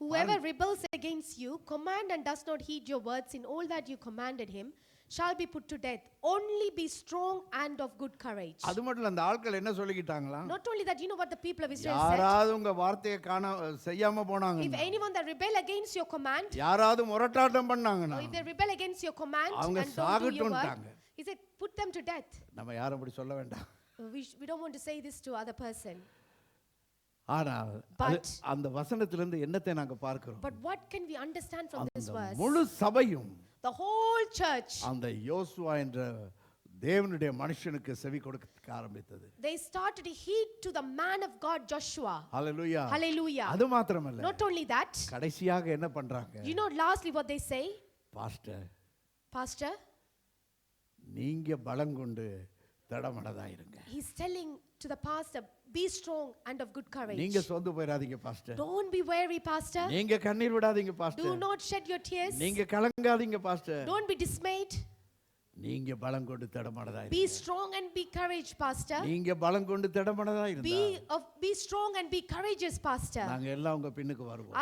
Whoever rebels against you, command and does not heed your words in all that you commanded him, shall be put to death. Only be strong and of good courage. அது மட்டும் இல்ல, அந்த ஆட்கள் என்ன சொல்லிக்கிட்டாங்களா? Not only that, you know what the people of Israel said? யாராவது உங்க வார்த்தையை செய்யாம போனாங்க, If anyone that rebel against your command, யாராவது முரட்டாட்டம் பண்ணாங்கன்னா, or if they rebel against your command அவங்க and don't do your word, சாகட்டும்ட்டாங்க. he said, put them to death. நம்ம யாரும் அப்படி சொல்ல வேண்டாம். We don't want to say this to other person. ஆனால் அந்த வசனத்திலிருந்து என்னத்தை நாங்க பார்க்கிறோம்? But what can we understand from this verse? முழு சபையும், The whole church, அந்த யோசுவா என்ற தேவனுடைய மனுஷனுக்கு செவி கொடுக்க ஆரம்பித்தது. they started to heed to the man of God Joshua. Hallelujah. Hallelujah. அது மாத்திரமல்ல, Not only that, கடைசியாக என்ன பண்றாங்க? you know lastly what they say? Pastor, நீங்க பலம் கொண்டு தடமடதாயிருங்க. He's telling to the pastor, be strong and of good courage. நீங்க சோர்ந்து போயிராதீங்க pastor. Don't be weary, pastor. நீங்க கண்ணீர் விடாதீங்க pastor. Do not shed your tears. நீங்க கலங்காதீங்க பாஸ்டர். Don't be dismayed. நீங்க பலம் கொண்டு தடமடதாயிருங்க. Be strong and be courage, pastor. நீங்க பலம் கொண்டு தடமடதாயிருங்க. Be strong and be courageous, pastor. நாங்க எல்லாம் உங்க பின்னுக்கு வருவோம்.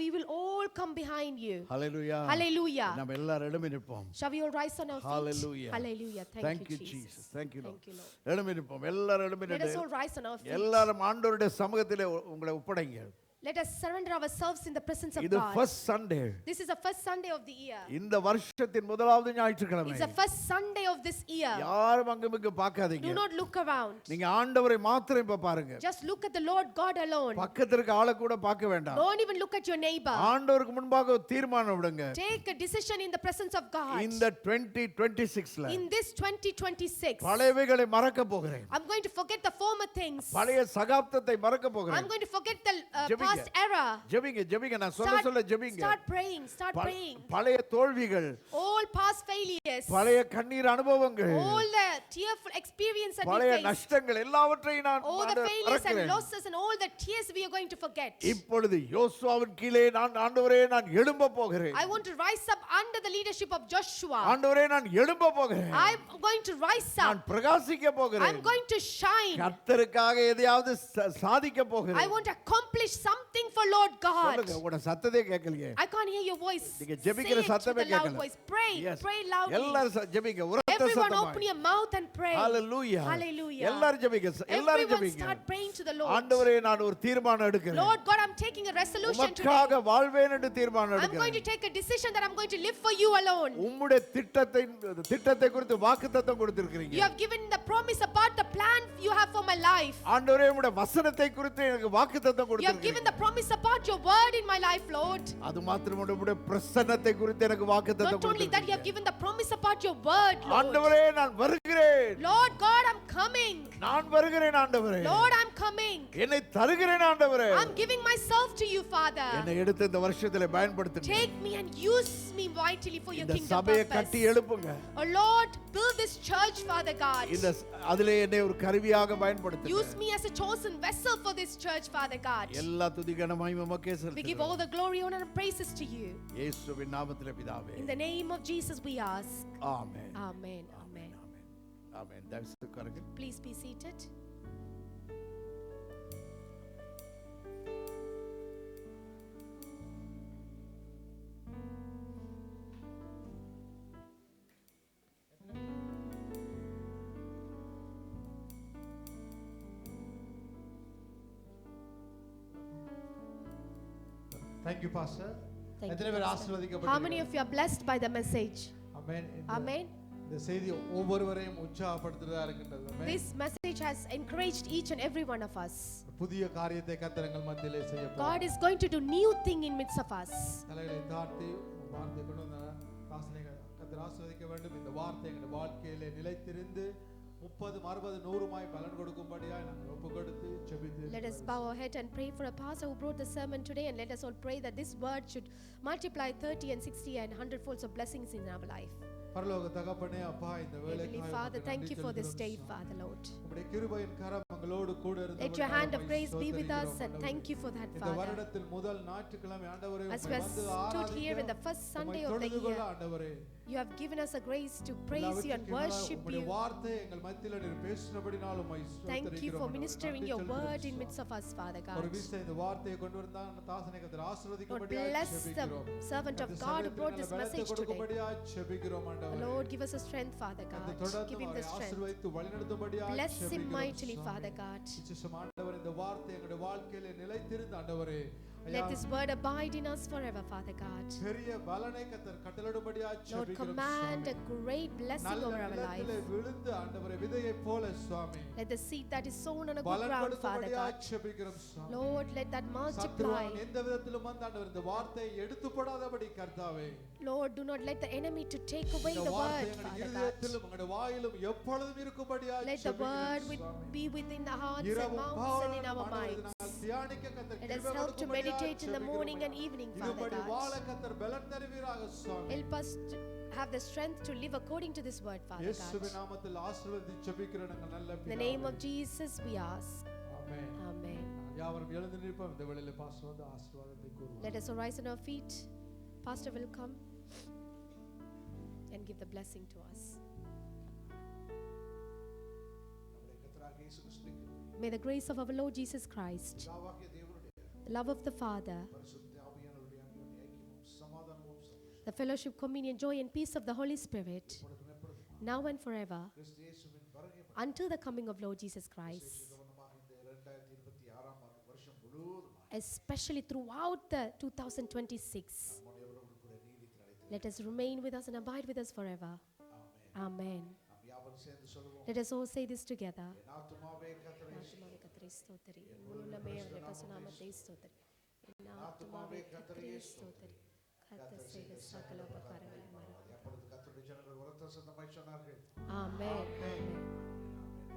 We will all come behind you. Hallelujah. Hallelujah. நம்ம எல்லாரும் எழும்பி நிற்போம். Shall we all rise on our feet? Hallelujah. Hallelujah. Thank you Jesus. Thank you Lord. Thank you, Lord. எழும்பி நிற்போம். எல்லாரும் எழும்பி Let us நின்று all rise on our feet. எல்லாரும் ஆண்டவருடைய சமூகத்திலே உங்களை ஒப்படைங்க. Let us surrender ourselves in the presence of இது God. first Sunday. This is the first Sunday of the year. இந்த வருஷத்தின் முதலாவது ஞாயிற்றுக்கிழமை. It's the first Sunday of this year. யாரும் அங்கமிங்க பார்க்காதீங்க. Do not look around. நீங்க ஆண்டவரை மாத்திரம் இப்ப பாருங்க. Just look at the Lord God alone. பக்கத்துல இருக்க ஆளை கூட பார்க்க வேண்டாம். Don't even look at your neighbor. ஆண்டவருக்கு முன்பாக ஒரு தீர்மானம் விடுங்க. Take a decision in the presence of God. இந்த 2026ல In this 2026, பழையவைகளை மறக்க போகிறேன். I'm going to forget the former things. பழைய சகாப்தத்தை மறக்க போகிறேன். I'm going to forget the past era. ஜெபிங்க நான் சொல்ல ஜெபிங்க. Start praying. பழைய தோல்விகள், All past failures, பழைய கண்ணீர் அனுபவங்கள், all the tearful experience that we பழைய faced, நஷ்டங்கள் எல்லாவற்றையும் நான் all the failures and மறக்கிறேன். losses and all the tears we are going to forget. இப்பொழுது யோசுவாவின் கீழே நான் ஆண்டவரே நான் எழும்ப போகிறேன். I want to rise up under the leadership of Joshua. ஆண்டவரே நான் எழும்ப போகிறேன். I'm going to rise நான் up. பிரகாசிக்க போகிறேன். I'm going to shine. கர்த்தருக்காக எதையாவது சாதிக்க போகிறேன். I want to accomplish something for Lord God. சொல்லுங்க, உங்க சத்தமே கேட்கலையே. I can't hear your voice. நீங்க Say ஜெபிக்கிற it சத்தமே with a loud கேட்கல. voice. Pray. pray. Yes. Pray loudly. எல்லாரும் ஜெபிங்க உரத்த Everyone சத்தமாய். open your mouth and pray. Hallelujah. Hallelujah. எல்லாரும் ஜெபிங்க எல்லாரும் Everyone ஜெபிங்க. start praying to the Lord. ஆண்டவரே நான் ஒரு தீர்மானம் எடுக்கிறேன். Lord God, I'm taking a resolution today. உமக்காக வாழ்வேன் என்று தீர்மானம் I'm going எடுக்கிறேன். to take a decision that I'm going to live for you alone. உம்முடைய திட்டத்தை குறித்து வாக்குத்தத்தம் கொடுத்திருக்கீங்க. You have given the promise about the plan you have for my life. ஆண்டவரே உம்முடைய வசனத்தை குறித்து எனக்கு வாக்குத்தத்தம் You have given கொடுத்திருக்கீங்க. the promise about your word in my life, Lord. அது மாத்திரமல்ல உம்முடைய பிரசன்னத்தை குறித்து எனக்கு வாக்குத்தத்தம் Not only that, you have கொடுத்திருக்கீங்க. given the promise about your word, Lord. ஆண்டவரே நான் வருகிறேன். Lord God, I'm coming. நான் வருகிறேன் ஆண்டவரே. Lord, I'm coming. என்னை தருகிறேன் ஆண்டவரே. I'm giving myself to you, Father. என்னை எடுத்து இந்த வருஷத்திலே பயன்படுத்துங்க. Take me and use me vitally for your இந்த kingdom சபையை purpose. கட்டி எழுப்புங்க. Oh Lord, build this church, Father God. இந்த அதிலே என்னை ஒரு கருவியாக பயன்படுத்துங்க. Use me as a chosen vessel for this church, Father God. எல்லா துதி கன மகிமை உமக்கே We give செலுத்துகிறோம். all the glory, honor, and praises to you. இயேசுவின் நாமத்திலே பிதாவே. In the name of Jesus we ask. Amen. Amen. Amen. ஆமென். தயவுசெய்து உட்காருங்க. Please be seated. Thank you, Pastor. Thank எத்தனை you, பேர் Pastor. ஆசீர்வதிக்கப்பட்டீங்க? How many of you are blessed by the message? Amen. Amen. இந்த செய்தி ஒவ்வொருவரையும் உற்சாகப்படுத்துறதா இருக்கின்றது. Amen. This message has encouraged each and every one of us. புதிய காரியத்தை கர்த்தர் மத்தியிலே செய்ய God போகிறார். is going to do new thing in midst of us. தலைகளை தாழ்த்தி வார்த்தை கொண்டு வந்த தாசனை கர்த்தர் ஆசீர்வதிக்க வேண்டும். இந்த வார்த்தை எங்களுடைய வாழ்க்கையிலே நிலைத்திருந்து 30 60 100 பலன் கொடுக்கும்படியாய் நாங்கள் ஒப்புக்கொடுத்து ஜெபித்து Let us bow our head and pray for a pastor who brought the sermon today, and let us all pray that this word should multiply 30 and 60 and 100 folds of blessings in our life. பரலோக தகப்பனே அப்பா இந்த Heavenly வேளைக்காய் Father, thank you for this day, Father Lord. உம்முடைய கிருபையின் கரம் எங்களோடு கூட இருந்து Let your hand of grace be with us, and thank you for that, இந்த Father. வருடத்தில் முதல் ஞாயிற்றுக்கிழமை ஆண்டவரே As we have stood here in the first Sunday of the year, ஆண்டவரே you have given us a grace to praise you and worship உம்முடைய you. வார்த்தை எங்கள் மத்தியில நீர் பேசினபடினால் உம்மை Thank you for ஸ்தோத்திரிக்கிறோம். ministering your word in midst of us, Father ஒரு God. விசை இந்த வார்த்தையை கொண்டு வந்தான் தாசனை கர்த்தர் Lord, ஆசீர்வதிக்கும்படியாய் bless the ஜெபிக்கிறோம். servant of இந்த God who சமயத்தில் brought நல்ல this பலத்தை message today. கொடுக்கும்படியாய் ஜெபிக்கிறோம் ஆண்டவரே. Lord, give us a strength, Father அந்த God. தொடர்ந்து Give him the அவரை strength. ஆசீர்வதித்து வழிநடத்தும்படியாய் Bless him ஜெபிக்கிறோம் mightily, சுவாமி. Father God. விசேஷம் ஆண்டவர் இந்த வார்த்தை எங்களுடைய வாழ்க்கையிலே நிலைத்திருந்த ஆண்டவரே Let this word abide in us forever, Father God. பெரிய பலனை கர்த்தர் கட்டளையிடும்படியாய் Lord, ஜெபிக்கிறோம் command Swami. a great blessing நல்ல over our life. நிலத்திலே விழுந்து ஆண்டவரே விதையைப் போல சுவாமி Let the seed that is sown on a good பலன் ground, Father கொடுக்கும்படியாய் God. ஜெபிக்கிறோம் சுவாமி. Lord, let that multiply. சத்துருவான் எந்த விதத்திலும் வந்து ஆண்டவர் இந்த வார்த்தையை எடுத்துப்படாதபடி கர்த்தாவே Lord, do not let the enemy to take away இந்த the வார்த்தை word, எங்களுடைய Father God. இருதயத்திலும் எங்களுடைய வாயிலும் எப்பொழுதும் இருக்கும்படியாய் Let the word ஜெபிக்கிறோம் சுவாமி. be within the hearts and இரவும் mouths and in our பகலும் ஆண்டவரே minds. நாங்கள் தியானிக்க கர்த்தர் Let us கிருபை help to கொடுக்கும்படியாய் meditate in the morning and ஜெபிக்கிறோம். evening, Father இதுபடி வாழ God. கர்த்தர் பலன் தருவீராக சுவாமி. Help us to have the strength to live according to this word, Father இயேசுவின் God. நாமத்தில் ஆசீர்வதித்து ஜெபிக்கிறோம் எங்கள் நல்ல In the name பிதாவே. of Jesus, we ask. Amen. Amen. யாவரும் எழுந்து நிற்போம் இந்த வேளையிலே பாஸ்டர் வந்து ஆசீர்வாதத்தை கூறுவார். Let us arise on our feet. Pastor will come and give the blessing to us. நம்முடைய கர்த்தராகிய இயேசு கிறிஸ்துவின் May the grace of our Lord Jesus Christ, பிதாவாகிய தேவனுடைய the love of the Father, பரிசுத்த ஆவியானவருடைய அன்பின் ஐக்கியமும் சமாதானமும் சந்தோஷமும் the fellowship, communion, joy, and peace of the Holy Spirit, எப்பொழுதும் எப்பொழுதும் now and forever, கிறிஸ்து இயேசுவின் வருகை until the coming of Lord Jesus Christ, கவனமாக இந்த 2026 வருஷம் முழுவதும் especially throughout the 2026. நம்முடையவரோடு கூட நீடித்து நிலைத்து Let us remain with us and abide with us forever. Amen. Amen. நாம் யாவரும் சேர்ந்து சொல்லுவோம். Let us all say this together. என் ஆத்துமாவே கர்த்தரை ஆத்துமாவே கர்த்தரை ஸ்தோத்திரி. உள்ளமே அவருடைய பரிசுநாமத்தை ஸ்தோத்திரி. என் ஆத்துமாவே கர்த்தரை ஸ்தோத்திரி. கர்த்தர் செய்த சகல உபகாரங்களை மறவாதே. அப்பொழுது கர்த்தருடைய ஜனங்கள் உரத்த சத்தமாய் சொன்னார்கள். Amen. Amen.